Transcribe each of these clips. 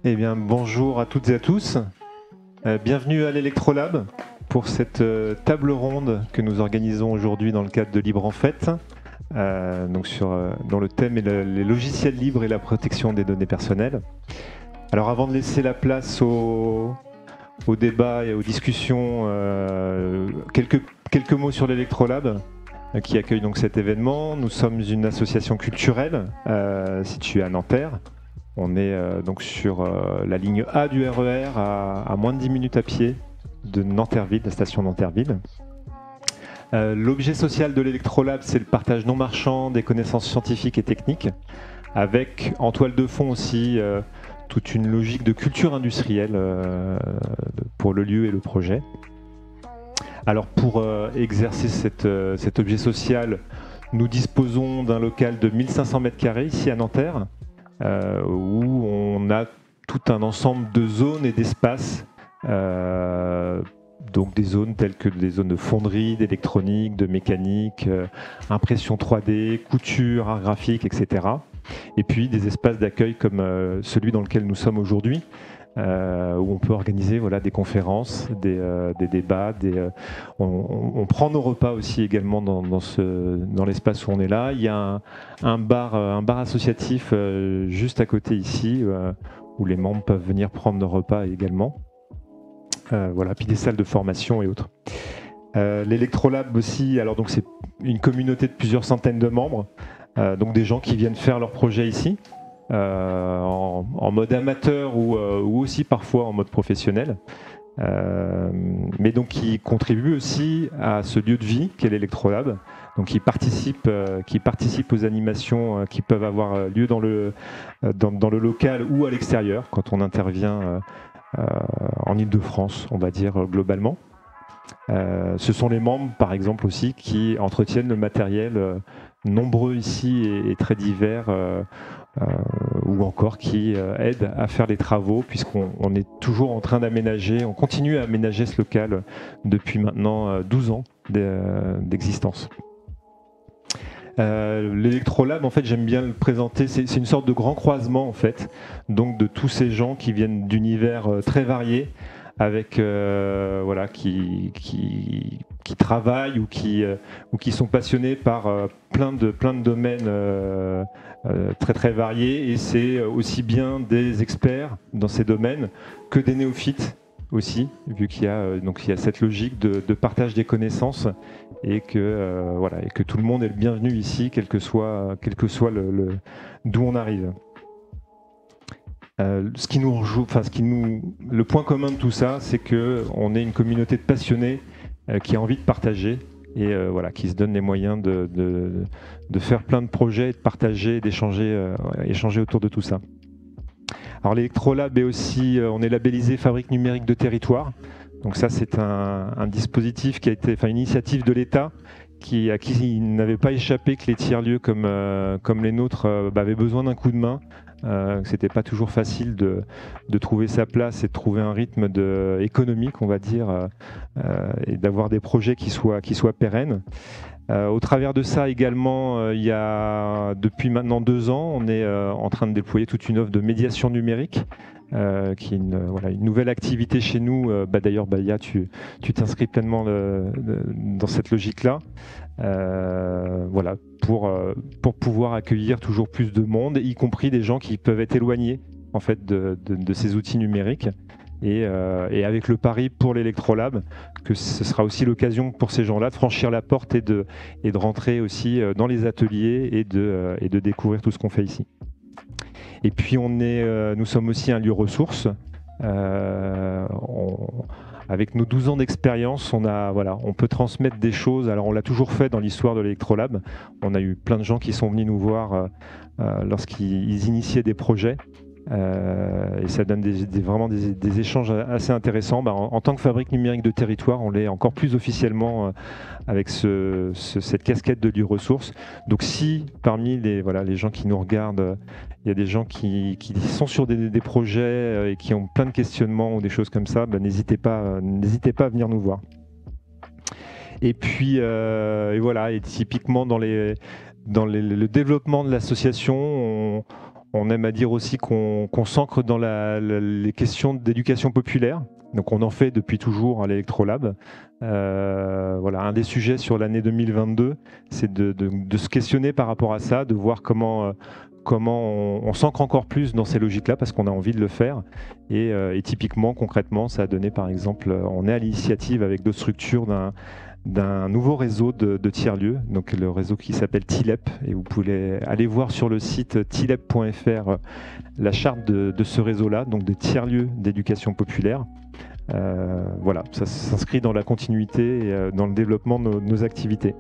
Eh bien, bonjour à toutes et à tous. Bienvenue à l'Electrolab pour cette table ronde que nous organisons aujourd'hui dans le cadre de Libre en Fait, dont le thème est les logiciels libres et la protection des données personnelles. Alors, avant de laisser la place au débat et aux discussions, quelques mots sur l'Electrolab qui accueille donc cet événement. Nous sommes une association culturelle située à Nanterre. On est donc sur la ligne A du RER à moins de 10 minutes à pied de Nanterville, la station Nanterville. L'objet social de l'Electrolab, c'est le partage non marchand des connaissances scientifiques et techniques, avec en toile de fond aussi toute une logique de culture industrielle pour le lieu et le projet. Alors pour exercer cet objet social, nous disposons d'un local de 1500 m² ici à Nanterre, où on a tout un ensemble de zones et d'espaces, donc des zones telles que des zones de fonderie, d'électronique, de mécanique, impression 3D, couture, art graphique, etc. Et puis des espaces d'accueil comme celui dans lequel nous sommes aujourd'hui, où on peut organiser des conférences, des débats. On prend nos repas aussi également dans l'espace où on est là. Il y a un bar associatif juste à côté ici, où les membres peuvent venir prendre nos repas également. Puis des salles de formation et autres. L'Electrolab aussi, alors donc c'est une communauté de plusieurs centaines de membres, donc des gens qui viennent faire leurs projets ici. En mode amateur ou aussi parfois en mode professionnel, mais donc qui contribue aussi à ce lieu de vie qu'est l'Electrolab, donc qui participe aux animations qui peuvent avoir lieu dans le local ou à l'extérieur quand on intervient en Île-de-France, on va dire globalement. Ce sont les membres, par exemple, aussi qui entretiennent le matériel nombreux ici et très divers, ou encore qui aident à faire les travaux, puisqu'on est toujours en train d'aménager, on continue à aménager ce local depuis maintenant 12 ans d'existence. L'Electrolab, en fait, j'aime bien le présenter, c'est une sorte de grand croisement, en fait, donc de tous ces gens qui viennent d'univers très variés, avec qui travaillent ou qui sont passionnés par plein de domaines très très variés, et c'est aussi bien des experts dans ces domaines que des néophytes aussi, vu qu'il y a cette logique de partage des connaissances, et que tout le monde est le bienvenu ici, quel que soit d'où on arrive. Le point commun de tout ça, c'est qu'on est une communauté de passionnés qui a envie de partager et qui se donne les moyens de faire plein de projets, de partager, d'échanger échanger autour de tout ça. Alors l'Electrolab est aussi, on est labellisé Fabrique numérique de territoire. Donc ça, c'est un dispositif qui a été, une initiative de l'État à qui il n'avait pas échappé que les tiers-lieux comme les nôtres avaient besoin d'un coup de main. C'était pas toujours facile de trouver sa place et de trouver un rythme économique, on va dire, et d'avoir des projets qui soient pérennes. Au travers de ça également, il y a depuis maintenant 2 ans, on est en train de déployer toute une offre de médiation numérique, qui est une nouvelle activité chez nous. D'ailleurs, Baya, tu t'inscris pleinement dans cette logique-là, pour pouvoir accueillir toujours plus de monde, y compris des gens qui peuvent être éloignés en fait de ces outils numériques. Et avec le pari pour l'Electrolab, que ce sera aussi l'occasion pour ces gens-là de franchir la porte et de rentrer aussi dans les ateliers et de découvrir tout ce qu'on fait ici. Et puis nous sommes aussi un lieu ressource. Avec nos 12 ans d'expérience, on peut transmettre des choses. Alors on l'a toujours fait dans l'histoire de l'Electrolab. On a eu plein de gens qui sont venus nous voir lorsqu'ils initiaient des projets. Et ça donne vraiment des échanges assez intéressants. En tant que fabrique numérique de territoire, on l'est encore plus officiellement avec cette casquette de lieu ressource. Donc si parmi les gens qui nous regardent, il y a des gens qui sont sur des projets et qui ont plein de questionnements ou des choses comme ça, n'hésitez pas à venir nous voir. Et puis et typiquement dans le développement de l'association, On aime à dire aussi qu'on s'ancre dans les questions d'éducation populaire. Donc on en fait depuis toujours à l'Electrolab. Voilà, un des sujets sur l'année 2022, c'est de se questionner par rapport à ça, de voir comment on s'ancre encore plus dans ces logiques-là parce qu'on a envie de le faire. Et typiquement, concrètement, ça a donné par exemple, on est à l'initiative avec d'autres structures d'un nouveau réseau de tiers-lieux, donc le réseau qui s'appelle TILEP, et vous pouvez aller voir sur le site tilep.fr la charte de ce réseau-là, donc de tiers-lieux d'éducation populaire. Voilà, ça s'inscrit dans la continuité et dans le développement de nos activités.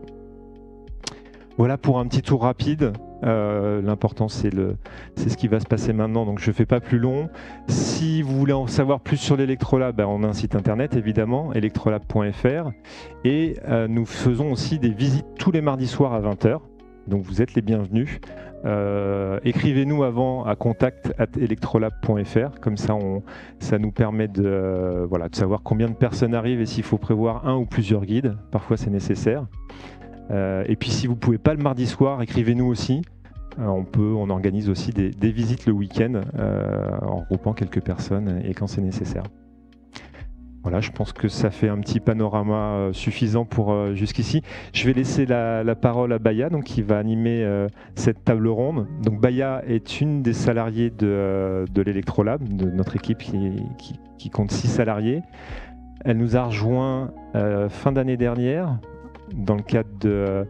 Voilà pour un petit tour rapide. L'important, c'est ce qui va se passer maintenant, donc je ne fais pas plus long. Si vous voulez en savoir plus sur l'Electrolab, on a un site internet évidemment, electrolab.fr, et nous faisons aussi des visites tous les mardis soirs à 20h, donc vous êtes les bienvenus. Écrivez-nous avant à contact@electrolab.fr, comme ça ça nous permet de savoir combien de personnes arrivent et s'il faut prévoir un ou plusieurs guides, parfois c'est nécessaire. Et puis si vous ne pouvez pas le mardi soir, écrivez-nous aussi. On organise aussi des visites le week-end en regroupant quelques personnes et quand c'est nécessaire. Voilà, je pense que ça fait un petit panorama suffisant pour jusqu'ici. Je vais laisser la parole à Baya, donc, qui va animer cette table ronde. Donc, Baya est une des salariées de l'Electrolab, de notre équipe qui compte 6 salariés. Elle nous a rejoint fin d'année dernière dans le cadre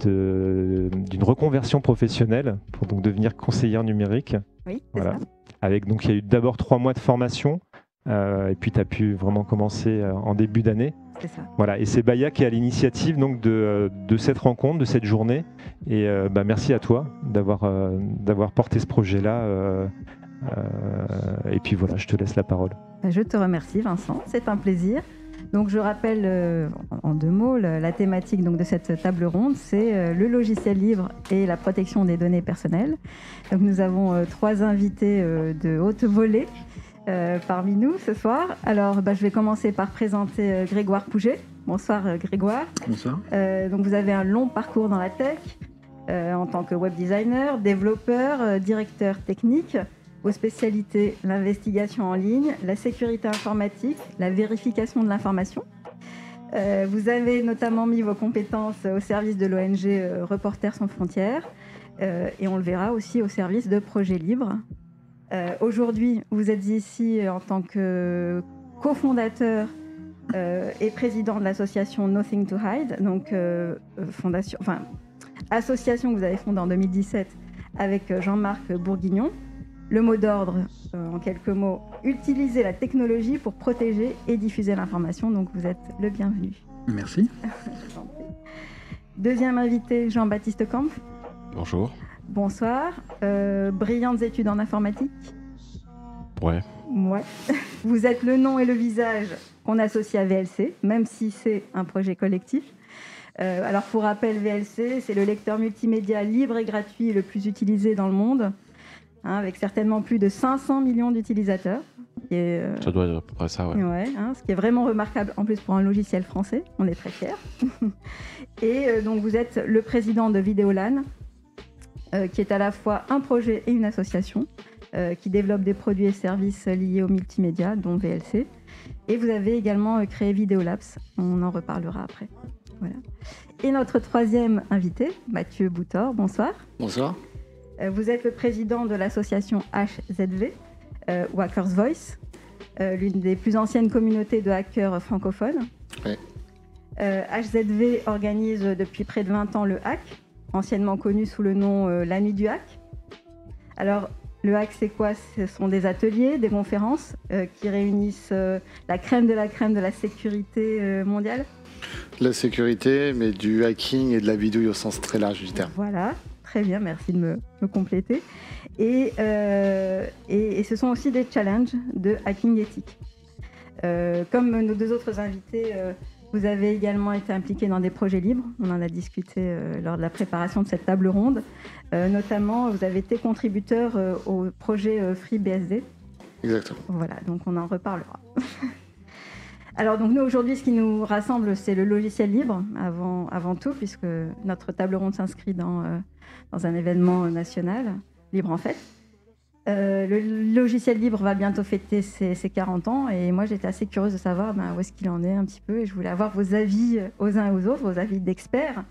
d'une reconversion professionnelle pour donc devenir conseillère numérique. Oui, c'est ça. Donc, il y a eu d'abord 3 mois de formation. Et puis tu as pu vraiment commencer en début d'année. C'est ça. Voilà, et c'est Baya qui est à l'initiative donc de cette rencontre, de cette journée. Et merci à toi d'avoir porté ce projet-là. Et puis voilà, je te laisse la parole. Je te remercie Vincent, c'est un plaisir. Donc je rappelle en 2 mots la thématique donc, de cette table ronde, c'est le logiciel libre et la protection des données personnelles. Donc nous avons 3 invités de haute volée parmi nous ce soir. Alors je vais commencer par présenter Grégoire Pouget. Bonsoir Grégoire. Bonsoir. Donc vous avez un long parcours dans la tech en tant que web designer, développeur, directeur technique. Vos spécialités, l'investigation en ligne, la sécurité informatique, la vérification de l'information. Vous avez notamment mis vos compétences au service de l'ONG Reporters sans frontières et on le verra aussi au service de projets libres. Aujourd'hui, vous êtes ici en tant que cofondateur et président de l'association Nothing to Hide, donc association que vous avez fondée en 2017 avec Jean-Marc Bourguignon. Le mot d'ordre, en quelques mots, utiliser la technologie pour protéger et diffuser l'information. Donc vous êtes le bienvenu. Merci. Deuxième invité, Jean-Baptiste Kampf. Bonjour. Bonsoir. Brillantes études en informatique. Ouais. Vous êtes le nom et le visage qu'on associe à VLC, même si c'est un projet collectif. Alors pour rappel, VLC, c'est le lecteur multimédia libre et gratuit le plus utilisé dans le monde. Avec certainement plus de 500 millions d'utilisateurs. Ça doit être à peu près ça, ouais. Ce qui est vraiment remarquable, en plus pour un logiciel français. On est très fiers. Et donc, vous êtes le président de Vidéolan, qui est à la fois un projet et une association, qui développe des produits et services liés au multimédia, dont VLC. Et vous avez également créé Vidéolabs. On en reparlera après. Voilà. Et notre troisième invité, Mathieu Boutor. Bonsoir. Bonsoir. Vous êtes le président de l'association HZV, ou Hackers Voice, l'une des plus anciennes communautés de hackers francophones. Oui. HZV organise depuis près de 20 ans le Hack, anciennement connu sous le nom La Nuit du Hack. Alors, le Hack, c'est quoi ? Ce sont des ateliers, des conférences qui réunissent la crème de la sécurité mondiale. La sécurité, mais du hacking et de la bidouille au sens très large du terme. Voilà. Très bien, merci de me compléter. Et ce sont aussi des challenges de hacking éthique. Comme nos 2 autres invités, vous avez également été impliqués dans des projets libres. On en a discuté lors de la préparation de cette table ronde. Notamment, vous avez été contributeur au projet FreeBSD. Exactement. Voilà, donc on en reparlera. Alors donc nous aujourd'hui ce qui nous rassemble c'est le logiciel libre avant tout puisque notre table ronde s'inscrit dans un événement national, Libre en Fait. Le logiciel libre va bientôt fêter ses 40 ans et moi j'étais assez curieuse de savoir où est-ce qu'il en est un petit peu et je voulais avoir vos avis aux uns et aux autres, vos avis d'experts.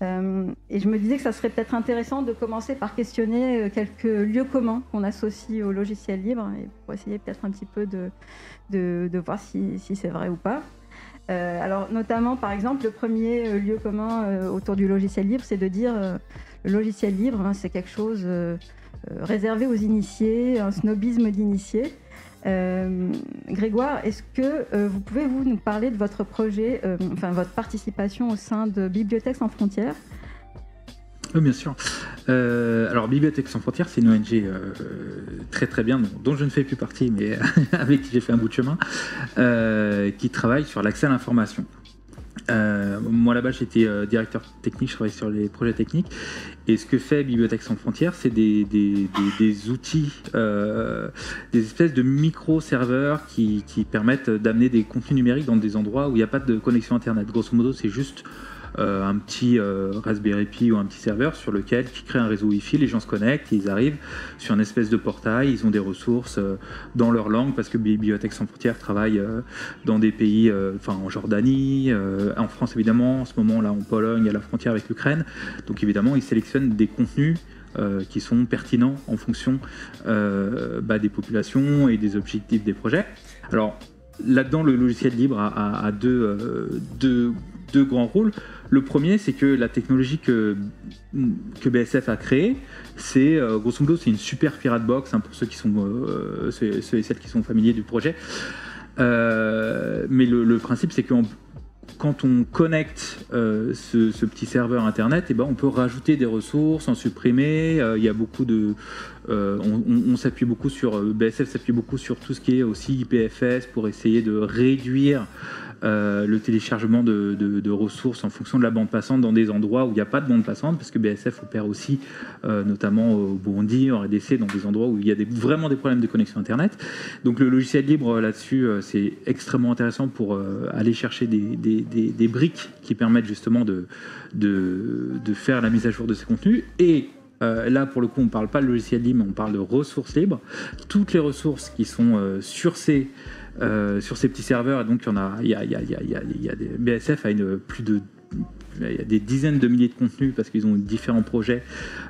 Et je me disais que ça serait peut-être intéressant de commencer par questionner quelques lieux communs qu'on associe au logiciel libre et pour essayer peut-être un petit peu de voir si c'est vrai ou pas. Alors notamment par exemple le premier lieu commun autour du logiciel libre, c'est de dire le logiciel libre c'est quelque chose réservé aux initiés, un snobisme d'initiés. Grégoire, est-ce que vous pouvez nous parler de votre projet, votre participation au sein de Bibliothèques sans frontières ? Oui, bien sûr. Alors, Bibliothèques sans frontières, c'est une ONG très très bien, dont je ne fais plus partie, mais avec qui j'ai fait un bout de chemin, qui travaille sur l'accès à l'information. Moi là-bas j'étais directeur technique, je travaillais sur les projets techniques et ce que fait Bibliothèques sans frontières c'est des outils, des espèces de micro-serveurs qui permettent d'amener des contenus numériques dans des endroits où il n'y a pas de connexion internet. Grosso modo c'est juste un petit Raspberry Pi ou un petit serveur sur lequel qui crée un réseau Wi-Fi, les gens se connectent, ils arrivent sur une espèce de portail, ils ont des ressources dans leur langue parce que Bibliothèques sans frontières travaille dans des pays, en Jordanie, en France évidemment, en ce moment là en Pologne à la frontière avec l'Ukraine, donc évidemment ils sélectionnent des contenus qui sont pertinents en fonction des populations et des objectifs des projets. Alors là-dedans le logiciel libre a deux grands rôles. Le premier, c'est que la technologie que BSF a créée, c'est grosso modo, c'est une super pirate box pour ceux qui sont ceux et celles qui sont familiers du projet. Mais le principe, c'est que quand on connecte ce petit serveur internet, on peut rajouter des ressources, en supprimer. Il y a beaucoup de, on s'appuie beaucoup sur BSF s'appuie beaucoup sur tout ce qui est aussi IPFS pour essayer de réduire le téléchargement de ressources en fonction de la bande passante dans des endroits où il n'y a pas de bande passante, parce que BSF opère aussi notamment au Burundi, en RDC, dans des endroits où il y a vraiment des problèmes de connexion internet. Donc le logiciel libre là-dessus, c'est extrêmement intéressant pour aller chercher des briques qui permettent justement de faire la mise à jour de ces contenus. Et là, pour le coup, on ne parle pas de logiciel libre, mais on parle de ressources libres. Toutes les ressources qui sont sur ces petits serveurs, et donc il y a des BSF a il y a des dizaines de milliers de contenus parce qu'ils ont différents projets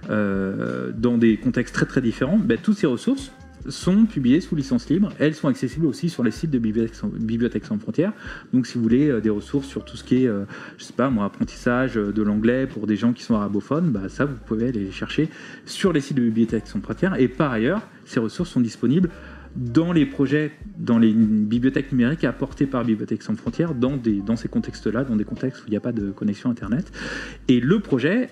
dans des contextes très très différents. Toutes ces ressources sont publiées sous licence libre. Elles sont accessibles aussi sur les sites de Bibliothèques sans frontières. Donc si vous voulez des ressources sur tout ce qui est, apprentissage de l'anglais pour des gens qui sont arabophones, ça vous pouvez aller les chercher sur les sites de Bibliothèques sans frontières. Et par ailleurs, ces ressources sont disponibles dans les projets, dans les bibliothèques numériques apportées par Bibliothèques sans frontières, dans ces contextes-là, dans des contextes où il n'y a pas de connexion Internet. Et le projet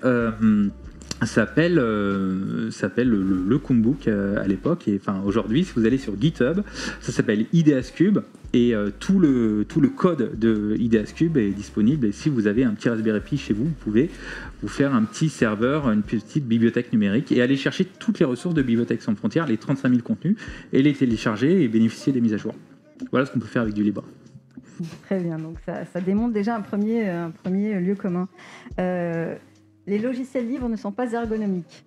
s'appelle le Coombook à l'époque, et aujourd'hui, si vous allez sur GitHub, ça s'appelle IdeasCube, et tout le code de IdeasCube est disponible, et si vous avez un petit Raspberry Pi chez vous, vous pouvez vous faire un petit serveur, une petite bibliothèque numérique, et aller chercher toutes les ressources de Bibliothèques sans frontières, les 35 000 contenus, et les télécharger et bénéficier des mises à jour. Voilà ce qu'on peut faire avec du libre. Très bien, donc ça démontre déjà un premier lieu commun. Les logiciels libres ne sont pas ergonomiques.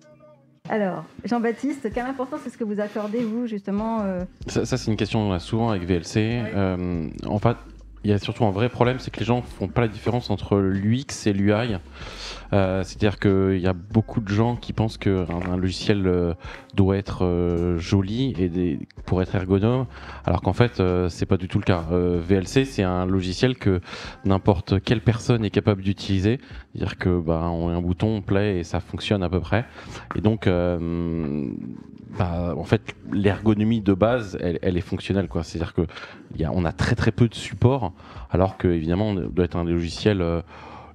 Alors, Jean-Baptiste, quelle importance est-ce que vous accordez, vous, justement Ça, c'est une question qu'on a souvent avec VLC. Oui. En fait, il y a surtout un vrai problème, c'est que les gens ne font pas la différence entre l'UX et l'UI. C'est-à-dire qu'il y a beaucoup de gens qui pensent qu'un logiciel doit être joli pour être ergonome, alors qu'en fait, c'est pas du tout le cas. VLC, c'est un logiciel que n'importe quelle personne est capable d'utiliser. C'est-à-dire que on a un bouton, on play et ça fonctionne à peu près. Et donc, en fait, l'ergonomie de base, elle est fonctionnelle, quoi. C'est-à-dire que on a très très peu de support, alors que évidemment, on doit être un des logiciels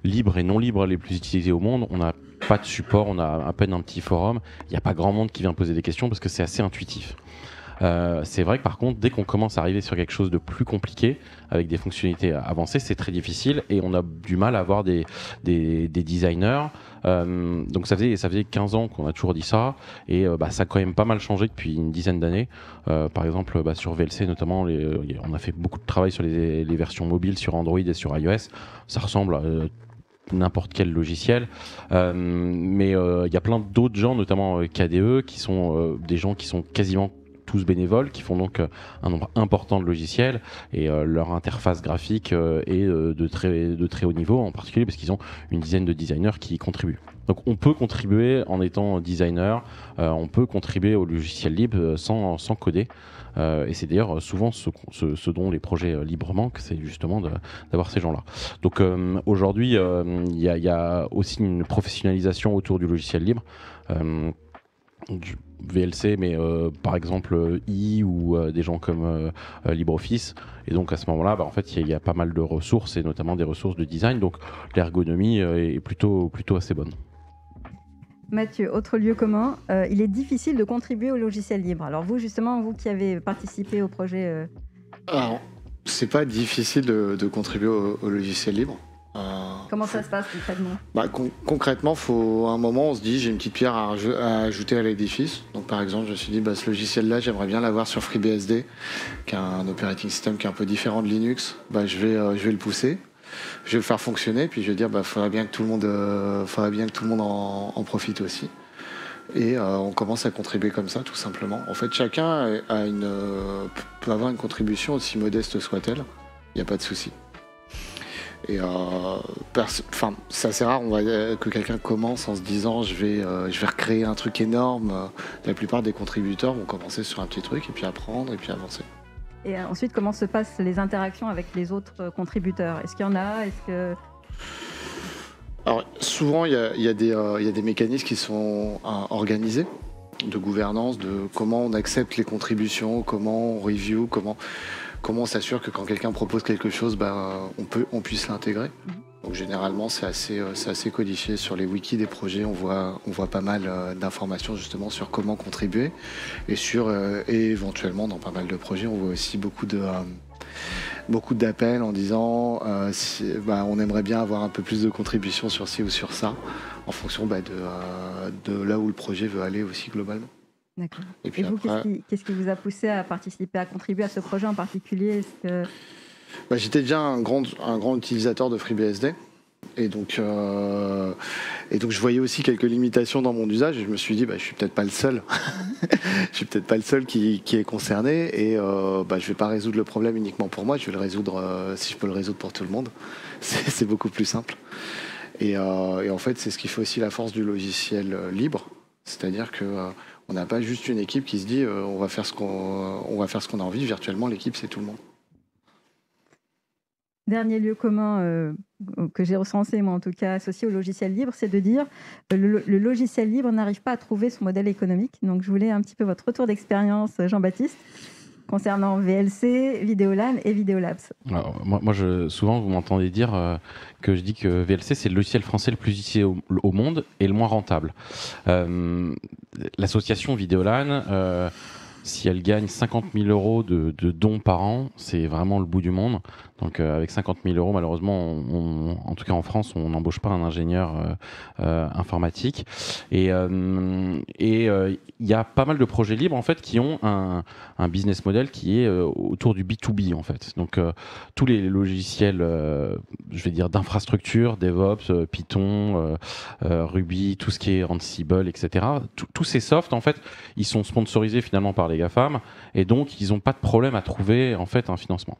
libres et non libres les plus utilisés au monde. On n'a pas de support, on a à peine un petit forum. Il n'y a pas grand monde qui vient poser des questions parce que c'est assez intuitif. C'est vrai que par contre, dès qu'on commence à arriver sur quelque chose de plus compliqué, avec des fonctionnalités avancées, c'est très difficile et on a du mal à avoir des designers. Donc ça faisait 15 ans qu'on a toujours dit ça, et ça a quand même pas mal changé depuis une dizaine d'années. Par exemple, sur VLC notamment, on a fait beaucoup de travail sur les versions mobiles sur Android et sur iOS. Ça ressemble n'importe quel logiciel. Mais il y a plein d'autres gens, notamment KDE, qui sont des gens qui sont quasiment tous bénévoles, qui font donc un nombre important de logiciels, et leur interface graphique est de très haut niveau, en particulier parce qu'ils ont une dizaine de designers qui y contribuent. Donc on peut contribuer en étant designer, on peut contribuer au logiciel libre sans coder. Et c'est d'ailleurs souvent ce dont les projets libres manquent, c'est justement d'avoir ces gens-là. Donc aujourd'hui, il y a aussi une professionnalisation autour du logiciel libre. Du VLC, mais par exemple ou des gens comme LibreOffice. Et donc à ce moment-là, en fait, il y a pas mal de ressources, et notamment des ressources de design. Donc l'ergonomie est plutôt assez bonne. Mathieu, autre lieu commun, il est difficile de contribuer au logiciel libre. Alors vous, justement, vous qui avez participé au projet... Alors, c'est pas difficile de contribuer au logiciel libre. Comment ça se passe concrètement ? Concrètement, à un moment, on se dit j'ai une petite pierre à ajouter à l'édifice. Donc par exemple, je me suis dit ce logiciel-là, j'aimerais bien l'avoir sur FreeBSD, qui est un operating system qui est un peu différent de Linux. Je vais le pousser, je vais le faire fonctionner, puis je vais dire faudrait bien que tout le monde en profite aussi. Et on commence à contribuer comme ça, tout simplement. En fait, chacun peut avoir une contribution aussi modeste soit-elle. Il n'y a pas de souci. Et c'est assez rare que quelqu'un commence en se disant je vais recréer un truc énorme. La plupart des contributeurs vont commencer sur un petit truc et puis apprendre et puis avancer. Et ensuite, comment se passent les interactions avec les autres contributeurs ? Est-ce qu'il y en a ? Alors, souvent, il y a des mécanismes qui sont organisés de gouvernance, de comment on accepte les contributions, comment on review, comment on s'assure que quand quelqu'un propose quelque chose, on puisse l'intégrer. Donc généralement, c'est assez codifié sur les wikis des projets. On voit pas mal d'informations justement sur comment contribuer, et éventuellement dans pas mal de projets, on voit aussi beaucoup d'appels en disant on aimerait bien avoir un peu plus de contributions sur ci ou sur ça, en fonction de là où le projet veut aller aussi globalement. D'accord. Et vous, après, qu'est-ce qui vous a poussé à participer, à contribuer à ce projet en particulier ? J'étais déjà un grand utilisateur de FreeBSD. Et donc je voyais aussi quelques limitations dans mon usage, et je me suis dit je suis peut-être pas le seul. Je suis peut-être pas le seul qui est concerné, et je vais pas résoudre le problème uniquement pour moi, je vais le résoudre si je peux le résoudre pour tout le monde. C'est beaucoup plus simple. Et en fait, c'est ce qui fait aussi la force du logiciel libre, c'est-à-dire que on n'a pas juste une équipe qui se dit on va faire ce qu'on a envie. Virtuellement, l'équipe, c'est tout le monde. Dernier lieu commun que j'ai recensé, moi en tout cas, associé au logiciel libre, c'est de dire le logiciel libre n'arrive pas à trouver son modèle économique. Donc je voulais un petit peu votre retour d'expérience, Jean-Baptiste, concernant VLC, Vidéolan et Vidéolabs. Alors, moi souvent, vous m'entendez dire que je dis que VLC, c'est le logiciel français le plus utilisé au monde et le moins rentable. L'association Vidéolan, si elle gagne 50 000 euros de dons par an, c'est vraiment le bout du monde. Donc avec 50 000 euros, malheureusement, en tout cas en France, on n'embauche pas un ingénieur informatique. Et il y a pas mal de projets libres en fait qui ont un business model qui est autour du B2B en fait. Donc tous les logiciels, je vais dire d'infrastructure, DevOps, Python, Ruby, tout ce qui est Ansible, etc. Tous ces softs en fait, ils sont sponsorisés finalement par les GAFAM, et donc ils n'ont pas de problème à trouver en fait un financement.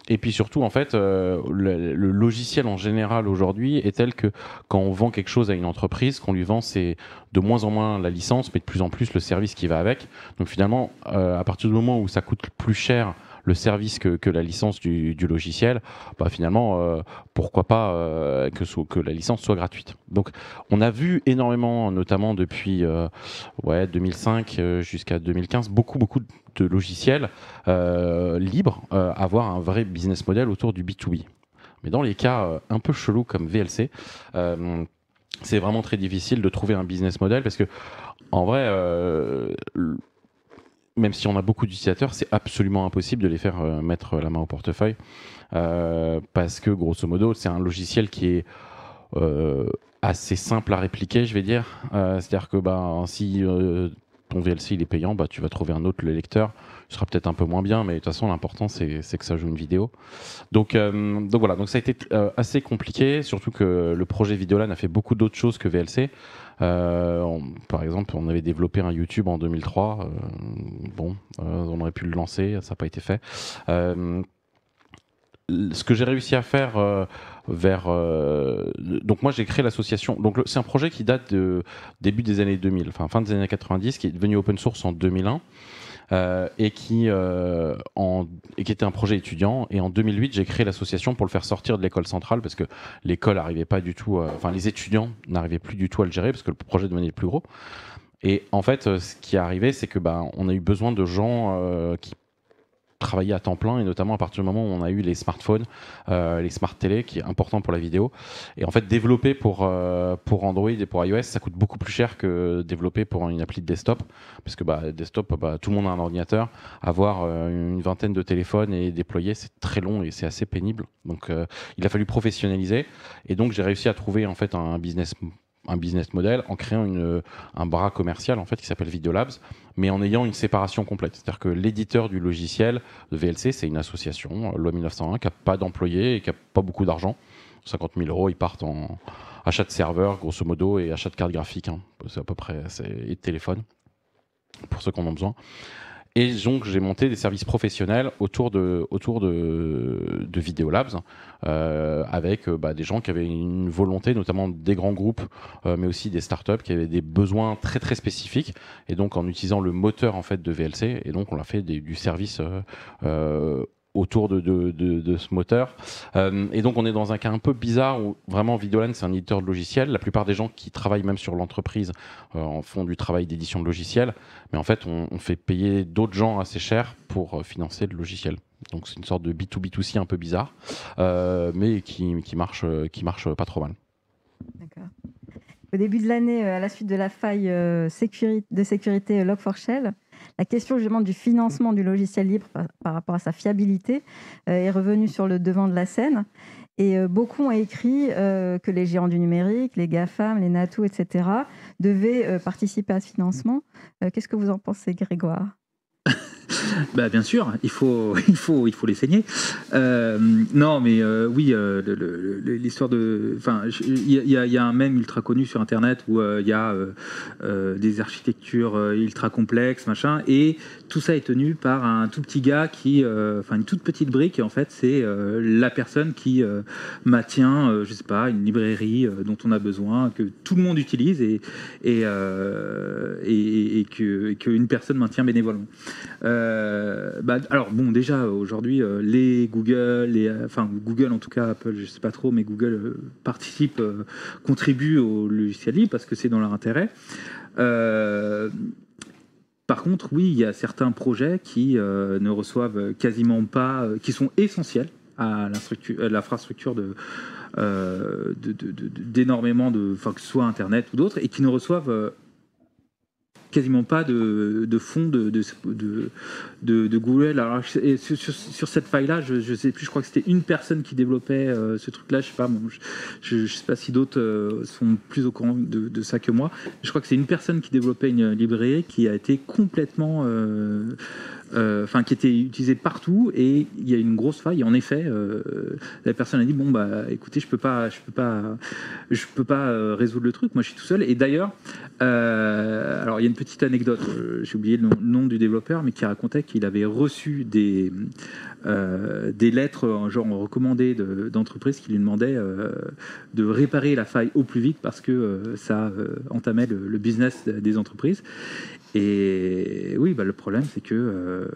Et puis surtout, en fait, le logiciel en général aujourd'hui est tel que quand on vend quelque chose à une entreprise, qu'on lui vend, c'est de moins en moins la licence, mais de plus en plus le service qui va avec. Donc finalement, à partir du moment où ça coûte plus cher le service que la licence du logiciel, finalement, pourquoi pas que la licence soit gratuite. Donc on a vu énormément, notamment depuis 2005 jusqu'à 2015, beaucoup de logiciels libres avoir un vrai business model autour du B2B. Mais dans les cas un peu chelous comme VLC, c'est vraiment très difficile de trouver un business model, parce que en vrai, même si on a beaucoup d'utilisateurs, c'est absolument impossible de les faire mettre la main au portefeuille, parce que grosso modo, c'est un logiciel qui est assez simple à répliquer, je vais dire. C'est-à-dire que si ton VLC il est payant, bah, tu vas trouver un autre lecteur. Ce sera peut-être un peu moins bien, mais de toute façon, l'important, c'est que ça joue une vidéo. Donc voilà, donc ça a été assez compliqué, surtout que le projet Videolan a fait beaucoup d'autres choses que VLC. Par exemple, on avait développé un YouTube en 2003. On aurait pu le lancer, ça n'a pas été fait. Ce que j'ai réussi à faire donc moi j'ai créé l'association. Donc c'est un projet qui date de début des années 2000, enfin fin des années 90, qui est devenu open source en 2001 et qui était un projet étudiant. Et en 2008 j'ai créé l'association pour le faire sortir de l'école centrale parce que l'école n'arrivait pas du tout, les étudiants n'arrivaient plus du tout à le gérer parce que le projet devenait plus gros. Et en fait ce qui est arrivé c'est que on a eu besoin de gens qui travailler à temps plein, et notamment à partir du moment où on a eu les smartphones, les smart télé, qui est important pour la vidéo. Et en fait, développer pour Android et pour iOS, ça coûte beaucoup plus cher que développer pour une appli de desktop, parce que desktop, tout le monde a un ordinateur. Avoir une vingtaine de téléphones et déployer, c'est très long et c'est assez pénible. Donc, il a fallu professionnaliser. Et donc, j'ai réussi à trouver en fait un business model en créant un bras commercial en fait qui s'appelle Videolabs, mais en ayant une séparation complète. C'est-à-dire que l'éditeur du logiciel de VLC, c'est une association, loi 1901, qui n'a pas d'employés et qui n'a pas beaucoup d'argent. 50 000 €, ils partent en achat de serveurs, grosso modo, et achat de cartes graphiques. C'est à peu près, et de téléphone, pour ceux qui en ont besoin. Et donc, j'ai monté des services professionnels autour de Videolabs, avec des gens qui avaient une volonté, notamment des grands groupes, mais aussi des startups qui avaient des besoins très très spécifiques. Et donc, en utilisant le moteur en fait de VLC, et donc on a fait du service autour de ce moteur. Et donc on est dans un cas un peu bizarre où vraiment Videolan c'est un éditeur de logiciels. La plupart des gens qui travaillent même sur l'entreprise font du travail d'édition de logiciels, mais en fait on fait payer d'autres gens assez cher pour financer le logiciel. Donc c'est une sorte de B2B2C un peu bizarre, mais qui marche pas trop mal. D'accord. Au début de l'année, à la suite de la faille de sécurité Log4Shell, la question justement du financement du logiciel libre par rapport à sa fiabilité est revenue sur le devant de la scène. Et beaucoup ont écrit que les géants du numérique, les GAFAM, les NATO, etc., devaient participer à ce financement. Qu'est-ce que vous en pensez, Grégoire ? Bien sûr, il faut les saigner. Non, mais oui, l'histoire de, il y a un mème ultra connu sur Internet où il y a des architectures ultra complexes, machin, et tout ça est tenu par un tout petit gars une toute petite brique. Et en fait, c'est la personne qui maintient, je sais pas, une librairie dont on a besoin, que tout le monde utilise et qu'une personne maintient bénévolement. Alors bon, déjà aujourd'hui les Google, Google en tout cas, Apple je sais pas trop, mais Google participe, contribue au logiciel libre parce que c'est dans leur intérêt. Par contre, oui, il y a certains projets qui ne reçoivent quasiment pas, qui sont essentiels à l'infrastructure d'énormément de, que ce soit Internet ou d'autres, et qui ne reçoivent quasiment pas de fonds de Google. Alors, sur cette faille-là, je sais plus, je crois que c'était une personne qui développait ce truc-là, je sais pas, je sais pas si d'autres sont plus au courant de ça que moi. Je crois que c'est une personne qui développait une librairie qui a été complètement qui était utilisée partout, et il y a une grosse faille. Et en effet, la personne a dit écoutez, je peux pas résoudre le truc. Moi, je suis tout seul. Et d'ailleurs, alors il y a une petite anecdote. J'ai oublié le nom du développeur, mais qui racontait qu'il avait reçu des lettres genre recommandées d'entreprises qui lui demandaient de réparer la faille au plus vite parce que ça entamait le business des entreprises. Et oui, le problème, c'est que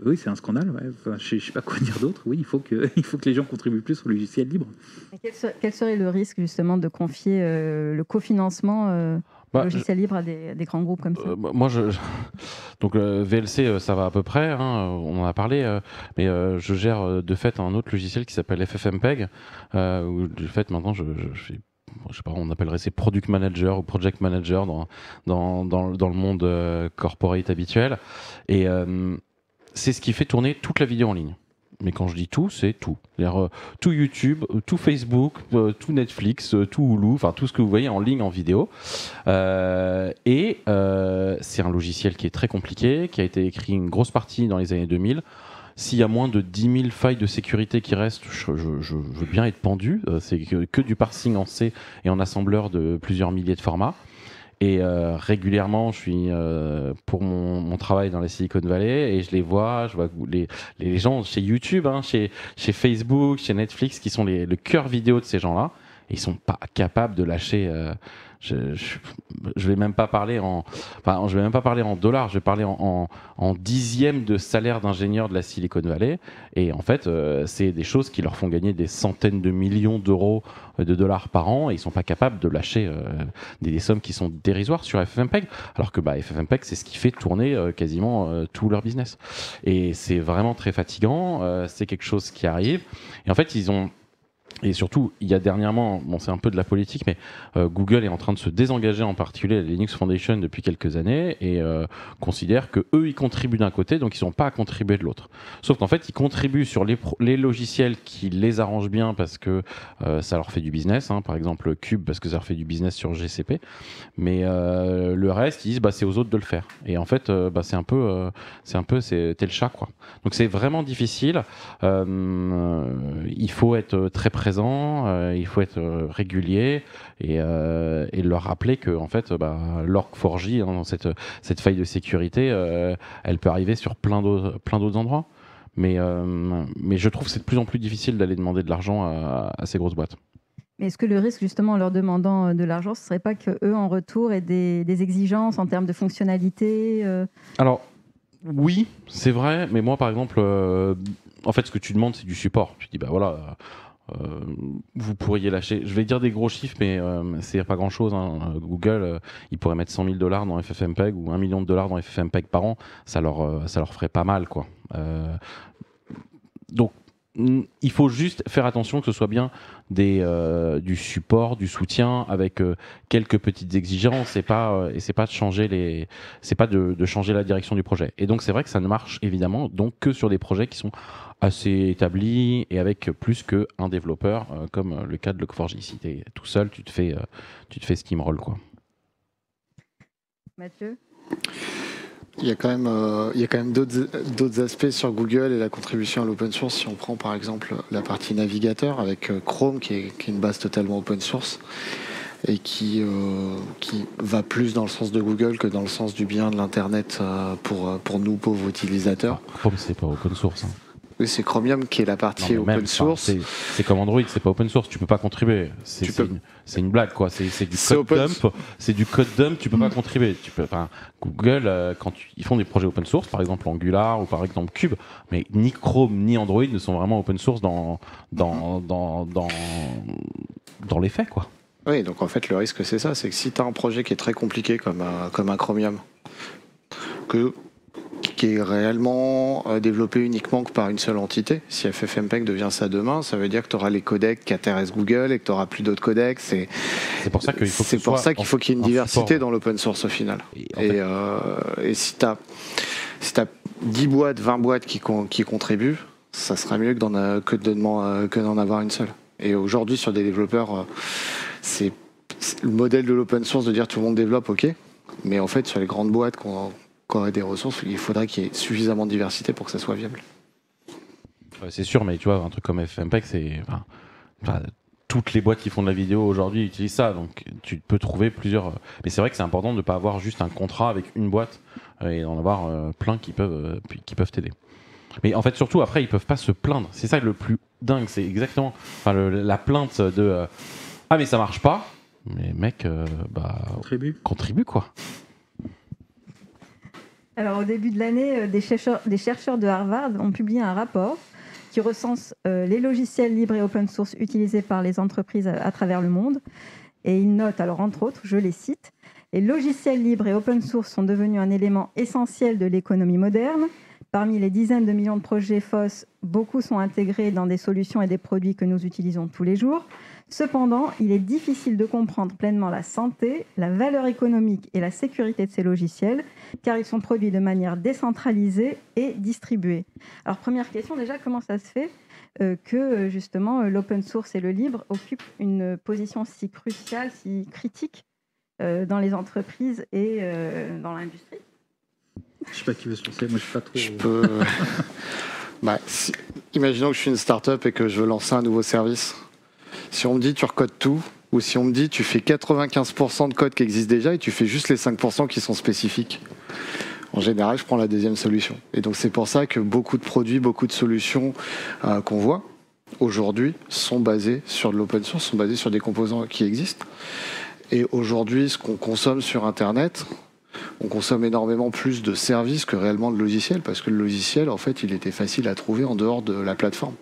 oui, c'est un scandale. Ouais. Je ne sais pas quoi dire d'autre. Oui, il faut que les gens contribuent plus au logiciel libre. Quel serait le risque justement de confier le cofinancement logiciel libre à des grands groupes comme ça? Donc VLC, ça va à peu près. On en a parlé, mais je gère de fait un autre logiciel qui s'appelle FFmpeg, où de fait maintenant je sais pas, on appellerait ces product manager ou project manager dans le monde corporate habituel. Et c'est ce qui fait tourner toute la vidéo en ligne. Mais quand je dis tout, c'est tout. C'est-à-dire, tout YouTube, tout Facebook, tout Netflix, tout Hulu, enfin tout ce que vous voyez en ligne, en vidéo. C'est un logiciel qui est très compliqué, qui a été écrit une grosse partie dans les années 2000. S'il y a moins de 10 000 failles de sécurité qui restent, je veux bien être pendu. C'est que du parsing en C et en assembleur de plusieurs milliers de formats. Et régulièrement, je suis pour mon travail dans la Silicon Valley et je vois les gens chez YouTube, chez Facebook, chez Netflix, qui sont le cœur vidéo de ces gens-là. Et ils sont pas capables de lâcher. Je vais même pas parler en dollars. Je vais parler en dixièmes de salaire d'ingénieurs de la Silicon Valley. Et en fait, c'est des choses qui leur font gagner des centaines de millions d'euros, de dollars par an. Et ils sont pas capables de lâcher des sommes qui sont dérisoires sur FFmpeg. Alors que FFmpeg, c'est ce qui fait tourner quasiment tout leur business. Et c'est vraiment très fatigant. C'est quelque chose qui arrive. Et en fait, et surtout, il y a dernièrement, c'est un peu de la politique, mais Google est en train de se désengager, en particulier la Linux Foundation, depuis quelques années, et considère que eux, ils contribuent d'un côté, donc ils ne sont pas à contribuer de l'autre. Sauf qu'en fait, ils contribuent sur les logiciels qui les arrangent bien parce que ça leur fait du business. Par exemple, Cube, parce que ça leur fait du business sur GCP. Mais le reste, ils disent, c'est aux autres de le faire. Et en fait, t'es le chat, quoi. Donc c'est vraiment difficile. Il faut être très présent, il faut être régulier et leur rappeler que en fait, Log4j, cette faille de sécurité, elle peut arriver sur plein d'autres endroits. Mais je trouve que c'est de plus en plus difficile d'aller demander de l'argent à ces grosses boîtes. Mais est-ce que le risque, justement, en leur demandant de l'argent, ce ne serait pas qu'eux, en retour, aient des exigences en termes de fonctionnalité Alors, oui, c'est vrai, mais moi, par exemple, en fait, ce que tu demandes, c'est du support. Tu dis, vous pourriez lâcher, je vais dire des gros chiffres, mais c'est pas grand chose. Google, ils pourraient mettre $100 000 dans FFmpeg ou $1 million dans FFmpeg par an, ça leur ferait pas mal, quoi. Donc, il faut juste faire attention que ce soit bien du support, du soutien avec quelques petites exigences et c'est pas de changer de changer la direction du projet. Et donc c'est vrai que ça ne marche évidemment donc que sur des projets qui sont assez établis et avec plus qu'un développeur, comme le cas de Log4j. Si tu es tout seul, tu te fais steamroll, quoi. Mathieu ? Il y a quand même d'autres aspects sur Google et la contribution à l'open source. Si on prend par exemple la partie navigateur avec Chrome qui est une base totalement open source et qui va plus dans le sens de Google que dans le sens du bien de l'internet pour nous pauvres utilisateurs. Chrome, c'est pas open source. Oui, c'est Chromium qui est la partie open source. C'est comme Android, c'est pas open source, tu peux pas contribuer. C'est une blague, quoi. C'est du code dump. C'est du code dump, tu peux pas contribuer. Google, quand ils font des projets open source, par exemple Angular ou par exemple Cube, mais ni Chrome ni Android ne sont vraiment open source dans les faits, quoi. Oui, donc en fait le risque c'est ça, c'est que si tu as un projet qui est très compliqué comme un Chromium, qui est réellement développé uniquement que par une seule entité. Si FFmpeg devient ça demain, ça veut dire que tu auras les codecs qui intéressent Google et que tu n'auras plus d'autres codecs. C'est pour ça qu'il faut qu'il y ait une diversité dans l'open source au final. Et si tu as 10 boîtes, 20 boîtes qui contribuent, ça sera mieux que d'en avoir une seule. Et aujourd'hui, sur des développeurs, c'est le modèle de l'open source de dire tout le monde développe, ok. Mais en fait, sur les grandes boîtes qu'on aurait des ressources, il faudrait qu'il y ait suffisamment de diversité pour que ça soit viable. Ouais, c'est sûr, mais tu vois, un truc comme FFmpeg, toutes les boîtes qui font de la vidéo aujourd'hui utilisent ça, donc tu peux trouver plusieurs. Mais c'est vrai que c'est important de ne pas avoir juste un contrat avec une boîte et d'en avoir plein qui peuvent t'aider. Mais en fait, surtout après, ils peuvent pas se plaindre. C'est ça le plus dingue, c'est exactement la plainte de ah mais ça marche pas. Mais mec, contribue quoi. Alors, au début de l'année, des chercheurs de Harvard ont publié un rapport qui recense les logiciels libres et open source utilisés par les entreprises à travers le monde. Et ils notent, alors entre autres, je les cite, « Les logiciels libres et open source sont devenus un élément essentiel de l'économie moderne. Parmi les dizaines de millions de projets FOSS, beaucoup sont intégrés dans des solutions et des produits que nous utilisons tous les jours. Cependant, il est difficile de comprendre pleinement la santé, la valeur économique et la sécurité de ces logiciels, car ils sont produits de manière décentralisée et distribuée. Alors, première question déjà, comment ça se fait que justement l'open source et le libre occupent une position si cruciale, si critique dans les entreprises et dans l'industrie? Je ne sais pas qui veut se lancer, moi je suis pas trop... Je peux... Imaginons que je suis une start-up et que je veux lancer un nouveau service. Si on me dit tu recodes tout, ou si on me dit tu fais 95% de code qui existe déjà et tu fais juste les 5% qui sont spécifiques. En général, je prends la deuxième solution. Et donc c'est pour ça que beaucoup de produits, beaucoup de solutions qu'on voit aujourd'hui sont basés sur de l'open source, sont basés sur des composants qui existent. Et aujourd'hui, ce qu'on consomme sur Internet, on consomme énormément plus de services que réellement de logiciels, parce que le logiciel, en fait, il était facile à trouver en dehors de la plateforme.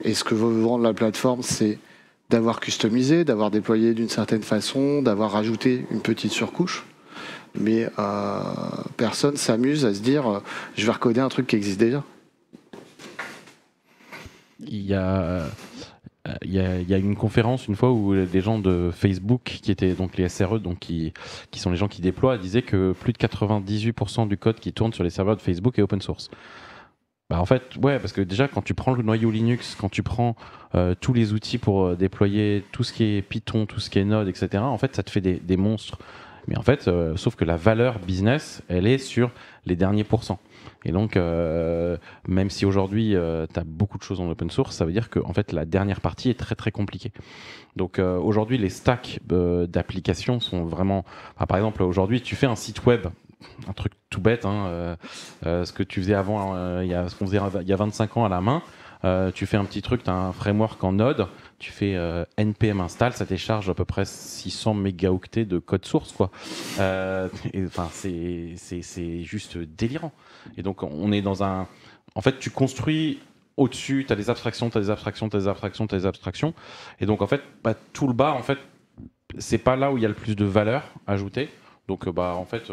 Et ce que veut vendre la plateforme, c'est d'avoir customisé, d'avoir déployé d'une certaine façon, d'avoir rajouté une petite surcouche. Mais personne s'amuse à se dire je vais recoder un truc qui existe déjà. Il y a une conférence une fois où des gens de Facebook, qui étaient donc les SRE, donc qui sont les gens qui déploient, disaient que plus de 98% du code qui tourne sur les serveurs de Facebook est open source. En fait, ouais, parce que déjà, quand tu prends le noyau Linux, quand tu prends tous les outils pour déployer tout ce qui est Python, tout ce qui est Node, etc., en fait, ça te fait des monstres. Mais en fait, sauf que la valeur business, elle est sur les derniers pourcents. Et donc, même si aujourd'hui, tu as beaucoup de choses en open source, ça veut dire que en fait, la dernière partie est très, très compliquée. Donc, aujourd'hui, les stacks d'applications sont vraiment... par exemple, aujourd'hui, tu fais un site web, un truc tout bête, ce que tu faisais avant, ce qu'on faisait il y a 25 ans à la main, tu fais un petit truc, tu as un framework en Node, tu fais npm install, ça télécharge à peu près 600 mégaoctets de code source, quoi. C'est juste délirant. Et donc on est dans un... En fait, tu construis au-dessus, tu as des abstractions, tu as des abstractions, tu as des abstractions, tu as des abstractions. Et donc en fait, tout le bas, en fait, c'est pas là où il y a le plus de valeur ajoutée. Donc, en fait,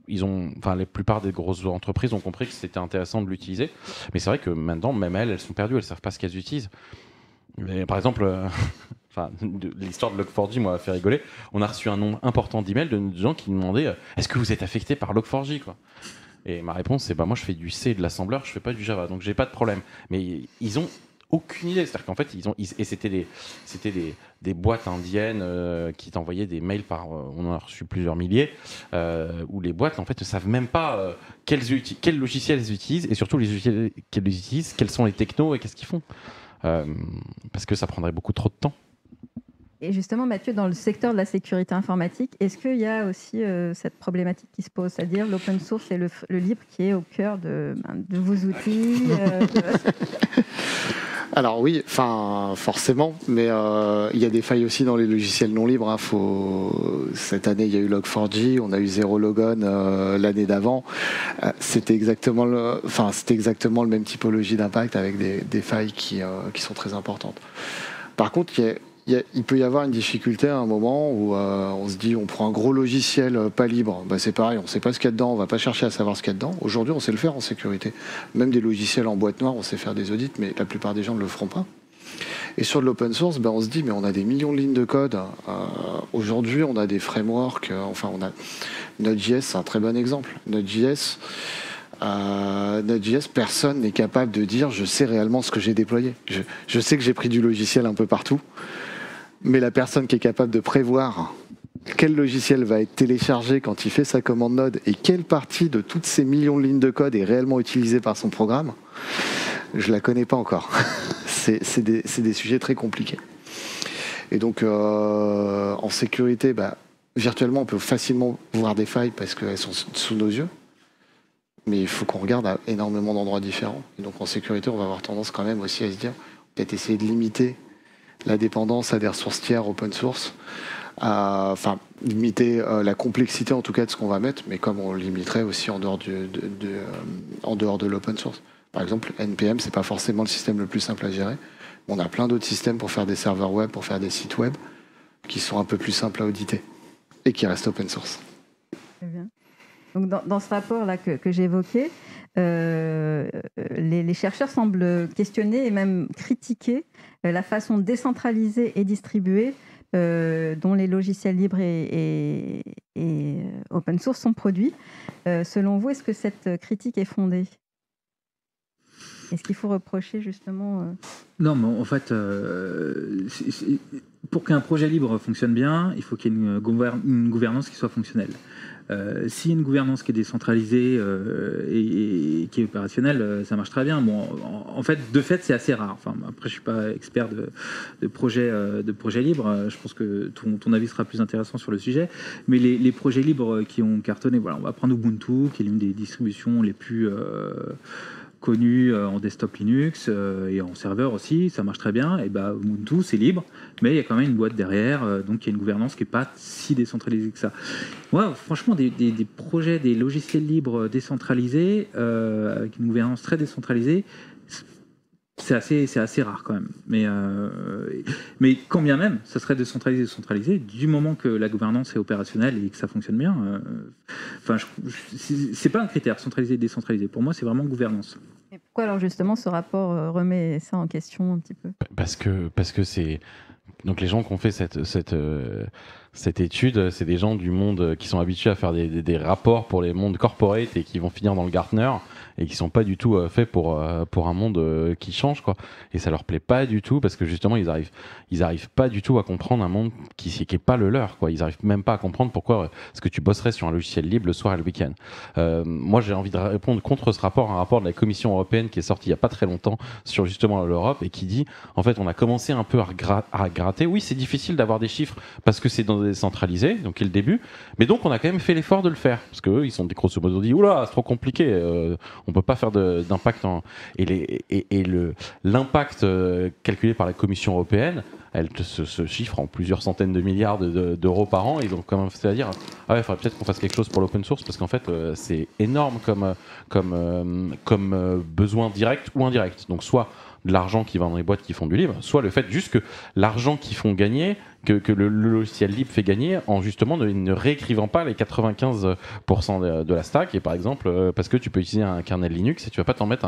la plupart des grosses entreprises ont compris que c'était intéressant de l'utiliser. Mais c'est vrai que maintenant, même elles sont perdues, elles ne savent pas ce qu'elles utilisent. Mais, par exemple, l'histoire de Log4j m'a fait rigoler. On a reçu un nombre important d'emails de gens qui nous demandaient est-ce que vous êtes affecté par Log4j, quoi. Et ma réponse, c'est moi, je fais du C et de l'assembleur, je fais pas du Java, donc j'ai pas de problème. Mais ils ont aucune idée, c'est-à-dire qu'en fait, c'était des boîtes indiennes qui t'envoyaient des mails on en a reçu plusieurs milliers, où les boîtes en fait ne savent même pas quel logiciel elles utilisent, et surtout les logiciels qu'elles utilisent, quels sont les technos et qu'est-ce qu'ils font, parce que ça prendrait beaucoup trop de temps. Et justement, Mathieu, dans le secteur de la sécurité informatique, est-ce qu'il y a aussi cette problématique qui se pose, c'est-à-dire l'open source et le libre qui est au cœur de vos outils Alors oui, forcément, mais il y a des failles aussi dans les logiciels non libres. Cette année, il y a eu Log4j, on a eu Zero Logon l'année d'avant. C'était exactement le même typologie d'impact avec des failles qui sont très importantes. Par contre, il peut y avoir une difficulté à un moment où on se dit on prend un gros logiciel pas libre, c'est pareil, on ne sait pas ce qu'il y a dedans, on ne va pas chercher à savoir ce qu'il y a dedans. Aujourd'hui, on sait le faire en sécurité. Même des logiciels en boîte noire, on sait faire des audits, mais la plupart des gens ne le feront pas. Et sur de l'open source, on se dit mais on a des millions de lignes de code. Aujourd'hui, on a des frameworks, on a Node.js, c'est un très bon exemple. Node.js, personne n'est capable de dire je sais réellement ce que j'ai déployé. Je sais que j'ai pris du logiciel un peu partout. Mais la personne qui est capable de prévoir quel logiciel va être téléchargé quand il fait sa commande Node et quelle partie de toutes ces millions de lignes de code est réellement utilisée par son programme, je ne la connais pas encore. c'est des sujets très compliqués. Et donc, en sécurité, virtuellement, on peut facilement voir des failles parce qu'elles sont sous nos yeux. Mais il faut qu'on regarde à énormément d'endroits différents. Et donc, en sécurité, on va avoir tendance quand même aussi à se dire, peut-être essayer de limiter la dépendance à des ressources tiers open source, limiter la complexité en tout cas de ce qu'on va mettre, mais comme on le limiterait aussi en dehors de l'open source. Par exemple, NPM, c'est pas forcément le système le plus simple à gérer. On a plein d'autres systèmes pour faire des serveurs web, pour faire des sites web, qui sont un peu plus simples à auditer et qui restent open source. Très bien. Donc dans ce rapport-là que j'évoquais, les chercheurs semblent questionner et même critiquer la façon décentralisée et distribuée dont les logiciels libres et open source sont produits. Selon vous, est-ce que cette critique est fondée ? Est-ce qu'il faut reprocher justement Non, mais en fait, pour qu'un projet libre fonctionne bien, il faut qu'il y ait une gouvernance qui soit fonctionnelle. S'il y a une gouvernance qui est décentralisée et qui est opérationnelle, ça marche très bien. Bon, en fait, de fait, c'est assez rare. Enfin, après, je suis pas expert de projets libres. Je pense que ton avis sera plus intéressant sur le sujet. Mais les projets libres qui ont cartonné, voilà, on va prendre Ubuntu, qui est l'une des distributions les plus connu en desktop Linux et en serveur aussi, ça marche très bien. Et bah, Ubuntu, c'est libre, mais il y a quand même une boîte derrière, donc il y a une gouvernance qui n'est pas si décentralisée que ça. Ouais, franchement, des projets, des logiciels libres décentralisés, avec une gouvernance très décentralisée, c'est assez rare quand même. Mais quand bien même, ça serait décentralisé, du moment que la gouvernance est opérationnelle et que ça fonctionne bien. C'est pas un critère, centralisé, décentralisé. Pour moi, c'est vraiment gouvernance. Et pourquoi alors justement ce rapport remet ça en question un petit peu ? Parce que c'est... Donc les gens qui ont fait cette étude, c'est des gens du monde qui sont habitués à faire des rapports pour les mondes corporate et qui vont finir dans le Gartner et qui sont pas du tout faits pour un monde qui change, quoi. Et ça leur plaît pas du tout parce que justement ils arrivent pas du tout à comprendre un monde qui est pas le leur, quoi. Ils arrivent même pas à comprendre pourquoi est-ce que tu bosserais sur un logiciel libre le soir et le week-end. Moi j'ai envie de répondre contre ce rapport, un rapport de la Commission européenne qui est sorti il y a pas très longtemps sur justement l'Europe et qui dit en fait on a commencé un peu à gratter. Oui, c'est difficile d'avoir des chiffres parce que c'est décentralisé, donc c'est le début, mais donc on a quand même fait l'effort de le faire parce que eux, ils sont grosso modo dit oula, c'est trop compliqué, on peut pas faire d'impact l'impact calculé par la Commission européenne, elle se chiffre en plusieurs centaines de milliards d'euros par an. Ils ont quand même fait à dire ah ouais, il faudrait peut-être qu'on fasse quelque chose pour l'open source parce qu'en fait c'est énorme comme besoin direct ou indirect. Donc soit de l'argent qui va dans les boîtes qui font du libre, soit le fait juste que l'argent qu'ils font gagner, que le logiciel libre fait gagner en justement ne réécrivant pas les 95% de la stack, et par exemple parce que tu peux utiliser un kernel Linux et tu vas pas t'en mettre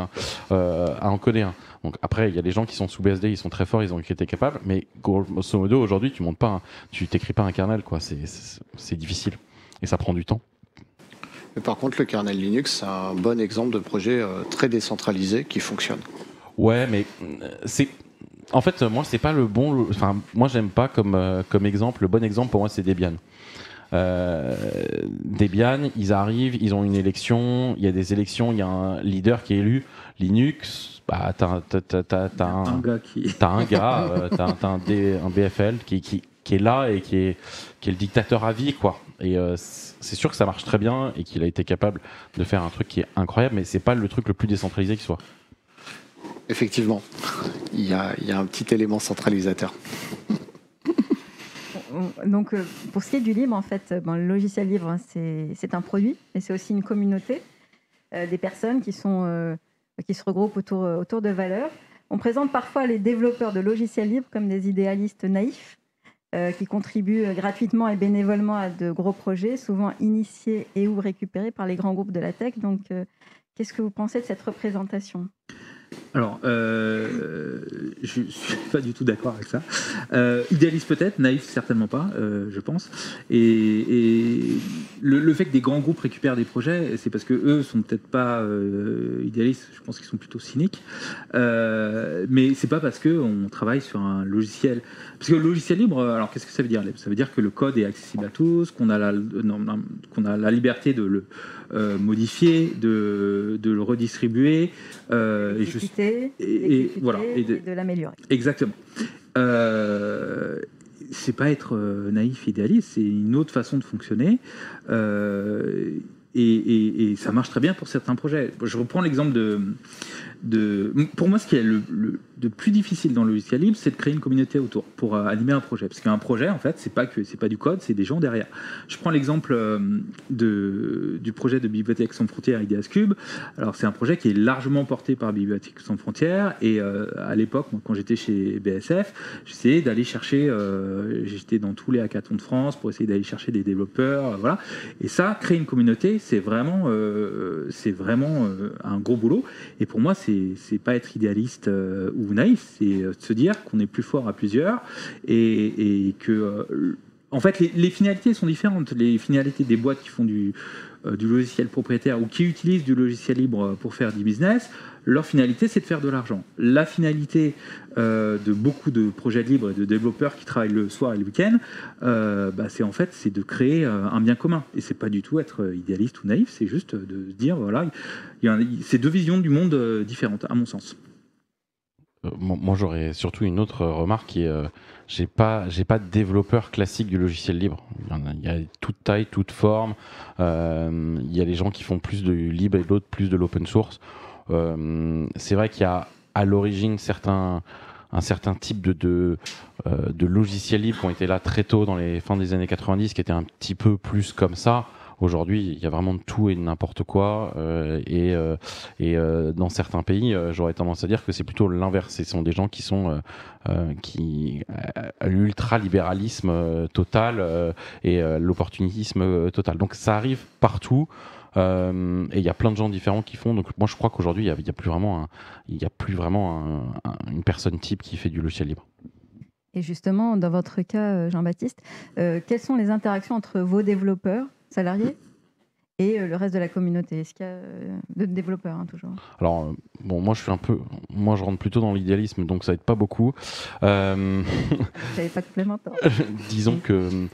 à encoder un. Donc après il y a des gens qui sont sous BSD, ils sont très forts, ils ont été capables, mais grosso modo aujourd'hui tu t'écris pas un kernel, quoi. C'est difficile et ça prend du temps. Mais par contre le kernel Linux c'est un bon exemple de projet très décentralisé qui fonctionne. Ouais, mais c'est... En fait, moi, c'est pas le bon... Enfin, moi, j'aime pas comme exemple. Le bon exemple, pour moi, c'est Debian. Debian, ils arrivent, ils ont une élection, il y a des élections, il y a un leader qui est élu. Linux, bah, t'as un BFL qui est là et qui est le dictateur à vie, quoi. Et c'est sûr que ça marche très bien et qu'il a été capable de faire un truc qui est incroyable, mais c'est pas le truc le plus décentralisé qui soit. Effectivement, il y a un petit élément centralisateur. Donc, pour ce qui est du libre, en fait, le logiciel libre, c'est un produit, mais c'est aussi une communauté, des personnes qui se regroupent autour de valeurs. On présente parfois les développeurs de logiciels libres comme des idéalistes naïfs qui contribuent gratuitement et bénévolement à de gros projets, souvent initiés et ou récupérés par les grands groupes de la tech. Donc, qu'est-ce que vous pensez de cette représentation ? Alors, je suis pas du tout d'accord avec ça. Idéaliste peut-être, naïf certainement pas, je pense. Et le fait que des grands groupes récupèrent des projets, c'est parce que eux sont peut-être pas idéalistes. Je pense qu'ils sont plutôt cyniques. Mais c'est pas parce que on travaille sur un logiciel. Parce que le logiciel libre, alors qu'est-ce que ça veut dire ? Ça veut dire que le code est accessible à tous, qu'on a la liberté de le modifier, de le redistribuer. Et de l'améliorer. Exactement. C'est pas être naïf, idéaliste, c'est une autre façon de fonctionner. Et ça marche très bien pour certains projets. Je reprends l'exemple pour moi, ce qui est le plus difficile dans le logiciel libre, c'est de créer une communauté autour pour animer un projet. Parce qu'un projet, en fait, c'est pas du code, c'est des gens derrière. Je prends l'exemple du projet de Bibliothèques sans frontières IdeasCube. Alors, c'est un projet qui est largement porté par Bibliothèques sans frontières. Et à l'époque, quand j'étais chez BSF, j'essayais d'aller chercher. J'étais dans tous les hackathons de France pour essayer d'aller chercher des développeurs, voilà. Et ça, créer une communauté, c'est vraiment un gros boulot. Et pour moi, c'est pas être idéaliste ou naïf, c'est se dire qu'on est plus fort à plusieurs et que en fait les finalités sont différentes. Les finalités des boîtes qui font du logiciel propriétaire ou qui utilisent du logiciel libre pour faire du business, leur finalité c'est de faire de l'argent. La finalité de beaucoup de projets libres et de développeurs qui travaillent le soir et le week-end, c'est de créer un bien commun. Et c'est pas du tout être idéaliste ou naïf, c'est juste de se dire voilà, c'est deux visions du monde différentes à mon sens. Moi, j'aurais surtout une autre remarque qui est j'ai pas de développeur classique du logiciel libre. Il y a toute taille, toute forme. Il y a les gens qui font plus de libre et d'autres plus de l'open source. C'est vrai qu'il y a à l'origine un certain type de logiciels libres qui ont été là très tôt dans les fins des années 90, qui étaient un petit peu plus comme ça. Aujourd'hui, il y a vraiment de tout et de n'importe quoi. Dans certains pays, j'aurais tendance à dire que c'est plutôt l'inverse. Ce sont des gens qui sont à l'ultra-libéralisme total et l'opportunisme total. Donc ça arrive partout. Et il y a plein de gens différents qui font. Donc moi, je crois qu'aujourd'hui, il n'y a plus vraiment une personne type qui fait du logiciel libre. Et justement, dans votre cas, Jean-Baptiste, quelles sont les interactions entre vos développeurs salariés et le reste de la communauté? Est-ce qu'il y a de développeurs toujours? Alors, moi je rentre plutôt dans l'idéalisme, donc ça aide pas beaucoup. Vous n'avez pas complémentaire. Disons que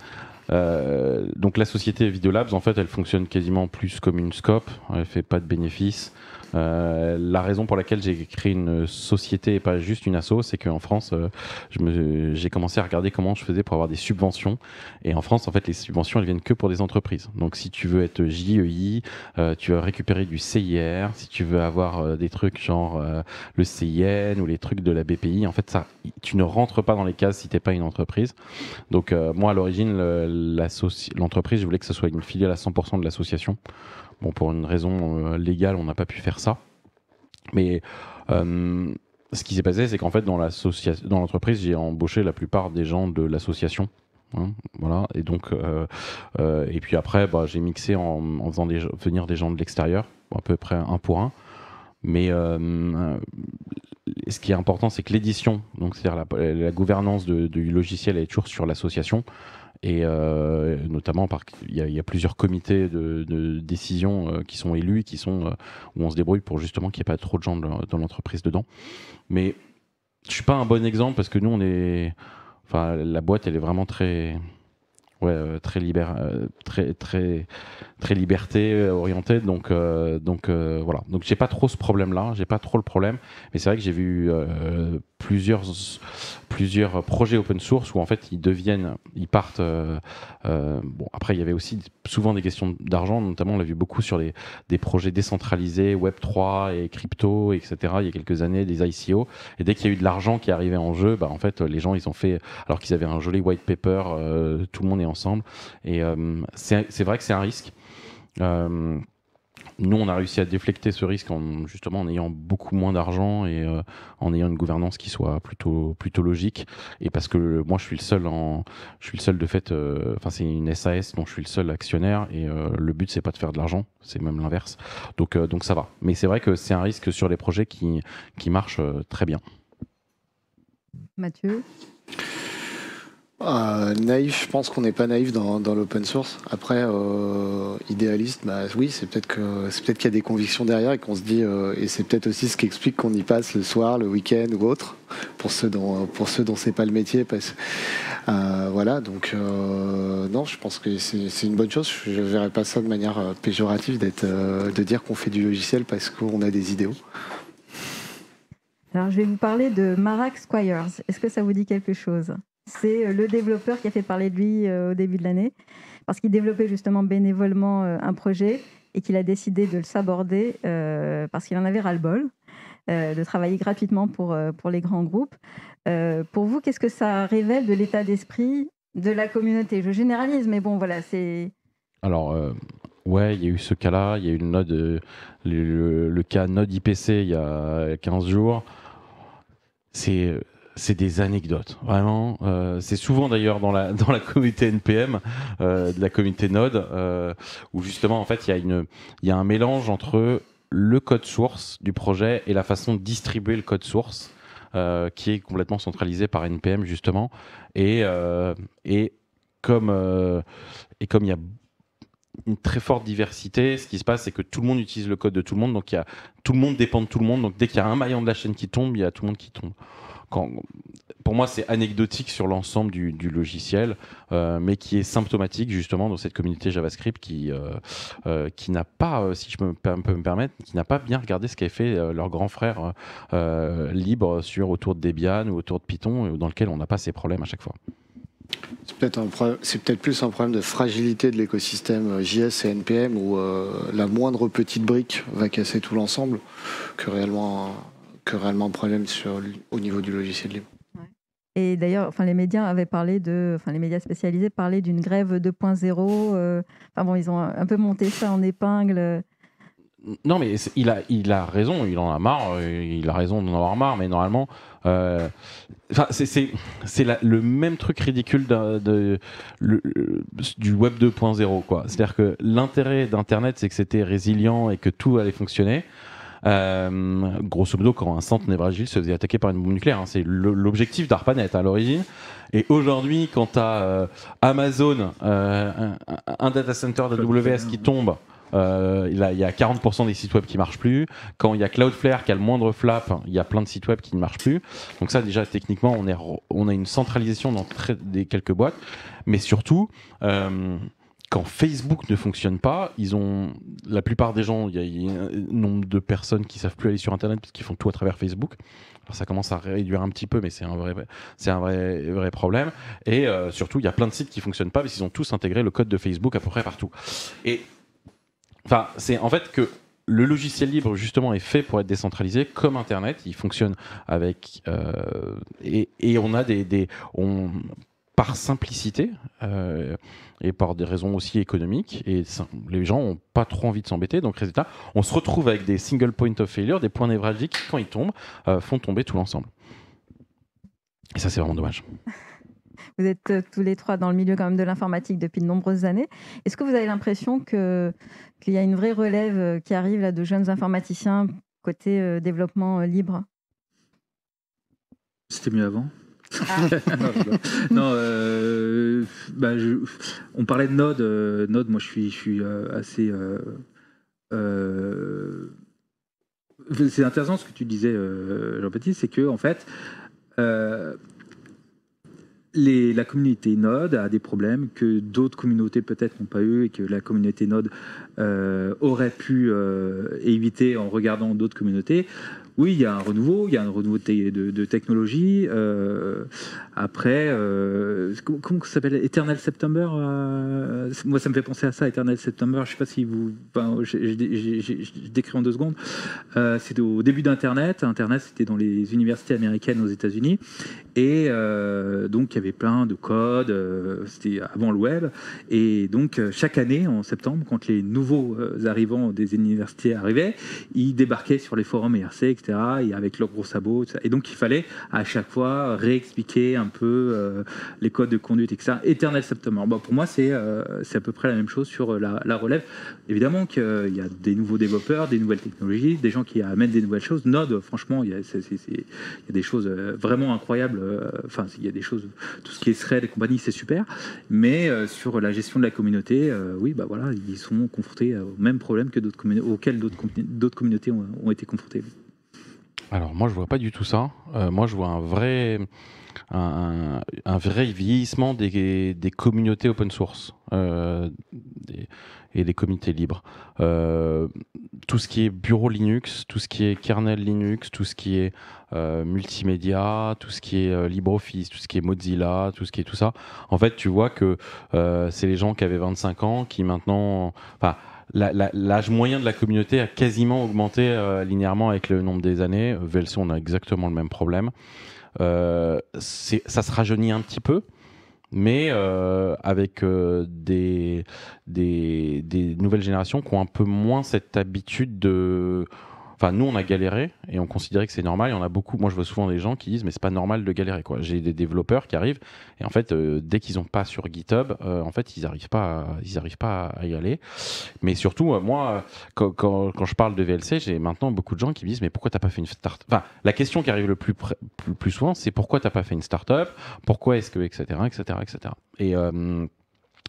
donc la société Videolabs, en fait, elle fonctionne quasiment plus comme une scope. Elle fait pas de bénéfices. La raison pour laquelle j'ai créé une société et pas juste une asso, c'est qu'en France, j'ai commencé à regarder comment je faisais pour avoir des subventions. Et en France, en fait, les subventions, elles viennent que pour des entreprises. Donc, si tu veux être JEI, tu vas récupérer du CIR. Si tu veux avoir des trucs genre le CIN ou les trucs de la BPI, en fait, tu ne rentres pas dans les cases si t'es pas une entreprise. Donc, moi, à l'origine, l'entreprise, je voulais que ce soit une filiale à 100% de l'association. Bon, pour une raison légale, on n'a pas pu faire ça. Mais ce qui s'est passé, c'est qu'en fait, dans l'entreprise, j'ai embauché la plupart des gens de l'association. Hein, voilà. Et donc, et puis après, j'ai mixé en faisant venir des gens de l'extérieur, à peu près un pour un. Mais ce qui est important, c'est que l'édition, donc c'est-à-dire la gouvernance du logiciel, est toujours sur l'association. Et notamment, il y a plusieurs comités de décision qui sont élus, où on se débrouille pour justement qu'il n'y ait pas trop de gens dans l'entreprise dedans. Mais je ne suis pas un bon exemple parce que nous, la boîte, elle est vraiment très liberté orientée, donc voilà. Donc j'ai pas trop ce problème-là, j'ai pas trop le problème, mais c'est vrai que j'ai vu plusieurs projets open source où en fait ils partent. Bon, après il y avait aussi souvent des questions d'argent, notamment on l'a vu beaucoup sur des projets décentralisés, Web3 et crypto, etc. Il y a quelques années, des ICO, et dès qu'il y a eu de l'argent qui arrivait en jeu, en fait les gens ils ont fait, alors qu'ils avaient un joli white paper, tout le monde est ensemble, et c'est vrai que c'est un risque. Nous, on a réussi à déflecter ce risque justement en ayant beaucoup moins d'argent et en ayant une gouvernance qui soit plutôt logique. Et parce que moi, je suis le seul de fait. C'est une SAS dont je suis le seul actionnaire et le but c'est pas de faire de l'argent, c'est même l'inverse. Donc ça va. Mais c'est vrai que c'est un risque sur les projets qui marchent très bien. Mathieu? Naïf, je pense qu'on n'est pas naïf dans l'open source. Après, idéaliste, oui, c'est peut-être qu'il y a des convictions derrière et qu'on se dit, et c'est peut-être aussi ce qui explique qu'on y passe le soir, le week-end ou autre, pour ceux dont c'est pas le métier. Voilà, donc non, je pense que c'est une bonne chose. Je ne verrais pas ça de manière péjorative de dire qu'on fait du logiciel parce qu'on a des idéaux. Alors, je vais vous parler de Marek Squires. Est-ce que ça vous dit quelque chose ? C'est le développeur qui a fait parler de lui au début de l'année, parce qu'il développait justement bénévolement un projet et qu'il a décidé de le saborder parce qu'il en avait ras-le-bol de travailler gratuitement pour les grands groupes. Pour vous, qu'est-ce que ça révèle de l'état d'esprit de la communauté ? Je généralise, mais bon, voilà, c'est... Alors, ouais, il y a eu ce cas-là, il y a eu le cas Node IPC il y a 15 jours. C'est des anecdotes, vraiment. C'est souvent d'ailleurs dans la communauté NPM, de la communauté Node, où justement en fait il y a un mélange entre le code source du projet et la façon de distribuer le code source qui est complètement centralisé par NPM justement. Et comme il y a une très forte diversité, ce qui se passe, c'est que tout le monde utilise le code de tout le monde, donc tout le monde dépend de tout le monde, donc dès qu'il y a un maillon de la chaîne qui tombe, il y a tout le monde qui tombe. Pour moi, c'est anecdotique sur l'ensemble du logiciel, mais qui est symptomatique justement dans cette communauté JavaScript qui n'a pas, si je peux me permettre, qui n'a pas bien regardé ce qu'avait fait leur grand frère libre autour de Debian ou autour de Python, dans lequel on n'a pas ces problèmes à chaque fois. C'est peut-être plus un problème de fragilité de l'écosystème JS et NPM où la moindre petite brique va casser tout l'ensemble que réellement un problème au niveau du logiciel libre. Et d'ailleurs, les médias les médias spécialisés parlaient d'une grève 2.0. Ils ont un peu monté ça en épingle. Non, mais il a raison, il en a marre, il a raison d'en avoir marre, mais normalement, c'est le même truc ridicule du web 2.0, quoi. C'est-à-dire que l'intérêt d'Internet, c'est que c'était résilient et que tout allait fonctionner. Grosso modo, quand un centre névralgique se faisait attaquer par une bombe nucléaire, c'est l'objectif d'ARPANET à l'origine. Et aujourd'hui, quand tu as Amazon, un data center d'AWS qui tombe, il y a 40% des sites web qui marchent plus. Quand il y a Cloudflare qui a le moindre flap, il y a plein de sites web qui ne marchent plus. Donc ça, déjà, techniquement, on a une centralisation dans quelques boîtes. Mais surtout, quand Facebook ne fonctionne pas, la plupart des gens, il y a un nombre de personnes qui ne savent plus aller sur Internet parce qu'ils font tout à travers Facebook. Alors ça commence à réduire un petit peu, mais c'est un vrai problème. Et surtout, il y a plein de sites qui ne fonctionnent pas parce qu'ils ont tous intégré le code de Facebook à peu près partout. Et c'est en fait que le logiciel libre, justement, est fait pour être décentralisé, comme Internet. Il fonctionne avec... et on a par simplicité et par des raisons aussi économiques, et les gens n'ont pas trop envie de s'embêter. Donc, résultat, on se retrouve avec des single point of failure, des points névralgiques qui, quand ils tombent, font tomber tout l'ensemble. Et ça, c'est vraiment dommage. Vous êtes tous les trois dans le milieu quand même de l'informatique depuis de nombreuses années. Est-ce que vous avez l'impression qu'il y a une vraie relève qui arrive là, de jeunes informaticiens côté développement libre ? C'était mieux avant. On parlait de Node. Node, moi, je suis assez... C'est intéressant ce que tu disais, Jean-Baptiste, c'est que en fait... la communauté Node a des problèmes que d'autres communautés peut-être n'ont pas eu et que la communauté Node aurait pu éviter en regardant d'autres communautés. Oui, il y a un renouveau de technologie. Après, comment ça s'appelle, Eternal September moi, ça me fait penser à ça, Eternal September. Je ne sais pas si vous... je décris en 2 secondes. C'était au début d'Internet. Internet, c'était dans les universités américaines aux États-Unis. Et donc, il y avait plein de codes. C'était avant le web. Et donc, chaque année, en septembre, quand les nouveaux arrivants des universités arrivaient, ils débarquaient sur les forums IRC, etc., et avec leurs gros sabots. Et donc, il fallait à chaque fois réexpliquer un peu les codes de conduite, etc. Eternal September. Bon, pour moi, c'est à peu près la même chose sur la relève. Évidemment qu'il y a des nouveaux développeurs, des nouvelles technologies, des gens qui amènent des nouvelles choses. Node, franchement, il y a des choses vraiment incroyables. Enfin, il y a des choses, tout ce qui est thread et compagnie, c'est super. Mais sur la gestion de la communauté, ils sont confrontés aux mêmes problèmes que auxquels d'autres communautés ont été confrontées. Alors moi je vois pas du tout ça. Moi je vois un vrai vieillissement des communautés open source et des communautés libres. Tout ce qui est bureau Linux, tout ce qui est kernel Linux, tout ce qui est multimédia, tout ce qui est LibreOffice, tout ce qui est Mozilla, tout ce qui est tout ça. En fait, tu vois que c'est les gens qui avaient 25 ans qui maintenant... L'âge moyen de la communauté a quasiment augmenté linéairement avec le nombre des années. VLC, on a exactement le même problème. Ça se rajeunit un petit peu, mais avec des nouvelles générations qui ont un peu moins cette habitude de Enfin, nous, on a galéré et on considérait que c'est normal. Il y en a beaucoup. Moi, je vois souvent des gens qui disent, mais c'est pas normal de galérer, quoi. J'ai des développeurs qui arrivent et en fait, dès qu'ils n'ont pas sur GitHub, en fait, ils n'arrivent pas à y aller. Mais surtout, moi, quand je parle de VLC, j'ai maintenant beaucoup de gens qui me disent, mais pourquoi t'as pas fait une start-up? Enfin, la question qui arrive le plus souvent, c'est pourquoi t'as pas fait une start-up? Pourquoi est-ce que, etc., etc., etc. Et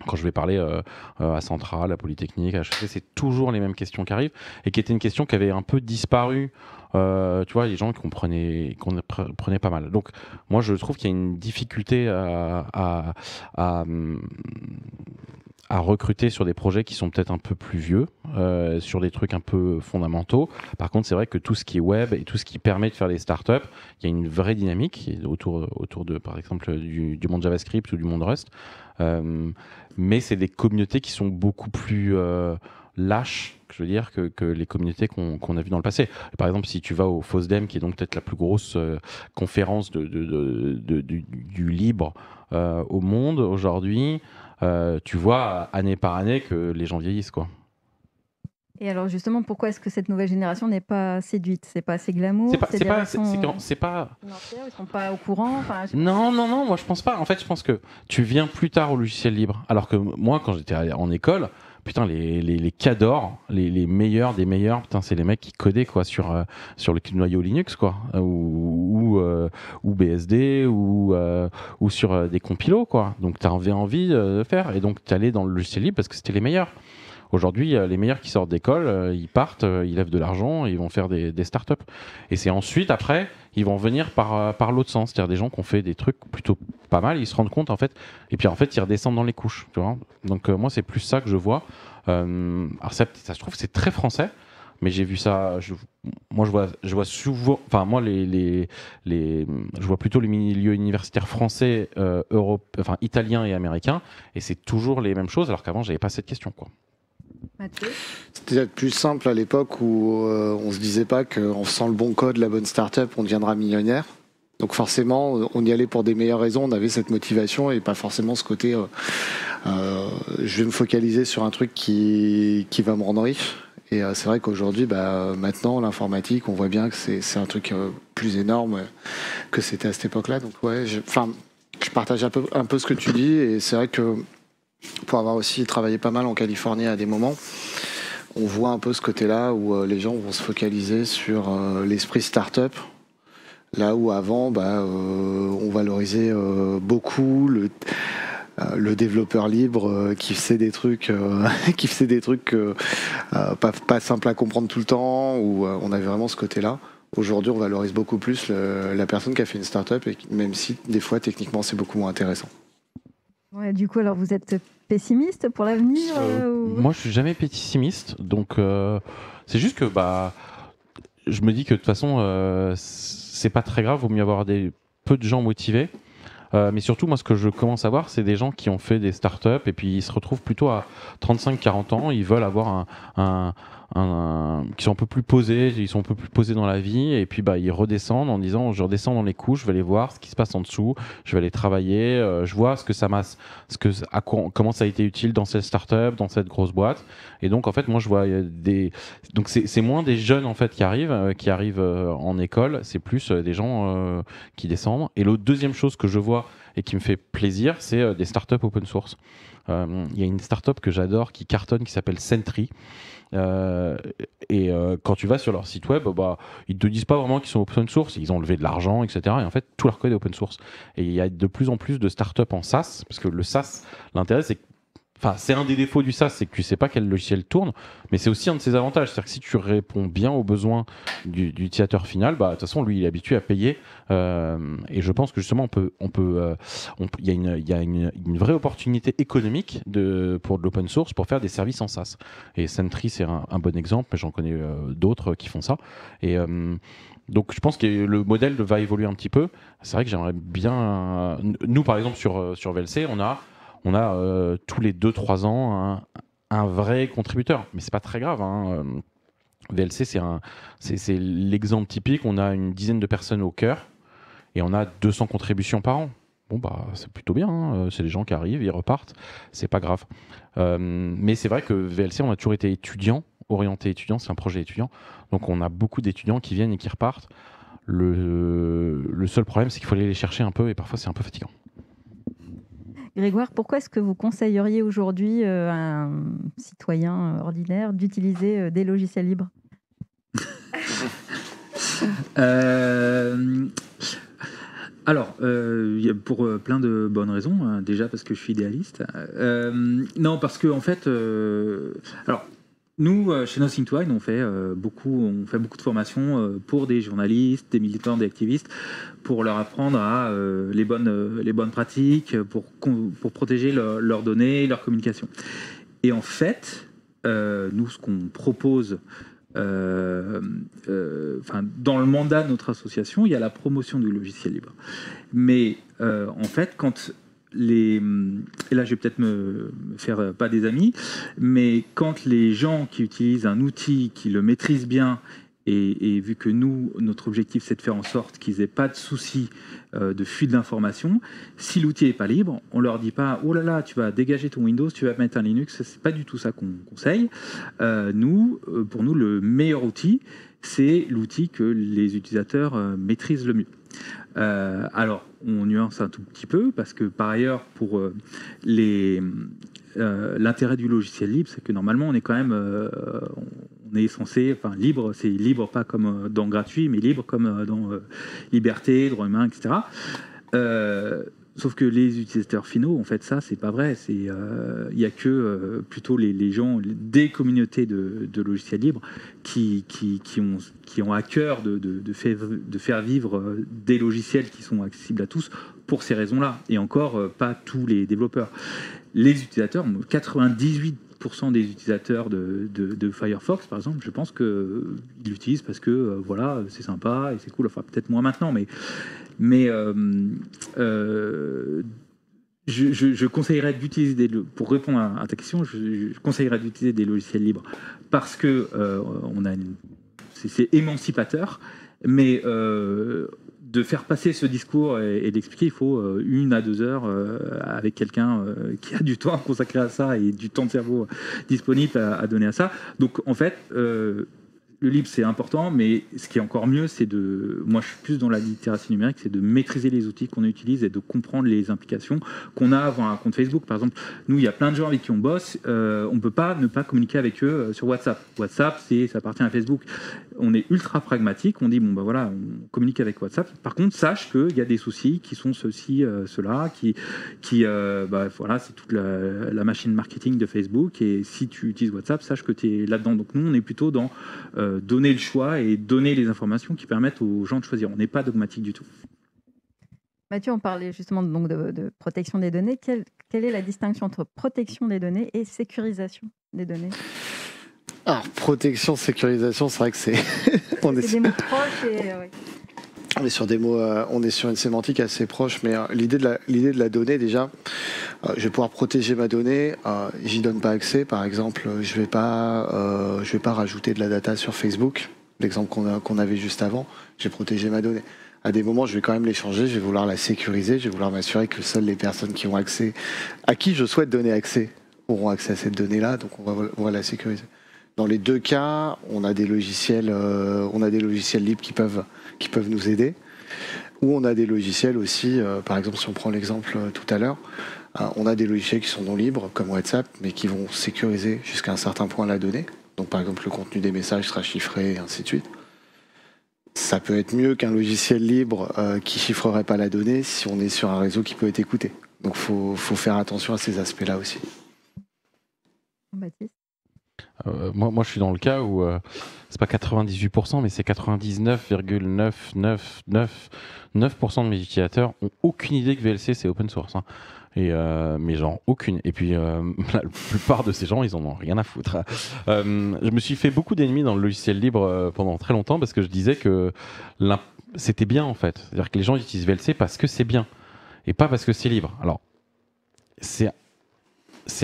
quand je vais parler à Centrale, à Polytechnique, à HEC, c'est toujours les mêmes questions qui arrivent et qui étaient une question qui avait un peu disparu. Tu vois, les gens qu'on prenait pas mal. Donc, moi, je trouve qu'il y a une difficulté à recruter sur des projets qui sont peut-être un peu plus vieux, sur des trucs un peu fondamentaux. Par contre, c'est vrai que tout ce qui est web et tout ce qui permet de faire des startups, il y a une vraie dynamique autour de, par exemple, du monde JavaScript ou du monde Rust. Mais c'est des communautés qui sont beaucoup plus lâches, je veux dire, que les communautés qu'on a vues dans le passé. Par exemple, si tu vas au FOSDEM, qui est donc peut-être la plus grosse conférence du libre au monde aujourd'hui, tu vois année par année que les gens vieillissent, quoi. Et alors justement, pourquoi est-ce que cette nouvelle génération n'est pas séduite? C'est pas assez glamour? C'est pas. Ils sont pas au courant. Non, moi je pense pas. En fait, je pense que tu viens plus tard au logiciel libre. Alors que moi, quand j'étais en école, putain, les cadors, les meilleurs des meilleurs, putain, c'est les mecs qui codaient, quoi, sur le noyau Linux, quoi, ou BSD, ou sur des compilos, quoi. Donc tu avais envie de faire, et donc tu allais dans le logiciel libre parce que c'était les meilleurs. Aujourd'hui, les meilleurs qui sortent d'école, ils partent, ils lèvent de l'argent, et ils vont faire des startups. Et c'est ensuite, après, ils vont venir par l'autre sens. C'est-à-dire des gens qui ont fait des trucs plutôt pas mal, ils se rendent compte, en fait, et puis en fait, ils redescendent dans les couches. Tu vois. Donc moi, c'est plus ça que je vois. Alors ça, je trouve, c'est très français, mais j'ai vu ça. Moi, je vois souvent. Enfin, moi, je vois plutôt le milieu universitaire français, italien et américain, et c'est toujours les mêmes choses, alors qu'avant, j'avais pas cette question, quoi. Mathieu? C'était peut-être plus simple à l'époque où on se disait pas qu'en faisant le bon code, la bonne start-up, on deviendra millionnaire. Donc forcément, on y allait pour des meilleures raisons, on avait cette motivation et pas forcément ce côté je vais me focaliser sur un truc qui va me rendre riche. Et c'est vrai qu'aujourd'hui, maintenant, l'informatique, on voit bien que c'est un truc plus énorme que c'était à cette époque-là. Donc ouais, je partage un peu ce que tu dis et c'est vrai que pour avoir aussi travaillé pas mal en Californie à des moments, on voit un peu ce côté-là où les gens vont se focaliser sur l'esprit start-up, là où avant, on valorisait beaucoup le développeur libre qui faisait des trucs, pas simples à comprendre tout le temps, où on avait vraiment ce côté-là. Aujourd'hui, on valorise beaucoup plus la personne qui a fait une start-up, et même si des fois, techniquement, c'est beaucoup moins intéressant. Ouais, du coup, alors vous êtes pessimiste pour l'avenir Moi, je suis jamais pessimiste, donc c'est juste que je me dis que de toute façon, c'est pas très grave, vaut mieux avoir peu de gens motivés. Mais surtout, moi, ce que je commence à voir, c'est des gens qui ont fait des startups et puis ils se retrouvent plutôt à 35-40 ans. Ils veulent avoir qui sont un peu plus posés, ils sont un peu plus posés dans la vie et puis ils redescendent en disant je redescends dans les couches, je vais aller voir ce qui se passe en dessous, je vais aller travailler, je vois comment ça a été utile dans cette startup, dans cette grosse boîte. Et donc en fait, moi je vois donc c'est moins des jeunes en fait qui arrivent en école, c'est plus des gens qui descendent. Et l'autre deuxième chose que je vois et qui me fait plaisir, c'est des startups open source. Il y a une startup que j'adore qui cartonne qui s'appelle Sentry. Quand tu vas sur leur site web, ils te disent pas vraiment qu'ils sont open source, ils ont levé de l'argent, etc. Et en fait, tout leur code est open source. Et il y a de plus en plus de startups en SaaS, parce que le SaaS, l'intérêt, c'est un des défauts du SaaS, c'est que tu sais pas quel logiciel tourne, mais c'est aussi un de ses avantages. C'est-à-dire que si tu réponds bien aux besoins du utilisateur final, de toute façon, lui, il est habitué à payer. Et je pense que justement, il y a une vraie opportunité économique pour de l'open source pour faire des services en SaaS. Et Sentry, c'est un bon exemple, mais j'en connais d'autres qui font ça. Et donc je pense que le modèle va évoluer un petit peu. C'est vrai que j'aimerais bien... Nous, par exemple, sur VLC, on a tous les 2-3 ans un vrai contributeur, mais c'est pas très grave. VLC, c'est l'exemple typique. On a une dizaine de personnes au cœur et on a 200 contributions par an. Bon, c'est plutôt bien. C'est les gens qui arrivent, ils repartent. C'est pas grave. Mais c'est vrai que VLC, on a toujours été étudiants orienté étudiant, c'est un projet étudiant. Donc on a beaucoup d'étudiants qui viennent et qui repartent. Le seul problème, c'est qu'il faut aller les chercher un peu et parfois c'est un peu fatigant. Grégoire, pourquoi est-ce que vous conseilleriez aujourd'hui à un citoyen ordinaire d'utiliser des logiciels libres ? Alors, pour plein de bonnes raisons. Hein, déjà parce que je suis idéaliste. Non, parce que en fait, alors nous, chez Nothing to Hide, on fait beaucoup de formations pour des journalistes, des militants, des activistes, pour leur apprendre les bonnes pratiques, pour protéger leurs données, leur communication. Et en fait, nous, ce qu'on propose. Dans le mandat de notre association, il y a la promotion du logiciel libre. Mais en fait, quand et là je vais peut-être me faire pas des amis, mais quand les gens qui utilisent un outil, qui le maîtrisent bien, et vu que nous, notre objectif c'est de faire en sorte qu'ils n'aient pas de soucis de fuite d'informations, si l'outil n'est pas libre, on leur dit pas oh là là, tu vas dégager ton Windows, tu vas mettre un Linux, c'est pas du tout ça qu'on conseille. Pour nous, le meilleur outil, c'est l'outil que les utilisateurs maîtrisent le mieux. Alors, on nuance un tout petit peu parce que par ailleurs, pour l'intérêt du logiciel libre, c'est que normalement, on est quand même on est censé, libre, c'est libre pas comme dans gratuit, mais libre comme dans liberté, droit humain, etc. Sauf que les utilisateurs finaux, en fait, ça, c'est pas vrai. Il y a que plutôt les gens des communautés de logiciels libres qui ont à cœur de faire vivre des logiciels qui sont accessibles à tous pour ces raisons-là. Et encore, pas tous les développeurs. Les utilisateurs, 98% des utilisateurs de Firefox, par exemple, je pense qu'ils l'utilisent parce que voilà, c'est sympa et c'est cool. Enfin, peut-être moins maintenant, mais je conseillerais d'utiliser pour répondre à ta question, je conseillerais d'utiliser des logiciels libres parce que c'est émancipateur, mais de faire passer ce discours et d'expliquer, il faut 1 à 2 heures avec quelqu'un qui a du temps à consacrer à ça et du temps de cerveau disponible à donner à ça. Donc en fait, le libre, c'est important, mais ce qui est encore mieux, moi je suis plus dans la littératie numérique, c'est de maîtriser les outils qu'on utilise et de comprendre les implications qu'on a avant un compte Facebook. Par exemple, nous, il y a plein de gens avec qui on bosse, on ne peut pas ne pas communiquer avec eux sur WhatsApp. WhatsApp, ça appartient à Facebook. On est ultra pragmatique, on dit, bon ben voilà, on communique avec WhatsApp. Par contre, sache qu'il y a des soucis qui sont ceci, cela, voilà, c'est toute la machine marketing de Facebook, et si tu utilises WhatsApp, sache que tu es là-dedans. Donc nous, on est plutôt dans donner le choix et donner les informations qui permettent aux gens de choisir. On n'est pas dogmatique du tout. Mathieu, on parlait justement donc de protection des données. Quelle est la distinction entre protection des données et sécurisation des données ? Alors, protection, sécurisation, c'est vrai que c'est... c'est des mots proches et... ouais. On est sur des mots, on est sur une sémantique assez proche, mais l'idée de la donnée, déjà, je vais pouvoir protéger ma donnée, j'y donne pas accès, par exemple, je vais pas rajouter de la data sur Facebook, l'exemple qu'on avait juste avant, j'ai protégé ma donnée. À des moments, je vais quand même l'échanger, je vais vouloir la sécuriser, je vais vouloir m'assurer que seules les personnes qui ont accès, à qui je souhaite donner accès, auront accès à cette donnée-là, donc on va la sécuriser. Dans les deux cas, on a des logiciels libres qui peuvent nous aider, ou on a des logiciels aussi, par exemple si on prend l'exemple tout à l'heure, on a des logiciels qui sont non libres comme WhatsApp, mais qui vont sécuriser jusqu'à un certain point la donnée. Donc par exemple le contenu des messages sera chiffré et ainsi de suite. Ça peut être mieux qu'un logiciel libre qui chiffrerait pas la donnée si on est sur un réseau qui peut être écouté. Donc faut faire attention à ces aspects-là aussi. Baptiste ? Moi, je suis dans le cas où c'est pas 98%, mais c'est 99,999% de mes utilisateurs ont aucune idée que VLC c'est open source. Hein. Mais genre aucune. Et puis la plupart de ces gens, ils en ont rien à foutre. Je me suis fait beaucoup d'ennemis dans le logiciel libre pendant très longtemps parce que je disais que c'était bien en fait. C'est-à-dire que les gens utilisent VLC parce que c'est bien et pas parce que c'est libre. Alors c'est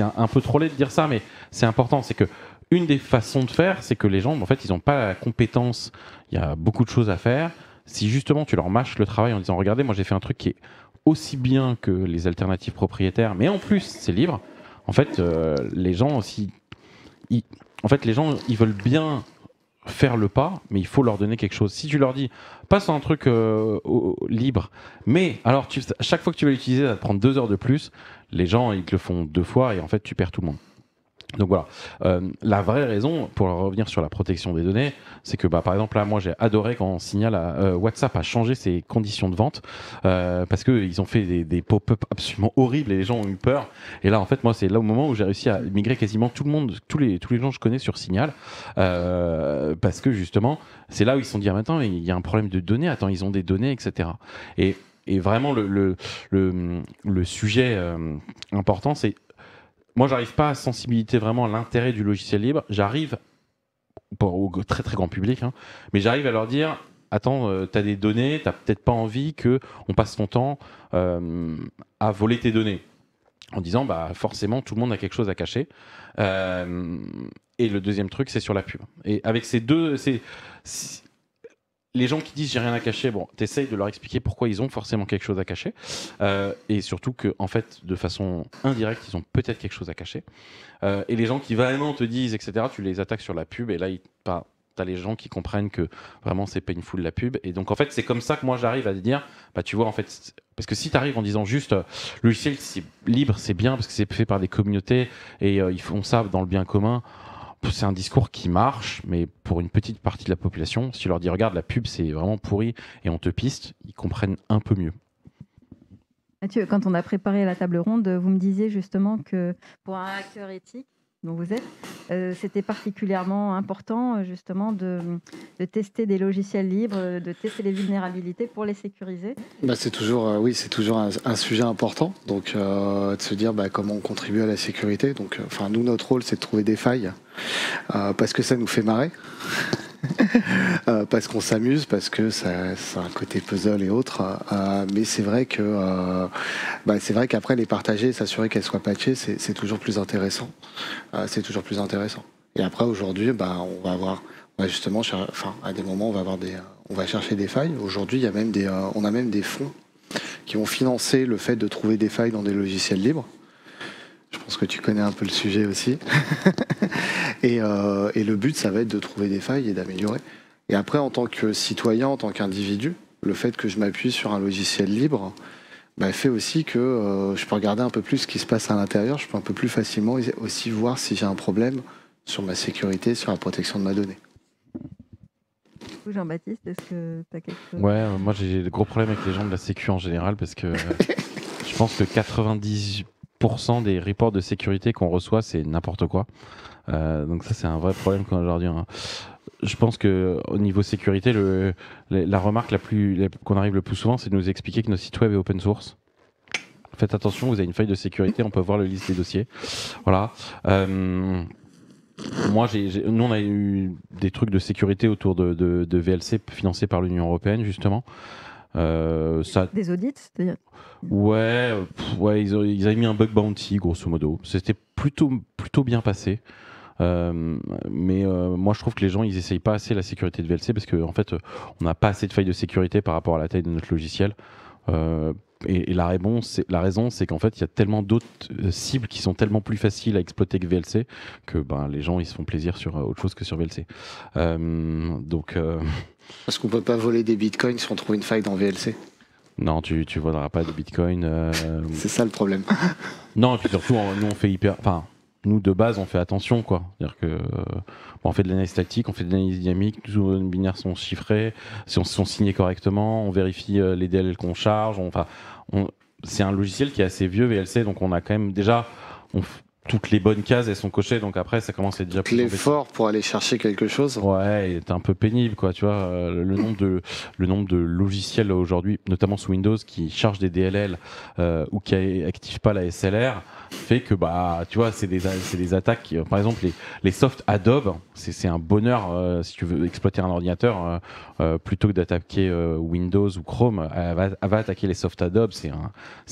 un peu trop laid de dire ça, mais c'est important. C'est que une des façons de faire, c'est que les gens, en fait, ils n'ont pas la compétence. Il y a beaucoup de choses à faire. Si justement tu leur mâches le travail en disant, regardez, moi j'ai fait un truc qui est aussi bien que les alternatives propriétaires, mais en plus c'est libre. En fait, les gens aussi, en fait, les gens, ils veulent bien faire le pas, mais il faut leur donner quelque chose. Si tu leur dis, passe un truc libre, mais alors chaque fois que tu vas l'utiliser, ça va te prendre 2 heures de plus, les gens, ils te le font 2 fois et en fait, tu perds tout le monde. Donc voilà, la vraie raison, pour revenir sur la protection des données, c'est que par exemple là, moi j'ai adoré quand Signal WhatsApp a changé ses conditions de vente parce qu'ils ont fait des pop-up absolument horribles et les gens ont eu peur. Et là en fait moi c'est là au moment où j'ai réussi à migrer quasiment tout le monde, tous les gens que je connais sur Signal parce que justement c'est là où ils se sont dit ah, maintenant il y a un problème de données, attends ils ont des données etc. Et vraiment le sujet important c'est moi, j'arrive pas à sensibiliser vraiment l'intérêt du logiciel libre. J'arrive, au très très grand public, hein, mais j'arrive à leur dire attends, tu as des données, tu n'as peut-être pas envie qu'on passe ton temps à voler tes données. En disant bah, forcément, tout le monde a quelque chose à cacher. Et le deuxième truc, c'est sur la pub. Et avec ces deux. Les gens qui disent j'ai rien à cacher, bon, t'essayes de leur expliquer pourquoi ils ont forcément quelque chose à cacher, et surtout que en fait, de façon indirecte, ils ont peut-être quelque chose à cacher. Et les gens qui vraiment te disent, etc., tu les attaques sur la pub, et là, t'as les gens qui comprennent que vraiment c'est painful la pub. Et donc en fait, c'est comme ça que moi j'arrive à dire, bah tu vois en fait, parce que si t'arrives en disant juste le logiciel c'est libre, c'est bien parce que c'est fait par des communautés et ils font ça dans le bien commun. C'est un discours qui marche, mais pour une petite partie de la population, si tu leur dis regarde la pub c'est vraiment pourri et on te piste, ils comprennent un peu mieux. Mathieu, quand on a préparé la table ronde, vous me disiez justement que pour un hacker éthique, dont vous êtes, c'était particulièrement important justement de tester des logiciels libres, de tester les vulnérabilités pour les sécuriser. Bah, c'est toujours, oui, c'est toujours un sujet important. Donc, de se dire comment on contribue à la sécurité. Donc, nous, notre rôle, c'est de trouver des failles parce que ça nous fait marrer. Parce qu'on s'amuse, parce que ça a un côté puzzle et autres. Mais c'est vrai que qu'après les partager, s'assurer qu'elles soient patchées, c'est toujours plus intéressant. C'est toujours plus intéressant. Et après aujourd'hui, on va justement, à des moments, on va chercher des failles. Aujourd'hui, il y a même on a même des fonds qui vont financer le fait de trouver des failles dans des logiciels libres. Je pense que tu connais un peu le sujet aussi. Et le but, ça va être de trouver des failles et d'améliorer. Et après, en tant que citoyen, en tant qu'individu, le fait que je m'appuie sur un logiciel libre fait aussi que je peux regarder un peu plus ce qui se passe à l'intérieur. Je peux un peu plus facilement aussi voir si j'ai un problème sur ma sécurité, sur la protection de ma donnée. Jean-Baptiste, est-ce que tu as quelque chose ? Ouais, moi j'ai de gros problèmes avec les gens de la sécu en général parce que je pense que 98% des reports de sécurité qu'on reçoit, c'est n'importe quoi. Donc ça, c'est un vrai problème quand je leur dis. Hein. Je pense qu'au niveau sécurité, la remarque qu'on arrive le plus souvent, c'est de nous expliquer que notre site web est open source. Faites attention, vous avez une faille de sécurité, on peut voir la liste des dossiers. Voilà. Moi, nous, on a eu des trucs de sécurité autour de VLC financés par l'Union européenne, justement. Des audits, c'est-à-dire ? Ouais, ils avaient mis un bug bounty, grosso modo. C'était plutôt bien passé. Mais moi, je trouve que les gens, ils essayent pas assez la sécurité de VLC parce qu'en fait, on n'a pas assez de failles de sécurité par rapport à la taille de notre logiciel. Et la raison, c'est qu'en fait, il y a tellement d'autres cibles qui sont tellement plus faciles à exploiter que VLC que les gens, ils se font plaisir sur autre chose que sur VLC. Parce qu'on peut pas voler des bitcoins si on trouve une faille dans VLC. Non, tu voleras pas de bitcoin. C'est ça le problème. Non, et puis surtout, nous, on fait nous, de base, on fait attention, quoi. C'est-à-dire que on fait de l'analyse statique, on fait de l'analyse dynamique, tous nos binaires sont chiffrés, sont signés correctement, on vérifie les DLL qu'on charge. C'est un logiciel qui est assez vieux, VLC, donc on a quand même déjà toutes les bonnes cases, elles sont cochées, donc après, ça commence à être déjà plus l'effort pour aller chercher quelque chose. Ouais, c'est un peu pénible, quoi. Tu vois, le nombre de logiciels aujourd'hui, notamment sous Windows, qui chargent des DLL ou qui activent pas la SLR, fait que tu vois, c'est des attaques qui, par exemple les softs Adobe, c'est un bonheur si tu veux exploiter un ordinateur plutôt que d'attaquer Windows ou Chrome, elle va attaquer les softs Adobe, c'est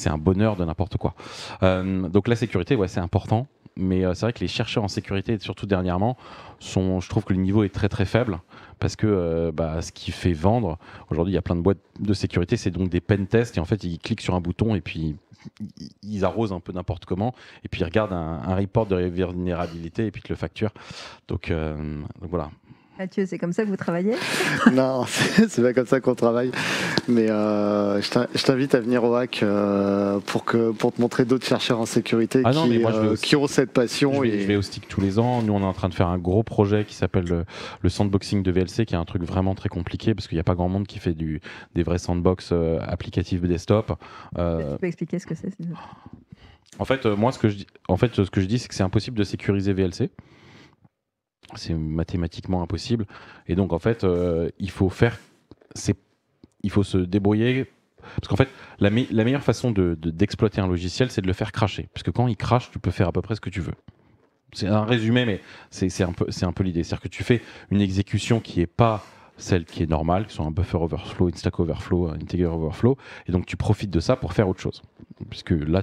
un bonheur de n'importe quoi. Donc la sécurité, ouais, c'est important. mais c'est vrai que les chercheurs en sécurité, surtout dernièrement, je trouve que le niveau est très très faible parce que ce qui fait vendre, aujourd'hui il y a plein de boîtes de sécurité, c'est donc des pen tests et en fait ils cliquent sur un bouton et puis ils arrosent un peu n'importe comment et puis ils regardent un report de vulnérabilité et puis ils te le facturent. Donc voilà. Mathieu, c'est comme ça que vous travaillez? Non, c'est pas comme ça qu'on travaille. Mais je t'invite à venir au hack pour te montrer d'autres chercheurs en sécurité qui ont cette passion. Je vais au STIC tous les ans. Nous, on est en train de faire un gros projet qui s'appelle le sandboxing de VLC, qui est un truc vraiment très compliqué parce qu'il n'y a pas grand monde qui fait des vrais sandbox applicatifs desktop. Tu peux expliquer ce que c'est? En fait, moi, ce que je dis, c'est que c'est impossible de sécuriser VLC. C'est mathématiquement impossible. Et donc, en fait, il faut se débrouiller. Parce qu'en fait, la meilleure façon d'exploiter un logiciel, c'est de le faire crasher. Parce que quand il crache, tu peux faire à peu près ce que tu veux. C'est un résumé, mais c'est un peu l'idée. C'est-à-dire que tu fais une exécution qui n'est pas celle qui est normale, qui sont un buffer overflow, une stack overflow, un integer overflow, et donc tu profites de ça pour faire autre chose. Puisque là,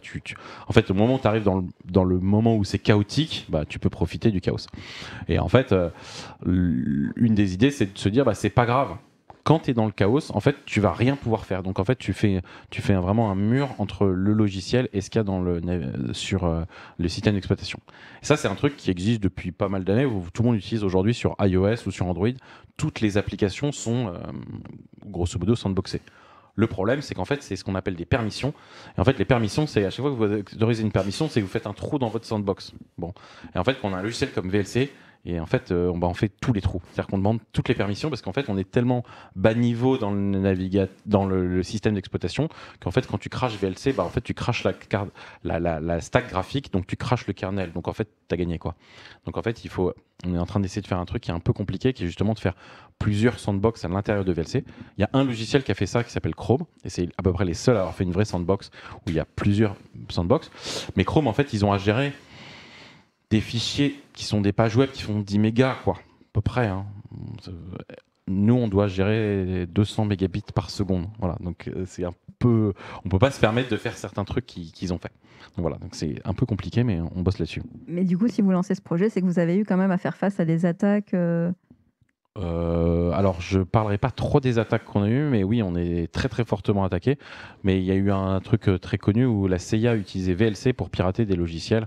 en fait, au moment où tu arrives dans le moment où c'est chaotique, tu peux profiter du chaos. Et en fait, une des idées, c'est de se dire, c'est pas grave. Quand tu es dans le chaos, en fait, tu vas rien pouvoir faire. Donc, en fait, tu fais vraiment un mur entre le logiciel et ce qu'il y a sur le système d'exploitation. Et ça, c'est un truc qui existe depuis pas mal d'années, où tout le monde utilise aujourd'hui sur iOS ou sur Android. Toutes les applications sont, grosso modo, sandboxées. Le problème, c'est qu'en fait, c'est ce qu'on appelle des permissions. Et en fait, les permissions, c'est à chaque fois que vous autorisez une permission, c'est que vous faites un trou dans votre sandbox. Bon. Et en fait, quand on a un logiciel comme VLC, et en fait, on fait tous les trous. C'est-à-dire qu'on demande toutes les permissions parce qu'en fait, on est tellement bas niveau dans le système d'exploitation qu'en fait, quand tu crashes VLC, en fait, tu crashes la stack graphique, donc tu crashes le kernel. Donc en fait, tu as gagné quoi. Donc en fait, on est en train d'essayer de faire un truc qui est un peu compliqué, qui est justement de faire plusieurs sandbox à l'intérieur de VLC. Il y a un logiciel qui a fait ça qui s'appelle Chrome, et c'est à peu près les seuls à avoir fait une vraie sandbox où il y a plusieurs sandbox. Mais Chrome, en fait, ils ont à gérer des fichiers qui sont des pages web qui font 10 mégas, quoi, à peu près. Hein. Nous, on doit gérer 200 mégabits par seconde. Voilà, donc c'est un peu... On peut pas se permettre de faire certains trucs qu'ils ont fait. Donc voilà, donc c'est un peu compliqué, mais on bosse là-dessus. Mais du coup, si vous lancez ce projet, c'est que vous avez eu quand même à faire face à des attaques alors, je parlerai pas trop des attaques qu'on a eues, mais oui, on est très très fortement attaqué. Mais il y a eu un truc très connu où la CIA utilisait VLC pour pirater des logiciels,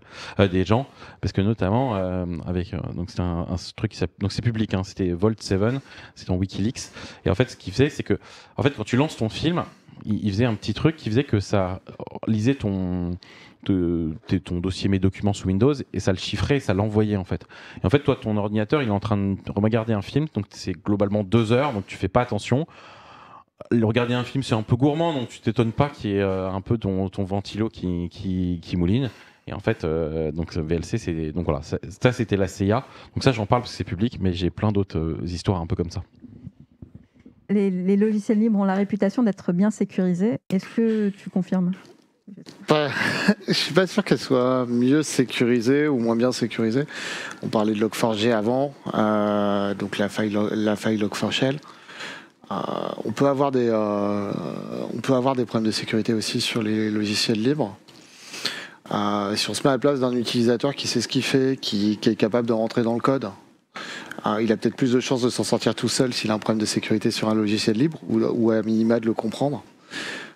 des gens, parce que notamment donc c'est un truc donc c'est public, hein, c'était Vault 7, c'est dans WikiLeaks. Et en fait, ce qu'il faisait, c'est que en fait, quand tu lances ton film, il faisait un petit truc qui faisait que ça lisait ton dossier Mes documents sous Windows et ça le chiffrait et ça l'envoyait en fait. Et en fait, toi, ton ordinateur, il est en train de regarder un film, donc c'est globalement 2 heures, donc tu fais pas attention. Regarder un film, c'est un peu gourmand, donc tu t'étonnes pas qu'il y ait un peu ton ventilo qui mouline. Et en fait, donc VLC, donc voilà, ça c'était la CIA. Donc ça, j'en parle parce que c'est public, mais j'ai plein d'autres histoires un peu comme ça. Les logiciels libres ont la réputation d'être bien sécurisés. Est-ce que tu confirmes ? Je suis pas sûr qu'elle soit mieux sécurisée ou moins bien sécurisée. On parlait de Log4j avant, donc la faille Log4Shell. On peut avoir des problèmes de sécurité aussi sur les logiciels libres. Si on se met à la place d'un utilisateur qui sait ce qu'il fait, qui est capable de rentrer dans le code, il a peut-être plus de chances de s'en sortir tout seul s'il a un problème de sécurité sur un logiciel libre ou à minima de le comprendre.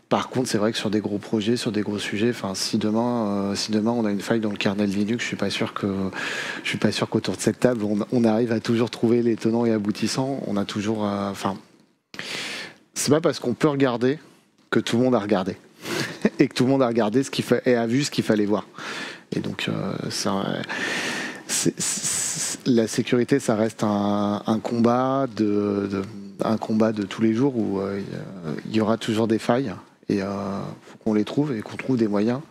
Par contre, c'est vrai que sur des gros projets, sur des gros sujets, si demain on a une faille dans le kernel Linux, je suis pas sûr qu'autour de cette table on arrive à toujours trouver les tenants et aboutissants. On a toujours, c'est pas parce qu'on peut regarder que tout le monde a regardé et que tout le monde a regardé et a vu ce qu'il fallait voir. Et donc la sécurité, ça reste un combat de tous les jours où il y aura toujours des failles. Et faut qu'on les trouve et qu'on trouve des moyens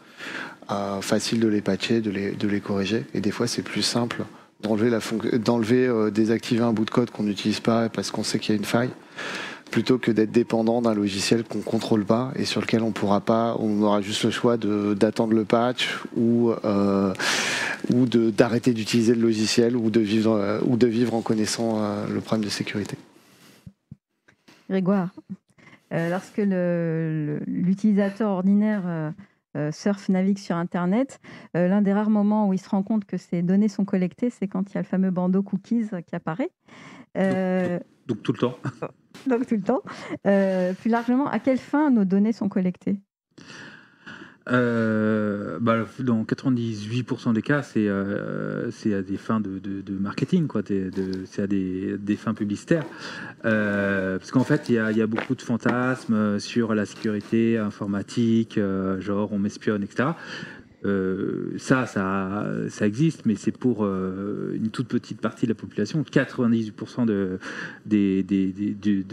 faciles de les patcher, de les corriger. Et des fois, c'est plus simple d'enlever, désactiver un bout de code qu'on n'utilise pas parce qu'on sait qu'il y a une faille, plutôt que d'être dépendant d'un logiciel qu'on ne contrôle pas et sur lequel on aura juste le choix d'attendre le patch ou d'arrêter d'utiliser le logiciel ou de vivre en connaissant le problème de sécurité. Grégoire, lorsque l'utilisateur ordinaire surfe, navigue sur Internet, l'un des rares moments où il se rend compte que ces données sont collectées, c'est quand il y a le fameux bandeau cookies qui apparaît. Donc tout le temps. Donc tout le temps. Plus largement, à quelle fin nos données sont collectées ? Dans 98% des cas, c'est à des fins de marketing, quoi. C'est à des fins publicitaires. Parce qu'en fait, il y a beaucoup de fantasmes sur la sécurité informatique, genre on m'espionne, etc. Ça existe, mais c'est pour une toute petite partie de la population. 98% de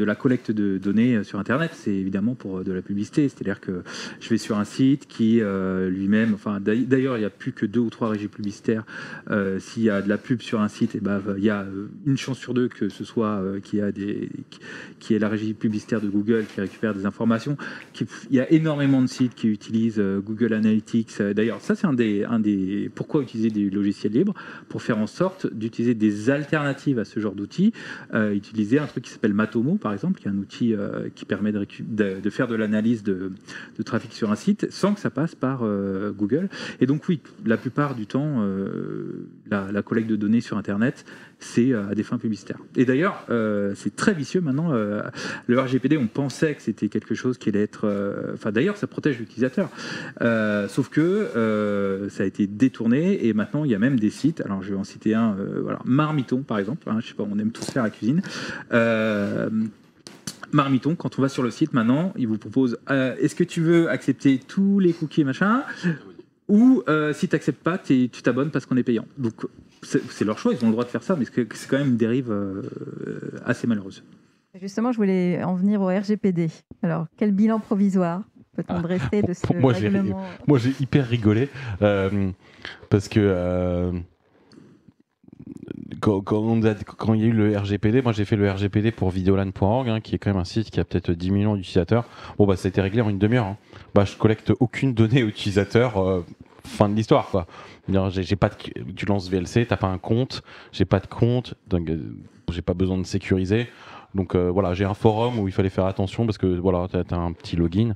la collecte de données sur Internet, c'est évidemment pour de la publicité. C'est-à-dire que je vais sur un site qui lui-même, d'ailleurs, il n'y a plus que 2 ou 3 régies publicitaires. S'il y a de la pub sur un site, il y a une chance sur 2 que ce soit qui est la régie publicitaire de Google qui récupère des informations. Il y a énormément de sites qui utilisent Google Analytics. D'ailleurs, ça, c'est un des pourquoi utiliser des logiciels libres, pour faire en sorte d'utiliser des alternatives à ce genre d'outils. Utiliser un truc qui s'appelle Matomo, par exemple, qui est un outil qui permet de faire de l'analyse de trafic sur un site sans que ça passe par Google. Et donc oui, la plupart du temps, la collecte de données sur Internet, c'est à des fins publicitaires. Et d'ailleurs, c'est très vicieux maintenant. Le RGPD, on pensait que c'était quelque chose qui allait être... d'ailleurs, ça protège l'utilisateur. Sauf que ça a été détourné et maintenant, il y a même des sites. Alors, je vais en citer un. Marmiton, par exemple. Je sais pas, on aime tous faire la cuisine. Marmiton, quand on va sur le site, maintenant, il vous propose est-ce que tu veux accepter tous les cookies, machin, ou si tu n'acceptes pas, tu t'abonnes parce qu'on est payant. Donc, c'est leur choix, ils ont le droit de faire ça, mais c'est quand même une dérive assez malheureuse. Justement, je voulais en venir au RGPD. Alors, quel bilan provisoire peut-on dresser de ce règlement ? Moi, j'ai hyper rigolé parce que quand il y a eu le RGPD, moi j'ai fait le RGPD pour videolan.org, qui est quand même un site qui a peut-être 10 millions d'utilisateurs. Bon, ça a été réglé en une demi-heure. Je collecte aucune donnée utilisateur. Fin de l'histoire, quoi. J'ai pas tu lances VLC, t'as pas un compte, j'ai pas de compte, donc j'ai pas besoin de sécuriser. Donc j'ai un forum où il fallait faire attention parce que t'as un petit login.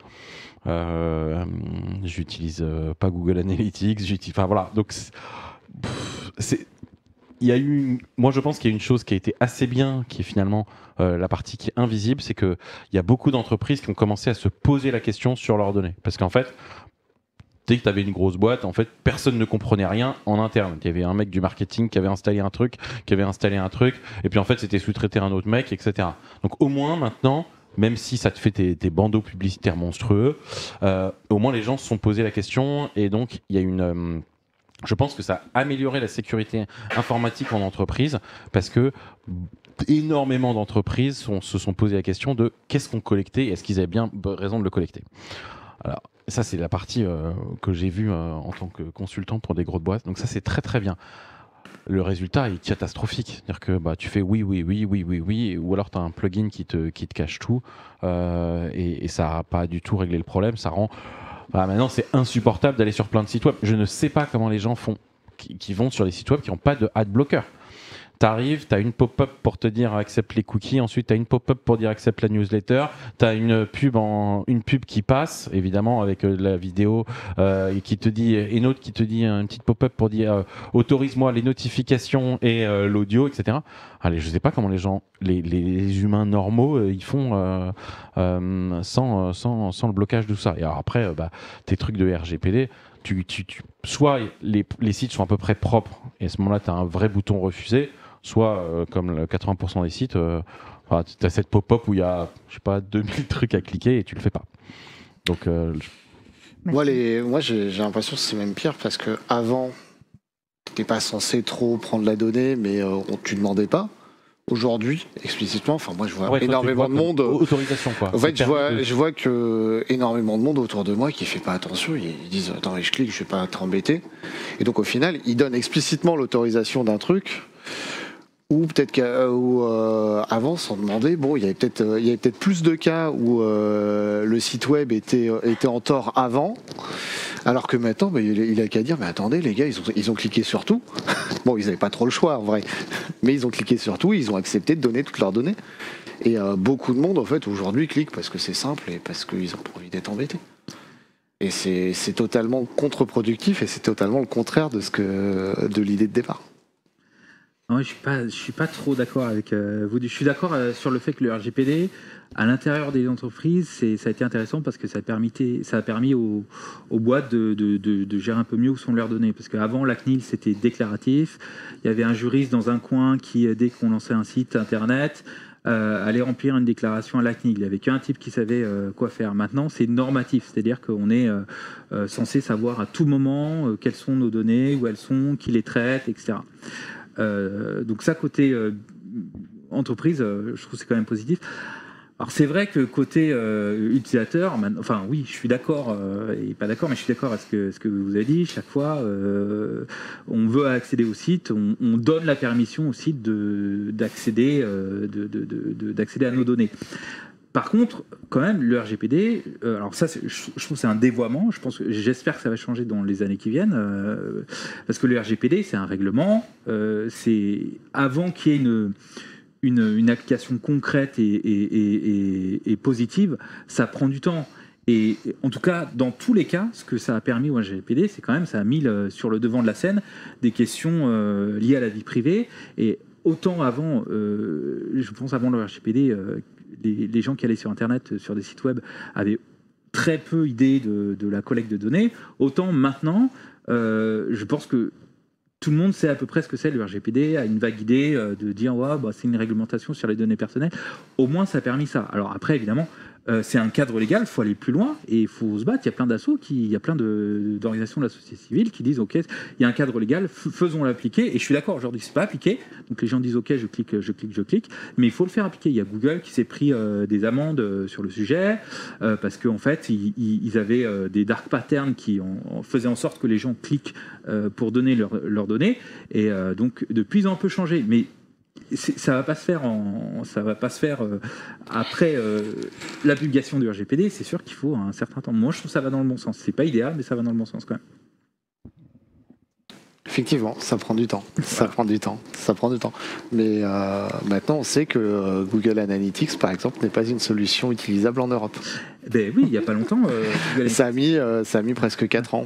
J'utilise pas Google Analytics, donc moi je pense qu'il y a une chose qui a été assez bien, qui est finalement la partie qui est invisible, c'est qu'il y a beaucoup d'entreprises qui ont commencé à se poser la question sur leurs données. Parce qu'en fait, dès que tu avais une grosse boîte, en fait, personne ne comprenait rien en interne. Il y avait un mec du marketing qui avait installé un truc, et puis en fait, c'était sous-traité à un autre mec, etc. Donc au moins maintenant, même si ça te fait tes bandeaux publicitaires monstrueux, au moins les gens se sont posé la question, et donc il y a je pense que ça a amélioré la sécurité informatique en entreprise, parce que énormément d'entreprises se sont posé la question de qu'est-ce qu'on collectait, et est-ce qu'ils avaient bien raison de le collecter. Alors, ça, c'est la partie que j'ai vue en tant que consultant pour des grosses boîtes. Donc ça, c'est très très bien. Le résultat est catastrophique. C'est-à-dire que tu fais oui, ou alors tu as un plugin qui te cache tout, et ça n'a pas du tout réglé le problème. Ça rend... maintenant, c'est insupportable d'aller sur plein de sites web. Je ne sais pas comment les gens font qui vont sur les sites web qui n'ont pas de ad blocker. T'arrives, t'as une pop-up pour te dire accepte les cookies, ensuite t'as une pop-up pour dire accepte la newsletter, t'as une pub qui passe, évidemment avec la vidéo, et qui te dit, et une autre qui te dit une petite pop-up pour dire autorise-moi les notifications et l'audio, etc. Allez, je sais pas comment les gens, les humains normaux, ils font sans le blocage de tout ça. Et alors après, tes trucs de RGPD, soit les sites sont à peu près propres, et à ce moment-là, tu as un vrai bouton refuser, soit, comme le 80% des sites, tu as cette pop-up où il y a, 2000 trucs à cliquer et tu le fais pas. Donc, moi, j'ai l'impression que c'est même pire, parce qu'avant, tu n'étais pas censé trop prendre la donnée, mais tu ne demandais pas. Aujourd'hui, explicitement, moi je vois énormément de monde. Autorisation, quoi. En fait, je vois que énormément de monde autour de moi qui fait pas attention. Ils disent attends, je clique, je vais pas être embêté. Et donc au final, ils donnent explicitement l'autorisation d'un truc. Ou peut-être qu'avant, sans demander, il y avait peut-être plus de cas où le site web était en tort avant, alors que maintenant, il a qu'à dire, mais attendez, les gars, ils ont cliqué sur tout. Bon, ils n'avaient pas trop le choix, en vrai, mais ils ont cliqué sur tout, ils ont accepté de donner toutes leurs données. Et beaucoup de monde, en fait, aujourd'hui, clique parce que c'est simple et parce qu'ils ont pas envie d'être embêtés. Et c'est totalement contre-productif et c'est totalement le contraire de l'idée de départ. Non, je suis pas trop d'accord avec vous. Je suis d'accord sur le fait que le RGPD, à l'intérieur des entreprises, ça a été intéressant parce que ça a permis aux boîtes de gérer un peu mieux où sont leurs données. Parce qu'avant, la CNIL, c'était déclaratif. Il y avait un juriste dans un coin qui, dès qu'on lançait un site internet, allait remplir une déclaration à la CNIL. Il n'y avait qu'un type qui savait quoi faire. Maintenant, c'est normatif, c'est-à-dire qu'on est censé savoir à tout moment quelles sont nos données, où elles sont, qui les traite, etc. Donc ça, côté entreprise, je trouve que c'est quand même positif. Alors c'est vrai que côté utilisateur, enfin oui, je suis d'accord et pas d'accord, mais je suis d'accord avec ce que vous avez dit. Chaque fois, on veut accéder au site, on donne la permission au site d'accéder à nos données. Par contre, quand même, le RGPD, alors ça, je trouve que c'est un dévoiement. J'espère que ça va changer dans les années qui viennent, parce que le RGPD, c'est un règlement. C'est avant qu'il y ait une application concrète et positive, ça prend du temps. Et en tout cas, dans tous les cas, ce que ça a permis au RGPD, c'est quand même, ça a mis sur le devant de la scène des questions liées à la vie privée. Et autant avant, je pense avant le RGPD, les gens qui allaient sur Internet, sur des sites web, avaient très peu idée de la collecte de données. Autant maintenant, je pense que tout le monde sait à peu près ce que c'est le RGPD, a une vague idée de dire ouais, bah, c'est une réglementation sur les données personnelles. Au moins, ça a permis ça. Alors après, évidemment, c'est un cadre légal, il faut aller plus loin et il faut se battre. Il y a plein d'assauts, il y a plein d'organisations de la société civile qui disent ok, il y a un cadre légal, faisons l'appliquer. Et je suis d'accord, aujourd'hui c'est pas appliqué. Donc les gens disent ok, je clique, mais il faut le faire appliquer. Il y a Google qui s'est pris des amendes sur le sujet parce qu'en fait ils avaient des dark patterns qui faisaient en sorte que les gens cliquent pour donner leurs données. Et donc depuis ils ont un peu changé, mais ça va pas se faire après la publication du RGPD. C'est sûr qu'il faut un certain temps. Moi, je trouve que ça va dans le bon sens. C'est pas idéal, mais ça va dans le bon sens quand même. Effectivement, ça prend du temps. Ça prend du temps. Mais maintenant, on sait que Google Analytics, par exemple, n'est pas une solution utilisable en Europe. Ben oui, il n'y a pas longtemps. Ça a mis presque 4 ans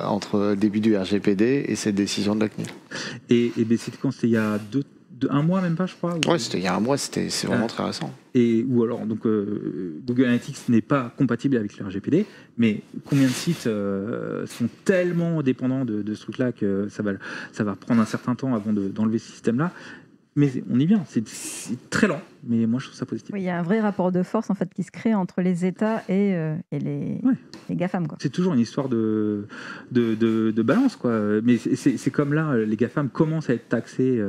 entre le début du RGPD et cette décision de la CNIL. Et c'était quand? C'était il y a un mois, même pas, je crois. Ouais, c'était il y a un mois. C'est vraiment très récent. Ou alors, donc, Google Analytics n'est pas compatible avec le RGPD, mais combien de sites sont tellement dépendants de ce truc-là que ça va prendre un certain temps avant d'enlever ce système-là. Mais on y vient, c'est très lent, mais moi je trouve ça positif. Oui, il y a un vrai rapport de force en fait qui se crée entre les États et les GAFAM, quoi. C'est toujours une histoire de balance, quoi. Mais c'est comme là, les GAFAM commencent à être taxés.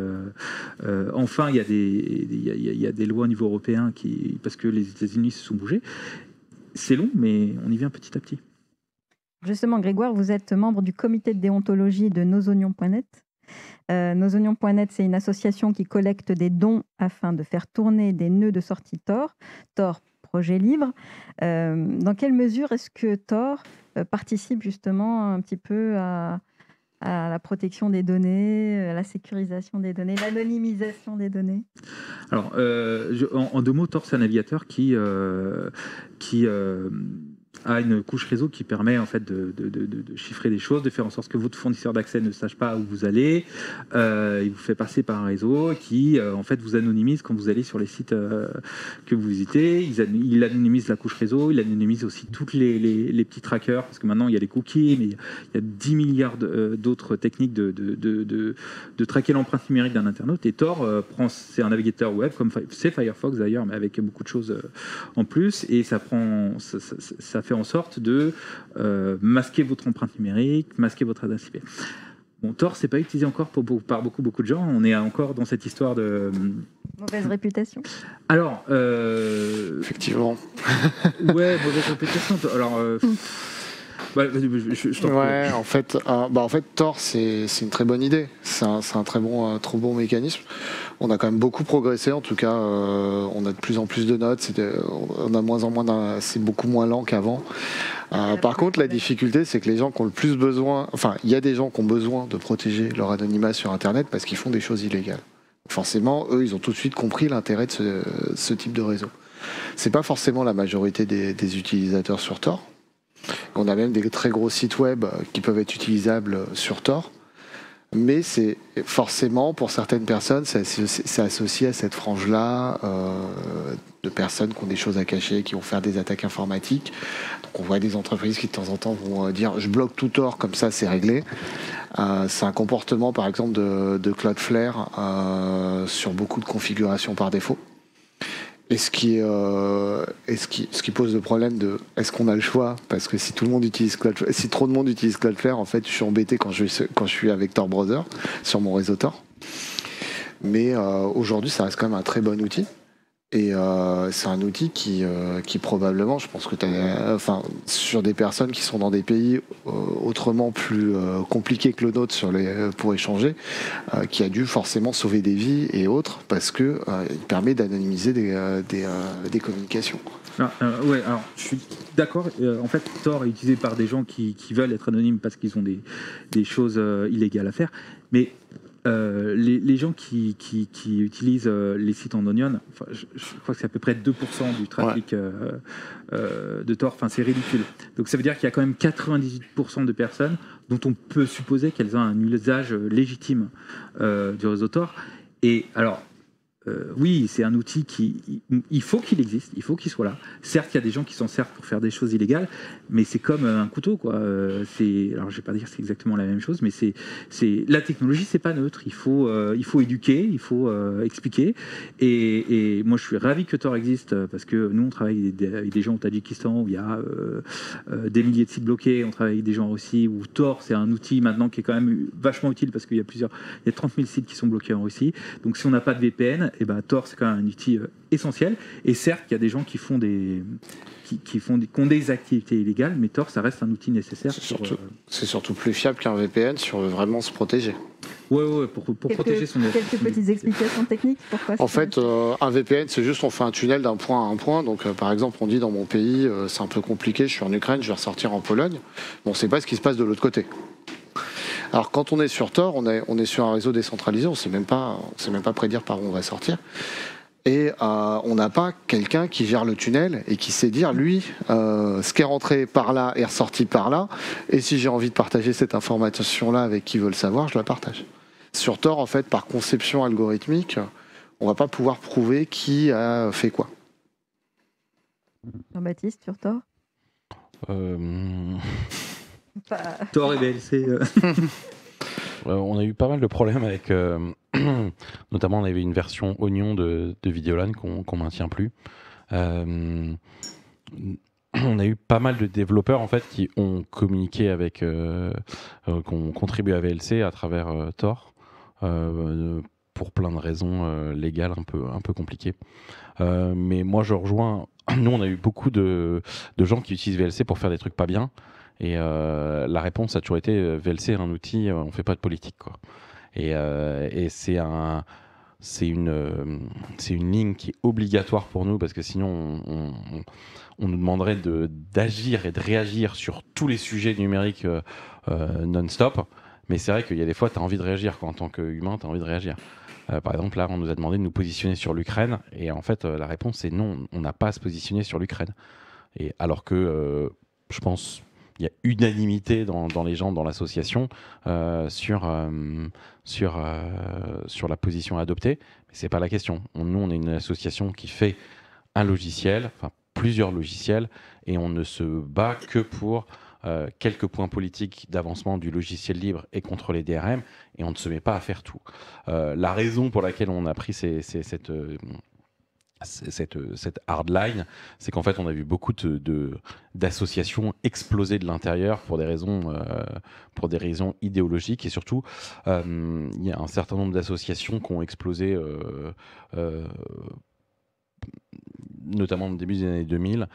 Enfin, il y a des lois au niveau européen parce que les États-Unis se sont bougés. C'est long, mais on y vient petit à petit. Justement, Grégoire, vous êtes membre du comité de déontologie de nosoignons.net. Nosoignons.net, c'est une association qui collecte des dons afin de faire tourner des nœuds de sortie Tor. Tor, projet libre. Dans quelle mesure est-ce que Tor participe justement un petit peu à la protection des données, à la sécurisation des données, l'anonymisation des données? Alors, en 2 mots, Tor, c'est un navigateur qui a une couche réseau qui permet en fait de chiffrer des choses, de faire en sorte que votre fournisseur d'accès ne sache pas où vous allez. Il vous fait passer par un réseau qui en fait vous anonymise quand vous allez sur les sites que vous visitez. Il anonymise la couche réseau, il anonymise aussi tous les petits trackers, parce que maintenant il y a les cookies, mais il y a 10 milliards d'autres techniques de traquer l'empreinte numérique d'un internaute. Et Tor c'est un navigateur web, comme c'est Firefox d'ailleurs, mais avec beaucoup de choses en plus, et ça fait en sorte de masquer votre empreinte numérique, masquer votre adresse IP. Bon, Tor, c'est pas utilisé encore par beaucoup de gens. On est encore dans cette histoire de mauvaise réputation. Alors, effectivement. Ouais, mauvaise réputation. Alors. Ouais, en fait, Tor, c'est une très bonne idée. C'est un très bon mécanisme. On a quand même beaucoup progressé, en tout cas, on a de plus en plus de notes, on a moins en moins, c'est beaucoup moins lent qu'avant. Par contre, la difficulté, c'est que les gens qui ont le plus besoin, enfin, il y a des gens qui ont besoin de protéger leur anonymat sur Internet parce qu'ils font des choses illégales. Forcément, eux, ils ont tout de suite compris l'intérêt de ce type de réseau. C'est pas forcément la majorité des utilisateurs sur Tor. On a même des très gros sites web qui peuvent être utilisables sur Tor. Mais c'est forcément, pour certaines personnes, c'est associé à cette frange-là de personnes qui ont des choses à cacher, qui vont faire des attaques informatiques. Donc on voit des entreprises qui de temps en temps vont dire « je bloque tout Tor, comme ça c'est réglé ». C'est un comportement par exemple de Cloudflare sur beaucoup de configurations par défaut. Et ce qui pose le problème de est-ce qu'on a le choix, parce que si tout le monde utilise Cloudflare, si trop de monde utilise Cloudflare, en fait je suis embêté quand je suis avec Tor Browser sur mon réseau Tor. Mais aujourd'hui ça reste quand même un très bon outil. Et c'est un outil qui probablement, je pense que sur des personnes qui sont dans des pays autrement plus compliqués que le nôtre pour échanger, qui a dû forcément sauver des vies et autres, parce que il permet d'anonymiser des communications. Ouais, alors je suis d'accord. En fait, Tor est utilisé par des gens qui veulent être anonymes parce qu'ils ont des choses illégales à faire, mais les gens qui utilisent les sites en Onion, je crois que c'est à peu près 2% du trafic de Tor, c'est ridicule. Donc ça veut dire qu'il y a quand même 98% de personnes dont on peut supposer qu'elles ont un usage légitime du réseau Tor. Et alors, oui, c'est un outil il faut qu'il existe, il faut qu'il soit là. Certes, il y a des gens qui s'en servent pour faire des choses illégales, mais c'est comme un couteau, quoi. Alors, je vais pas dire que c'est exactement la même chose, mais la technologie, c'est pas neutre. Il faut éduquer, il faut expliquer. Et moi, je suis ravi que Tor existe parce que nous, on travaille avec des gens au Tadjikistan où il y a des milliers de sites bloqués. On travaille avec des gens aussi où Tor, c'est un outil maintenant qui est quand même vachement utile parce qu'il y a 30 000 sites qui sont bloqués en Russie. Donc, si on n'a pas de VPN, Tor c'est quand même un outil essentiel. Et certes, il y a des gens qui ont des activités illégales, mais Tor ça reste un outil nécessaire. C'est surtout plus fiable qu'un VPN si on veut vraiment se protéger. Ouais, pour protéger son. Quelques petites explications techniques. Pourquoi en fait, un VPN, c'est juste on fait un tunnel d'un point à un point. Donc, par exemple, on dit dans mon pays, c'est un peu compliqué, je suis en Ukraine, je vais ressortir en Pologne. Bon, on ne sait pas ce qui se passe de l'autre côté. Alors quand on est sur Tor, on est sur un réseau décentralisé, on ne sait même pas prédire par où on va sortir. Et on n'a pas quelqu'un qui gère le tunnel et qui sait dire, lui, ce qui est rentré par là est ressorti par là. Et si j'ai envie de partager cette information-là avec qui veut le savoir, je la partage. Sur Tor, en fait, par conception algorithmique, on ne va pas pouvoir prouver qui a fait quoi. Jean-Baptiste, sur Tor Tor et VLC. On a eu pas mal de problèmes avec, notamment on avait une version Onion de Videolan qu'on maintient plus. On a eu pas mal de développeurs en fait qui ont communiqué avec, qui ont contribué à VLC à travers Tor pour plein de raisons légales un peu compliquées. Mais moi je rejoins. Nous on a eu beaucoup de gens qui utilisent VLC pour faire des trucs pas bien. Et la réponse a toujours été VLC est un outil, on fait pas de politique, quoi. Et c'est une ligne qui est obligatoire pour nous parce que sinon on nous demanderait d'agir et de réagir sur tous les sujets numériques non-stop. Mais c'est vrai qu'il y a des fois, tu as envie de réagir, quoi. En tant qu'humain, tu as envie de réagir. Par exemple, là, on nous a demandé de nous positionner sur l'Ukraine. Et en fait, la réponse, c'est non, on n'a pas à se positionner sur l'Ukraine. Et alors que je pense il y a unanimité dans les gens, dans l'association, sur la position à adopter. Mais ce n'est pas la question. Nous, on est une association qui fait un logiciel, enfin plusieurs logiciels, et on ne se bat que pour quelques points politiques d'avancement du logiciel libre et contre les DRM, et on ne se met pas à faire tout. La raison pour laquelle on a pris cette hardline, c'est qu'en fait on a vu beaucoup d'associations exploser de l'intérieur pour des raisons idéologiques, et surtout il y a un certain nombre d'associations qui ont explosé notamment au début des années 2000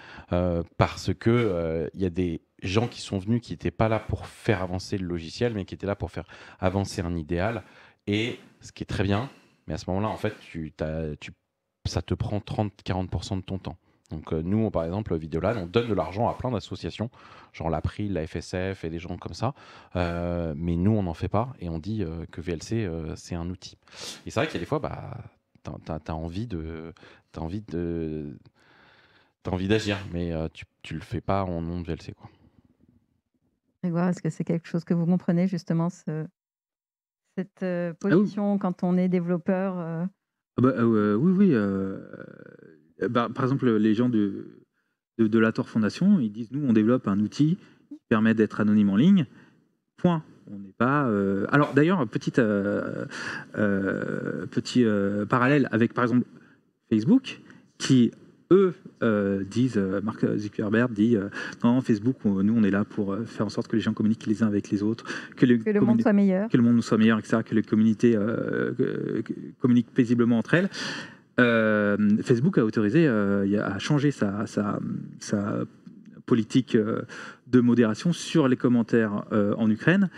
parce que il y a des gens qui sont venus qui n'étaient pas là pour faire avancer le logiciel mais qui étaient là pour faire avancer un idéal, et ce qui est très bien, mais à ce moment-là en fait ça te prend 30-40% de ton temps. Donc nous, par exemple, Videolan, on donne de l'argent à plein d'associations, genre l'April, la FSF et des gens comme ça, mais nous, on n'en fait pas, et on dit que VLC, c'est un outil. Et c'est vrai qu'il y a des fois, t'as envie d'agir, mais tu le fais pas en nom de VLC, quoi. Grégoire, est-ce que c'est quelque chose que vous comprenez justement, cette position quand on est développeur Oui. Par exemple, les gens de la Tor Fondation, ils disent, nous, on développe un outil qui permet d'être anonyme en ligne. Point. On n'est pas. Alors d'ailleurs, petit parallèle avec par exemple Facebook, qui eux disent, Mark Zuckerberg dit, non, Facebook, nous on est là pour faire en sorte que les gens communiquent les uns avec les autres, que le monde soit meilleur, etc., que les communautés communiquent paisiblement entre elles. Facebook a autorisé, a changé sa politique de modération sur les commentaires en Ukraine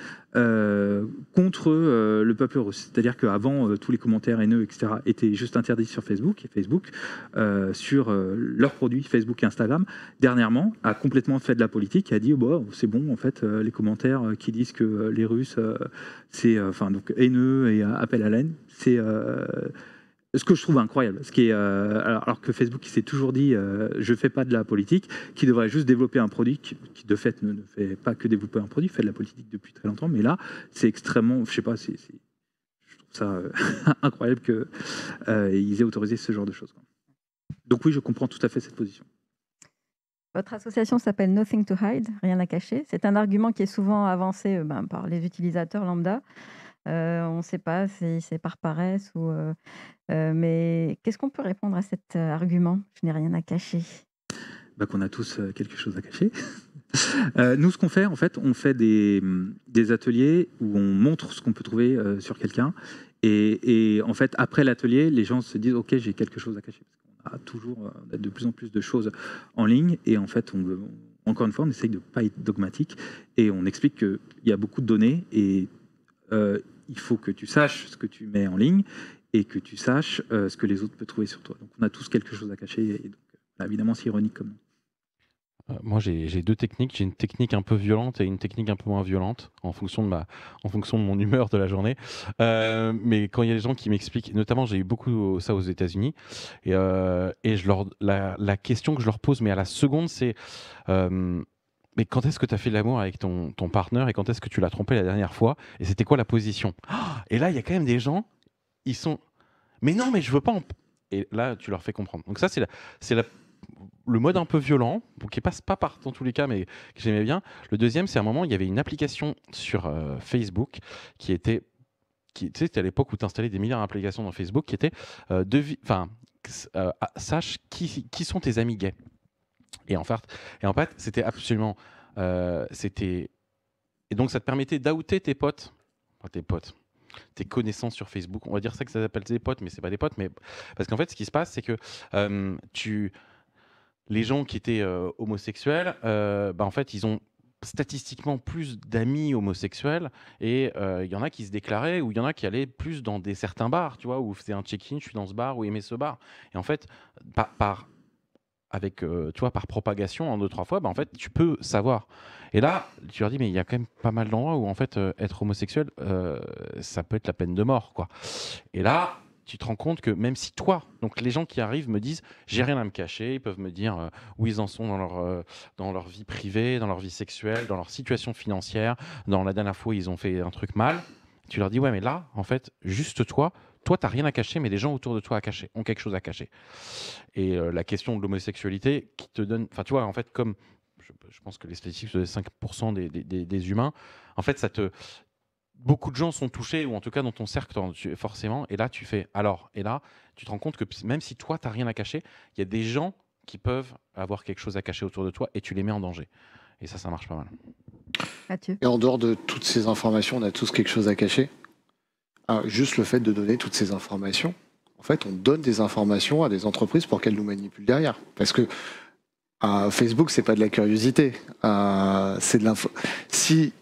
contre le peuple russe. C'est-à-dire qu'avant, tous les commentaires haineux, etc., étaient juste interdits sur Facebook, et Facebook, sur leurs produits Facebook et Instagram, dernièrement, a complètement fait de la politique et a dit c'est bon, en fait, les commentaires qui disent que les Russes, c'est donc haineux et appel à la haine, c'est... ce que je trouve incroyable, ce qui est, alors que Facebook qui s'est toujours dit je fais pas de la politique, qui devrait juste développer un produit qui de fait ne fait pas que développer un produit, fait de la politique depuis très longtemps, mais là c'est extrêmement, je sais pas, je trouve ça incroyable que ils aient autorisé ce genre de choses. Donc oui, je comprends tout à fait cette position. Votre association s'appelle Nothing to Hide, rien à cacher. C'est un argument qui est souvent avancé par les utilisateurs lambda. On ne sait pas si c'est par paresse ou... mais qu'est-ce qu'on peut répondre à cet argument ? Je n'ai rien à cacher. Qu'on a tous quelque chose à cacher. Nous, ce qu'on fait, en fait, on fait des ateliers où on montre ce qu'on peut trouver sur quelqu'un. Et en fait, après l'atelier, les gens se disent « Ok, j'ai quelque chose à cacher ». On a toujours de plus en plus de choses en ligne. Et en fait, encore une fois, on essaye de ne pas être dogmatique. Et on explique qu'il y a beaucoup de données. Et il faut que tu saches ce que tu mets en ligne et que tu saches ce que les autres peuvent trouver sur toi. Donc on a tous quelque chose à cacher, et donc évidemment c'est ironique comme nom. Moi j'ai deux techniques, j'ai une technique un peu violente et une technique un peu moins violente en fonction de mon humeur de la journée. Mais quand il y a des gens qui m'expliquent, notamment j'ai eu beaucoup ça aux États-Unis, et la question que je leur pose, mais à la seconde, c'est mais quand est-ce que tu as fait l'amour avec ton partenaire et quand est-ce que tu l'as trompé la dernière fois et c'était quoi la position? Et là, il y a quand même des gens, ils sont mais non, mais je veux pas et là, tu leur fais comprendre. Donc ça, c'est le mode un peu violent, qui passe pas dans tous les cas, mais que j'aimais bien. Le deuxième, c'est un moment, il y avait une application sur Facebook qui était... tu sais, c'était à l'époque où tu installais des milliards d'applications dans Facebook qui était sache qui sont tes amis gays. Et en fait, c'était absolument... et donc, ça te permettait d'outer tes potes. Enfin, tes connaissances sur Facebook. On va dire ça que ça s'appelle des potes, mais c'est pas des potes. Mais... Parce qu'en fait, ce qui se passe, c'est que les gens qui étaient homosexuels, en fait, ils ont statistiquement plus d'amis homosexuels et il y en a qui se déclaraient ou il y en a qui allaient plus dans certains bars, tu vois, où c'est un check-in, je suis dans ce bar, ou aimer ce bar. Et en fait, par propagation, en 2-3 fois, en fait, tu peux savoir. Et là, tu leur dis, mais il y a quand même pas mal d'endroits où, en fait, être homosexuel, ça peut être la peine de mort, quoi. Et là, tu te rends compte que même si toi, donc les gens qui arrivent me disent, j'ai rien à me cacher, ils peuvent me dire où ils en sont dans leur vie privée, dans leur vie sexuelle, dans leur situation financière, dans la dernière fois, ils ont fait un truc mal. Tu leur dis, ouais, mais là, en fait, juste toi, t'as rien à cacher, mais les gens autour de toi ont quelque chose à cacher. Et la question de l'homosexualité qui te donne... Enfin, tu vois, en fait, comme... Je pense que les statistiques, c'est 5% des humains. En fait, beaucoup de gens sont touchés, ou en tout cas dans ton cercle, forcément. Et là, tu fais... Alors, et là, tu te rends compte que même si toi, t'as rien à cacher, il y a des gens qui peuvent avoir quelque chose à cacher autour de toi et tu les mets en danger. Et ça marche pas mal. Mathieu. Et en dehors de toutes ces informations, on a tous quelque chose à cacher. Juste le fait de donner toutes ces informations, en fait, on donne des informations à des entreprises pour qu'elles nous manipulent derrière. Parce que Facebook, c'est pas de la curiosité, c'est de l'info. Si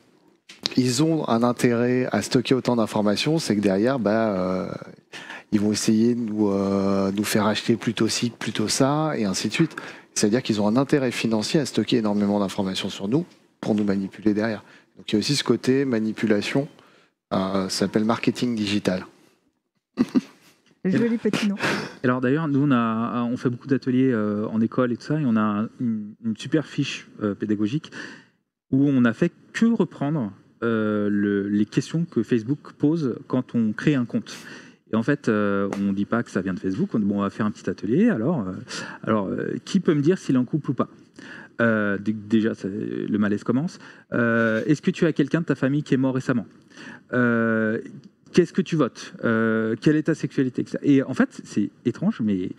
ils ont un intérêt à stocker autant d'informations, c'est que derrière, ils vont essayer de nous faire acheter plutôt ci, plutôt ça, et ainsi de suite. C'est-à-dire qu'ils ont un intérêt financier à stocker énormément d'informations sur nous pour nous manipuler derrière. Donc il y a aussi ce côté manipulation. Ça s'appelle marketing digital. Joli petit nom. Alors d'ailleurs, nous on fait beaucoup d'ateliers en école et tout ça, et on a une super fiche pédagogique où on n'a fait que reprendre les questions que Facebook pose quand on crée un compte. Et en fait, on ne dit pas que ça vient de Facebook. On dit, bon, on va faire un petit atelier. Alors, qui peut me dire s'il est en couple ou pas ? Déjà, le malaise commence. Est-ce que tu as quelqu'un de ta famille qui est mort récemment ? Qu'est-ce que tu votes ? Quelle est ta sexualité ? Et en fait, c'est étrange, mais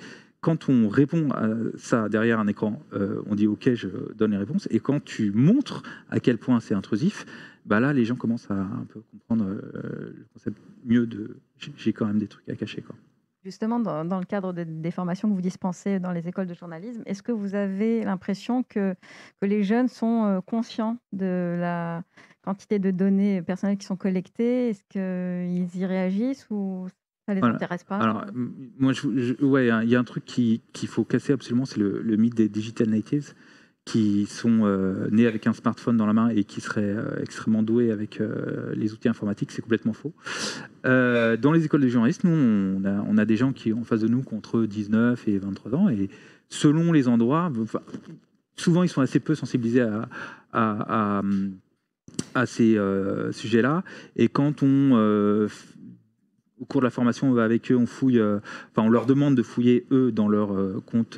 quand on répond à ça derrière un écran, on dit OK, je donne les réponses. Et quand tu montres à quel point c'est intrusif, bah là, les gens commencent à un peu comprendre le concept mieux de j'ai quand même des trucs à cacher, quoi. Justement, dans le cadre des formations que vous dispensez dans les écoles de journalisme, est-ce que vous avez l'impression que les jeunes sont conscients de la quantité de données personnelles qui sont collectées ? Est-ce qu'ils y réagissent ou ça ne les intéresse pas ? Alors, moi, ouais, il y a un truc qu'il faut casser absolument, c'est le mythe des digital natives qui sont nés avec un smartphone dans la main et qui seraient extrêmement doués avec les outils informatiques. C'est complètement faux. Dans les écoles de journalisme, nous, on a des gens qui, en face de nous, qui ont entre 19 et 23 ans, et selon les endroits, souvent ils sont assez peu sensibilisés à ces sujets-là. Et quand au cours de la formation, on va avec eux, on fouille, on leur demande de fouiller eux dans leur compte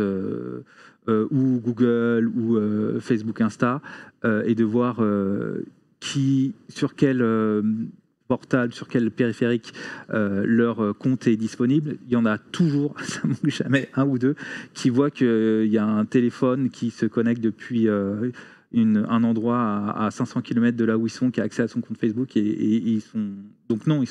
ou Google ou Facebook, Insta, et de voir sur quel portable, sur quel périphérique leur compte est disponible. Il y en a toujours, ça ne manque jamais, un ou deux, qui voient qu'il y a un téléphone qui se connecte depuis un endroit à 500 km de là où ils sont, qui a accès à son compte Facebook, et ils sont... Donc non,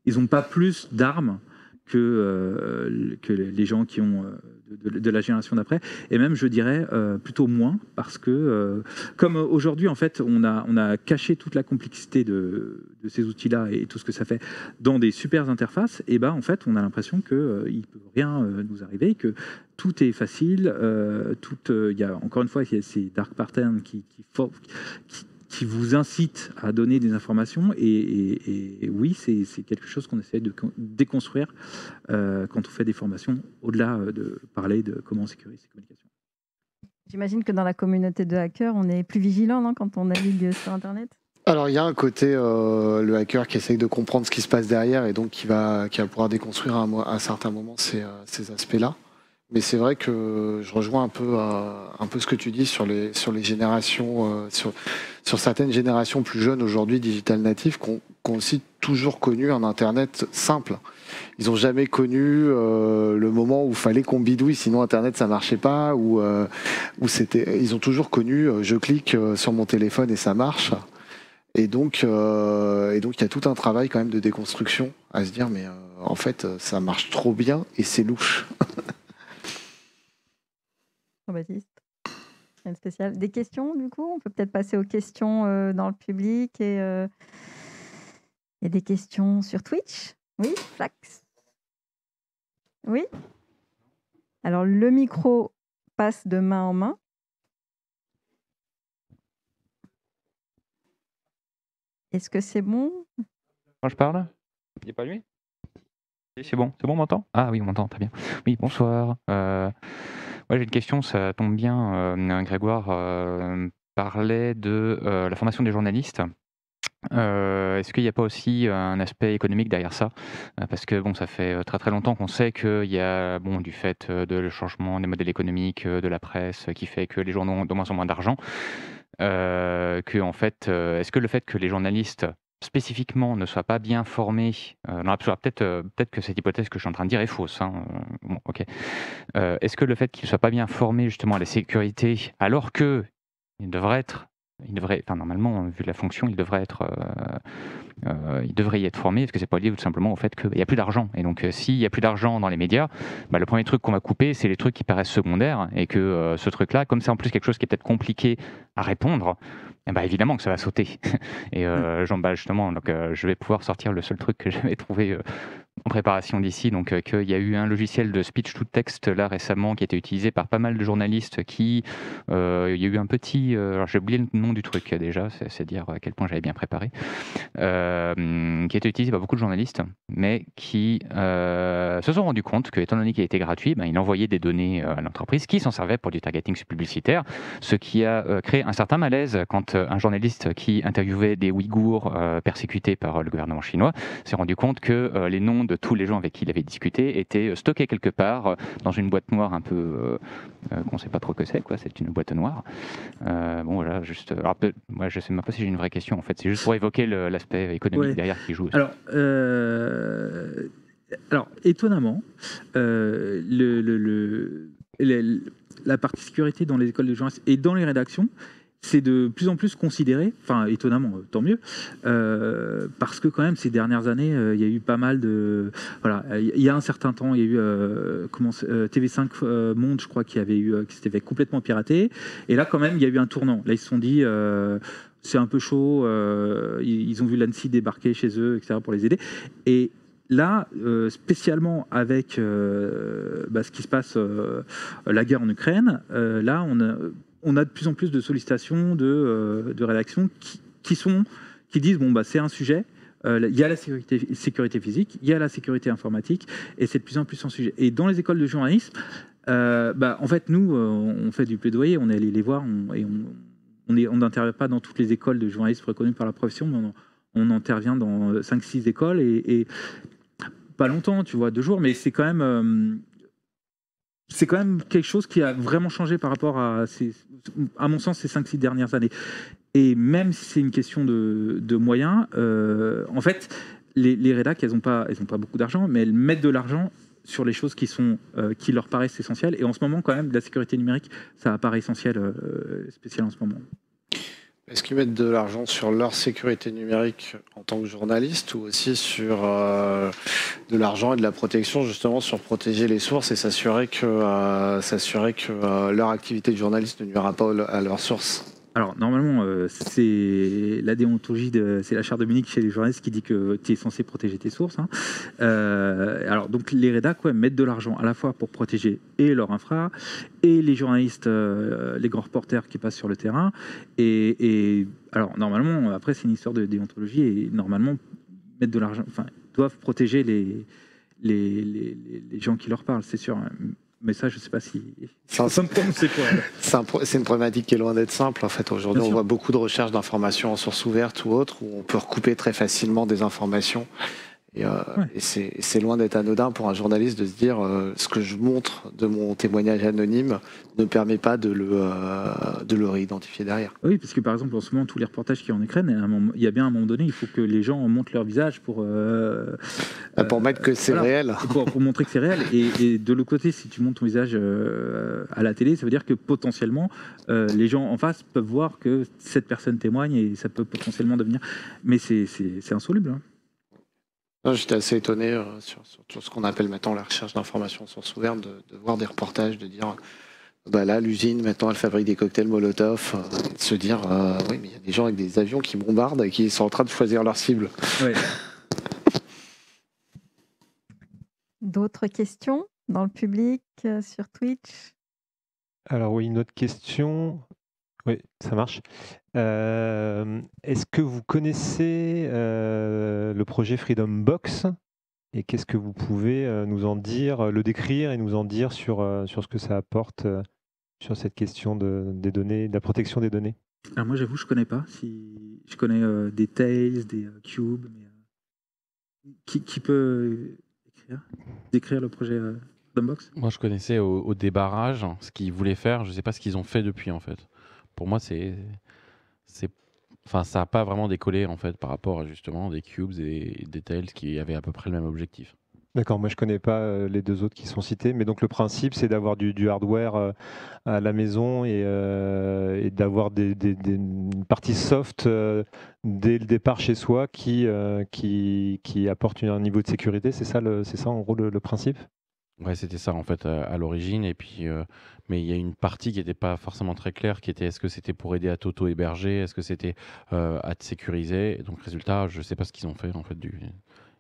ils n'ont pas plus d'armes que les gens qui ont de la génération d'après, et même je dirais plutôt moins, parce que comme aujourd'hui en fait on a caché toute la complexité de ces outils-là et tout ce que ça fait dans des super interfaces, et ben en fait on a l'impression qu'il ne peut rien nous arriver, que tout est facile, il y a encore une fois il y a ces dark patterns qui vous incite à donner des informations, et oui, c'est quelque chose qu'on essaie de déconstruire quand on fait des formations, au-delà de parler de comment sécuriser ces communications. J'imagine que dans la communauté de hackers, on est plus vigilant, non, quand on navigue sur Internet ? Alors il y a un côté, le hacker qui essaye de comprendre ce qui se passe derrière, et donc qui va pouvoir déconstruire à un certain moment ces aspects-là. Mais c'est vrai que je rejoins un peu ce que tu dis sur les générations, sur certaines générations plus jeunes aujourd'hui, digital natives, qui ont aussi toujours connu un Internet simple. Ils n'ont jamais connu le moment où il fallait qu'on bidouille, sinon Internet ça marchait pas, ils ont toujours connu je clique sur mon téléphone et ça marche. Et donc il y a tout un travail quand même de déconstruction à se dire mais en fait ça marche trop bien et c'est louche. Jean-Baptiste, rien de spécial. Des questions, du coup ? On peut peut-être passer aux questions dans le public. Et il y a des questions sur Twitch ? Oui, Flax ? Oui ? Alors, le micro passe de main en main. Est-ce que c'est bon ? Quand je parle ? Il n'y a pas lui ? C'est bon, on m'entend ? Ah oui, on m'entend, très bien. Oui, bonsoir. Moi, j'ai une question, ça tombe bien. Grégoire parlait de la formation des journalistes. Est-ce qu'il n'y a pas aussi un aspect économique derrière ça ? Parce que bon, ça fait très très longtemps qu'on sait qu'il y a, du fait de le changement des modèles économiques de la presse qui fait que les journaux ont de moins en moins d'argent, que en fait, est-ce que le fait que les journalistes spécifiquement ne soient pas bien formés, peut-être que cette hypothèse que je suis en train de dire est fausse, hein, bon, ok. Est-ce que le fait qu'ils ne soient pas bien formés justement à la sécurité, alors que normalement, vu la fonction, il devrait y être formé, parce que c'est pas lié tout simplement au fait qu'il n'y a plus d'argent. Et donc, s'il n'y a plus d'argent dans les médias, le premier truc qu'on va couper, c'est les trucs qui paraissent secondaires, et que ce truc-là, comme c'est en plus quelque chose qui est peut-être compliqué à répondre, évidemment que ça va sauter. Et justement, donc, je vais pouvoir sortir le seul truc que j'avais trouvé en préparation d'ici, donc qu'il y a eu un logiciel de speech to text là récemment qui a été utilisé par pas mal de journalistes qui, il y a eu un petit, alors j'ai oublié le nom du truc déjà, c'est dire à quel point j'avais bien préparé, qui a été utilisé par beaucoup de journalistes, mais qui se sont rendus compte que, étant donné qu'il était gratuit, il envoyait des données à l'entreprise qui s'en servait pour du targeting publicitaire, ce qui a créé un certain malaise quand un journaliste qui interviewait des Ouïghours persécutés par le gouvernement chinois s'est rendu compte que les noms de tous les gens avec qui il avait discuté étaient stockés quelque part dans une boîte noire un peu qu'on ne sait pas trop que c'est, quoi. C'est une boîte noire. Bon, voilà, juste. Alors, moi, je ne sais même pas si j'ai une vraie question en fait. C'est juste pour évoquer l'aspect économique derrière qui joue. Alors, étonnamment, la partie sécurité dans les écoles de journalisme et dans les rédactions, c'est de plus en plus considéré, enfin étonnamment, tant mieux, parce que quand même ces dernières années, il y a eu pas mal de... Voilà, il y a un certain temps, il y a eu TV5 Monde, je crois, qui s'était fait complètement pirater, et là quand même, il y a eu un tournant. Là, ils se sont dit... c'est un peu chaud, ils ont vu l'ANSSI débarquer chez eux, etc., pour les aider. Et là, spécialement avec ce qui se passe, la guerre en Ukraine, là, on a de plus en plus de sollicitations de rédactions qui disent bon, c'est un sujet. Il y a la sécurité physique, il y a la sécurité informatique, et c'est de plus en plus un sujet. Et dans les écoles de journalisme, en fait, nous, on fait du plaidoyer, on est allé les voir, on n'intervient pas dans toutes les écoles de journalisme reconnues par la profession, mais on intervient dans 5-6 écoles, et pas longtemps, tu vois, 2 jours, mais c'est quand même quelque chose qui a vraiment changé par rapport à mon sens, ces 5-6 dernières années. Et même si c'est une question de moyens, en fait, les rédacs, elles n'ont pas beaucoup d'argent, mais elles mettent de l'argent sur les choses qui leur paraissent essentielles. Et en ce moment, quand même, la sécurité numérique, ça apparaît essentiel, spécial en ce moment. Est-ce qu'ils mettent de l'argent sur leur sécurité numérique en tant que journaliste, ou aussi sur de l'argent et de la protection, justement, sur protéger les sources et s'assurer que leur activité de journaliste ne nuira pas à leurs sources? Alors, normalement, c'est la déontologie, c'est la charte de Munich chez les journalistes qui dit que tu es censé protéger tes sources. Hein. Alors, donc, les rédacs mettent de l'argent à la fois pour protéger et leur infra, et les journalistes, les grands reporters qui passent sur le terrain. Et alors, normalement, après, c'est une histoire de déontologie, et normalement, mettre de l'argent, enfin, doivent protéger les gens qui leur parlent, c'est sûr. Hein. Mais ça, je ne sais pas si... C'est une problématique qui est loin d'être simple. En fait, aujourd'hui, on voit beaucoup de recherches d'informations en source ouverte ou autre, où on peut recouper très facilement des informations. Et c'est loin d'être anodin pour un journaliste de se dire ce que je montre de mon témoignage anonyme ne permet pas de le réidentifier derrière. Oui, parce que par exemple, en ce moment, tous les reportages qui sont en Ukraine, il y a bien un moment donné, il faut que les gens montrent leur visage pour mettre que c'est réel. Pour montrer que c'est réel. Et de l'autre côté, si tu montres ton visage à la télé, ça veut dire que potentiellement, les gens en face peuvent voir que cette personne témoigne, et ça peut potentiellement devenir... Mais c'est insoluble, hein. J'étais assez étonné sur tout ce qu'on appelle maintenant la recherche d'informations source ouverte, de voir des reportages, de dire là, l'usine, maintenant, elle fabrique des cocktails Molotov, et de se dire oui, mais il y a des gens avec des avions qui bombardent et qui sont en train de choisir leur cible. Ouais. D'autres questions dans le public, sur Twitch? Alors oui, une autre question. Oui, ça marche. Est-ce que vous connaissez le projet Freedom Box, et qu'est-ce que vous pouvez nous en dire, le décrire et nous en dire sur ce que ça apporte sur cette question des données, de la protection des données? Alors moi, j'avoue, je connais pas. Je connais des Tails, des Cubes, mais qui peut décrire le projet Freedom Box? Moi, je connaissais au débarrage ce qu'ils voulaient faire. Je ne sais pas ce qu'ils ont fait depuis, en fait. Pour moi, ça n'a pas vraiment décollé, en fait, par rapport à justement des Cubes et des Tails qui avaient à peu près le même objectif. D'accord, moi je connais pas les 2 autres qui sont cités, mais donc le principe c'est d'avoir du hardware à la maison, et d'avoir une partie soft dès le départ chez soi qui apporte un niveau de sécurité. C'est ça en gros le principe? Ouais, c'était ça en fait à l'origine, et puis mais il y a une partie qui n'était pas forcément très claire, qui était est-ce que c'était pour aider à t'auto-héberger, est-ce que c'était à te sécuriser. Donc résultat, je sais pas ce qu'ils ont fait en fait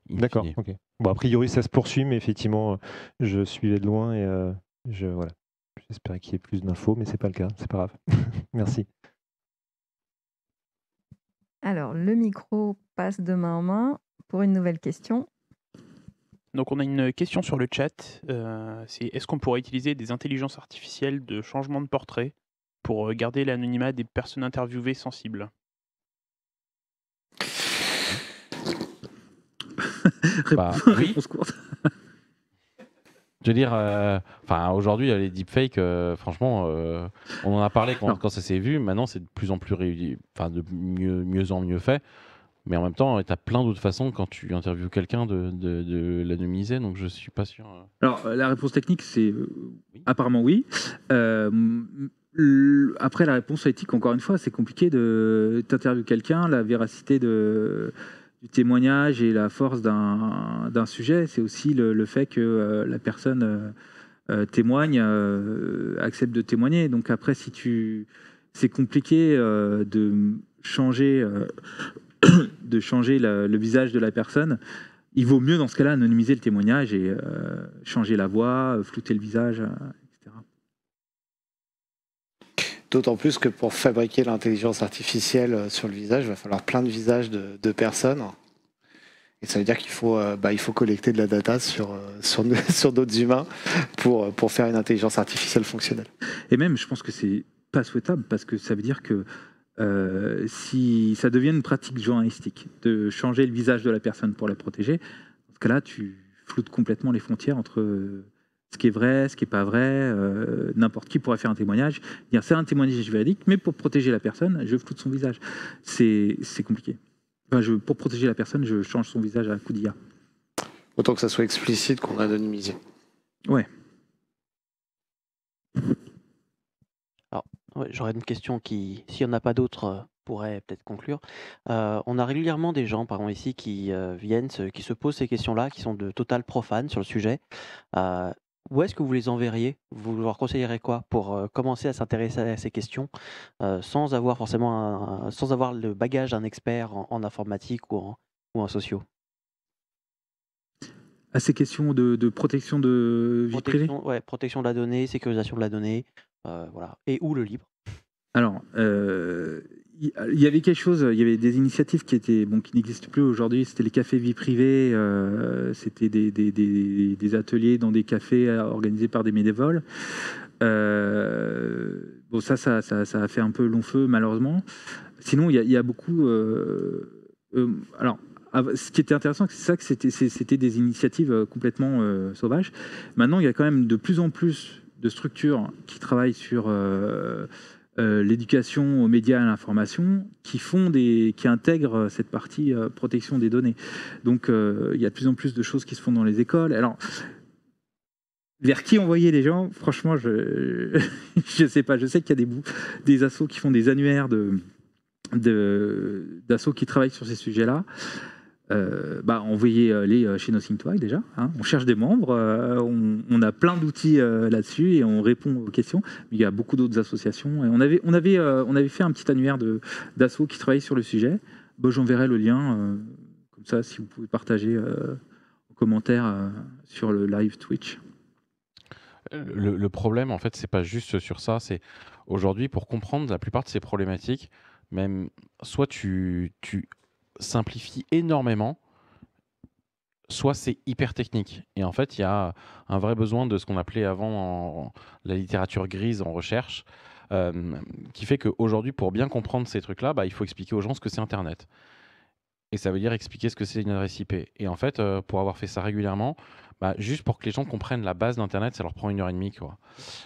D'accord, ok. Bon, a priori, ça se poursuit, mais effectivement, je suivais de loin et voilà. J'espérais qu'il y ait plus d'infos, mais c'est pas le cas. C'est pas grave. Merci. Alors, le micro passe de main en main pour une nouvelle question. Donc on a une question sur le chat, c'est est-ce qu'on pourrait utiliser des intelligences artificielles de changement de portrait pour garder l'anonymat des personnes interviewées sensibles? Oui. Réponse courte. Je veux dire, aujourd'hui, les deepfakes, franchement, on en a parlé quand ça s'est vu. Maintenant, c'est de plus en plus de mieux en mieux fait. Mais en même temps, tu as plein d'autres façons quand tu interviews quelqu'un de l'anonymiser. Donc, je suis pas sûr. Alors, la réponse technique, c'est apparemment oui. Après, la réponse éthique, encore une fois, c'est compliqué de t'interviewer quelqu'un, la véracité du témoignage et la force d'un sujet, c'est aussi le fait que la personne témoigne, accepte de témoigner. Donc après, c'est compliqué de changer le visage de la personne. Il vaut mieux dans ce cas-là anonymiser le témoignage et changer la voix, flouter le visage, etc. D'autant plus que pour fabriquer l'intelligence artificielle sur le visage, il va falloir plein de visages de personnes. Et ça veut dire qu'il faut collecter de la data sur d'autres humains pour faire une intelligence artificielle fonctionnelle. Et même, je pense que c'est pas souhaitable parce que ça veut dire que si ça devient une pratique journalistique de changer le visage de la personne pour la protéger, dans ce cas-là, tu floutes complètement les frontières entre ce qui est vrai, ce qui n'est pas vrai. N'importe qui pourrait faire un témoignage, dire c'est un témoignage véridique, mais pour protéger la personne, je floute son visage. C'est compliqué. Enfin, pour protéger la personne, je change son visage à coup d'IA. Autant que ça soit explicite qu'on anonymise. Ouais. Alors, j'aurais une question qui, s'il n'y en a pas d'autres, pourrait peut-être conclure. On a régulièrement des gens, par exemple ici, qui viennent, qui se posent ces questions-là, qui sont de total profanes sur le sujet. Où est-ce que vous les enverriez? Vous leur conseillerez quoi pour commencer à s'intéresser à ces questions sans avoir forcément sans avoir le bagage d'un expert en informatique ou en sociaux? À ces questions de protection de vie privée? Protection de la donnée, sécurisation de la donnée, voilà. Et ou le libre. Alors, il y avait quelque chose, il y avait des initiatives qui n'existent plus aujourd'hui. C'était les cafés vie privée, c'était des ateliers dans des cafés organisés par des bénévoles. Ça a fait un peu long feu, malheureusement. Sinon, il y a beaucoup. Alors, ce qui était intéressant, c'est ça que c'était des initiatives complètement sauvages. Maintenant, il y a quand même de plus en plus de structures qui travaillent sur l'éducation aux médias et à l'information, qui intègrent cette partie protection des données. Donc, il y a de plus en plus de choses qui se font dans les écoles. Alors, vers qui envoyer les gens? Franchement, je sais pas. Je sais qu'il y a des assos qui font des annuaires d'assos qui travaillent sur ces sujets-là. Envoyez-les chez Nothing to Hide déjà. On cherche des membres, on a plein d'outils là-dessus et on répond aux questions. Il y a beaucoup d'autres associations. Et on avait fait un petit annuaire d'assos qui travaillent sur le sujet. J'enverrai le lien, comme ça, si vous pouvez partager en commentaire sur le live Twitch. Le problème, en fait, c'est pas juste sur ça. C'est aujourd'hui, pour comprendre la plupart de ces problématiques, même soit tu simplifies énormément, soit c'est hyper technique. Et en fait, il y a un vrai besoin de ce qu'on appelait avant la littérature grise en recherche, qui fait qu'aujourd'hui, pour bien comprendre ces trucs-là, il faut expliquer aux gens ce que c'est Internet. Et ça veut dire expliquer ce que c'est une adresse IP. Et en fait, pour avoir fait ça régulièrement, juste pour que les gens comprennent la base d'Internet, ça leur prend 1h30, quoi.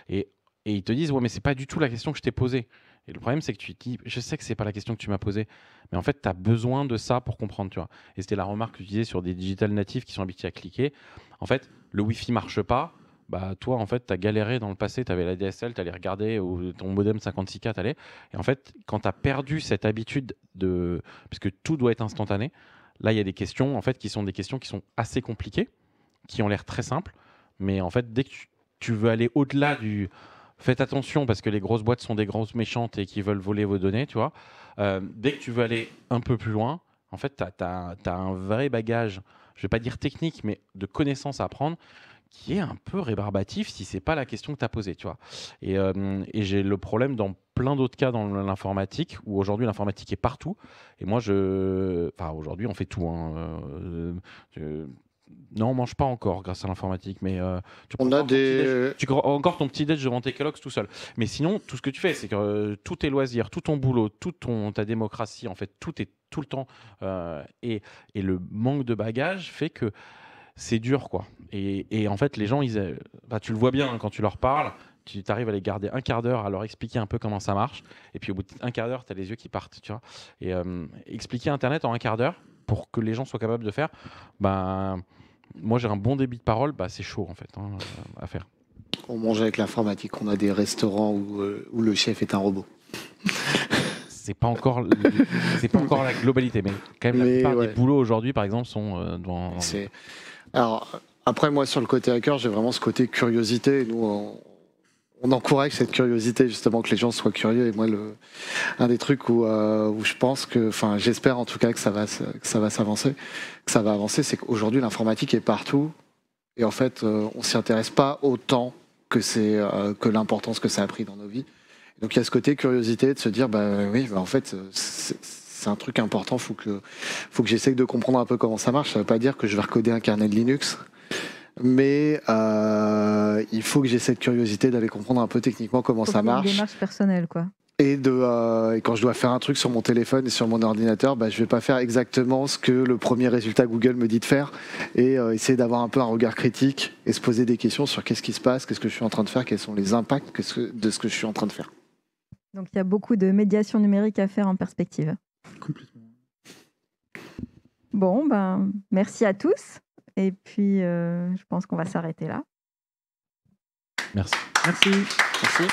Et ils te disent, ouais, mais c'est pas du tout la question que je t'ai posée. Et le problème, c'est que tu te dis, je sais que c'est pas la question que tu m'as posée, mais en fait, tu as besoin de ça pour comprendre, tu vois. Et c'était la remarque que tu disais sur des digital natifs qui sont habitués à cliquer. En fait, le Wi-Fi marche pas. Toi, en fait, tu as galéré dans le passé, tu avais la DSL, tu allais regarder ou ton modem 56K, tu allais. Et en fait, quand tu as perdu cette habitude puisque tout doit être instantané, là, il y a des questions, en fait, qui sont des questions qui sont assez compliquées, qui ont l'air très simples. Mais en fait, dès que tu veux aller au-delà du... Faites attention parce que les grosses boîtes sont des grosses méchantes et qui veulent voler vos données, tu vois. Dès que tu veux aller un peu plus loin, En fait, tu as un vrai bagage, je vais pas dire technique, mais de connaissances à apprendre, qui est un peu rébarbatif si c'est pas la question que tu as posée, tu vois. Et j'ai le problème dans plein d'autres cas dans l'informatique, où aujourd'hui l'informatique est partout. Et moi, enfin, aujourd'hui, on fait tout. Hein. Non, on mange pas encore grâce à l'informatique, mais tu On a des... tu prends encore ton petit déj devant tes Kellogg's tout seul. Mais sinon, tout ce que tu fais, c'est que tous tes loisirs, tout ton boulot, ta démocratie, en fait, tout est tout le temps. Et le manque de bagages fait que c'est dur, quoi. Et en fait, les gens, bah, tu le vois bien hein, quand tu leur parles, tu arrives à les garder un quart d'heure, à leur expliquer un peu comment ça marche. Et puis au bout d'un quart d'heure, tu as les yeux qui partent, tu vois. Et expliquer Internet en un quart d'heure pour que les gens soient capables de faire, ben, moi j'ai un bon débit de parole, bah, c'est chaud en fait hein, à faire. On mange avec l'informatique, on a des restaurants où le chef est un robot. C'est pas encore la globalité, mais quand même la plupart des boulots aujourd'hui, par exemple, sont dans... Alors, après, moi, sur le côté hacker, j'ai vraiment ce côté curiosité. Nous, on encourage cette curiosité, justement, que les gens soient curieux. Et moi, un des trucs où je pense que, enfin, j'espère en tout cas que ça va s'avancer, c'est qu'aujourd'hui, l'informatique est partout. Et en fait, on s'y intéresse pas autant que l'importance que ça a pris dans nos vies. Donc, il y a ce côté curiosité de se dire, oui, en fait, c'est un truc important. Faut que j'essaie de comprendre un peu comment ça marche. Ça veut pas dire que je vais recoder un kernel Linux. Mais il faut que j'ai cette curiosité d'aller comprendre un peu techniquement comment ça marche. Une démarche personnelle, quoi. Et quand je dois faire un truc sur mon téléphone et sur mon ordinateur, je vais pas faire exactement ce que le premier résultat Google me dit de faire et essayer d'avoir un peu un regard critique et se poser des questions sur qu'est-ce qui se passe, qu'est-ce que je suis en train de faire, quels sont les impacts de ce que je suis en train de faire. Donc il y a beaucoup de médiation numérique à faire en perspective. Complètement. Bon, merci à tous. Et puis, je pense qu'on va s'arrêter là. Merci. Merci. Merci.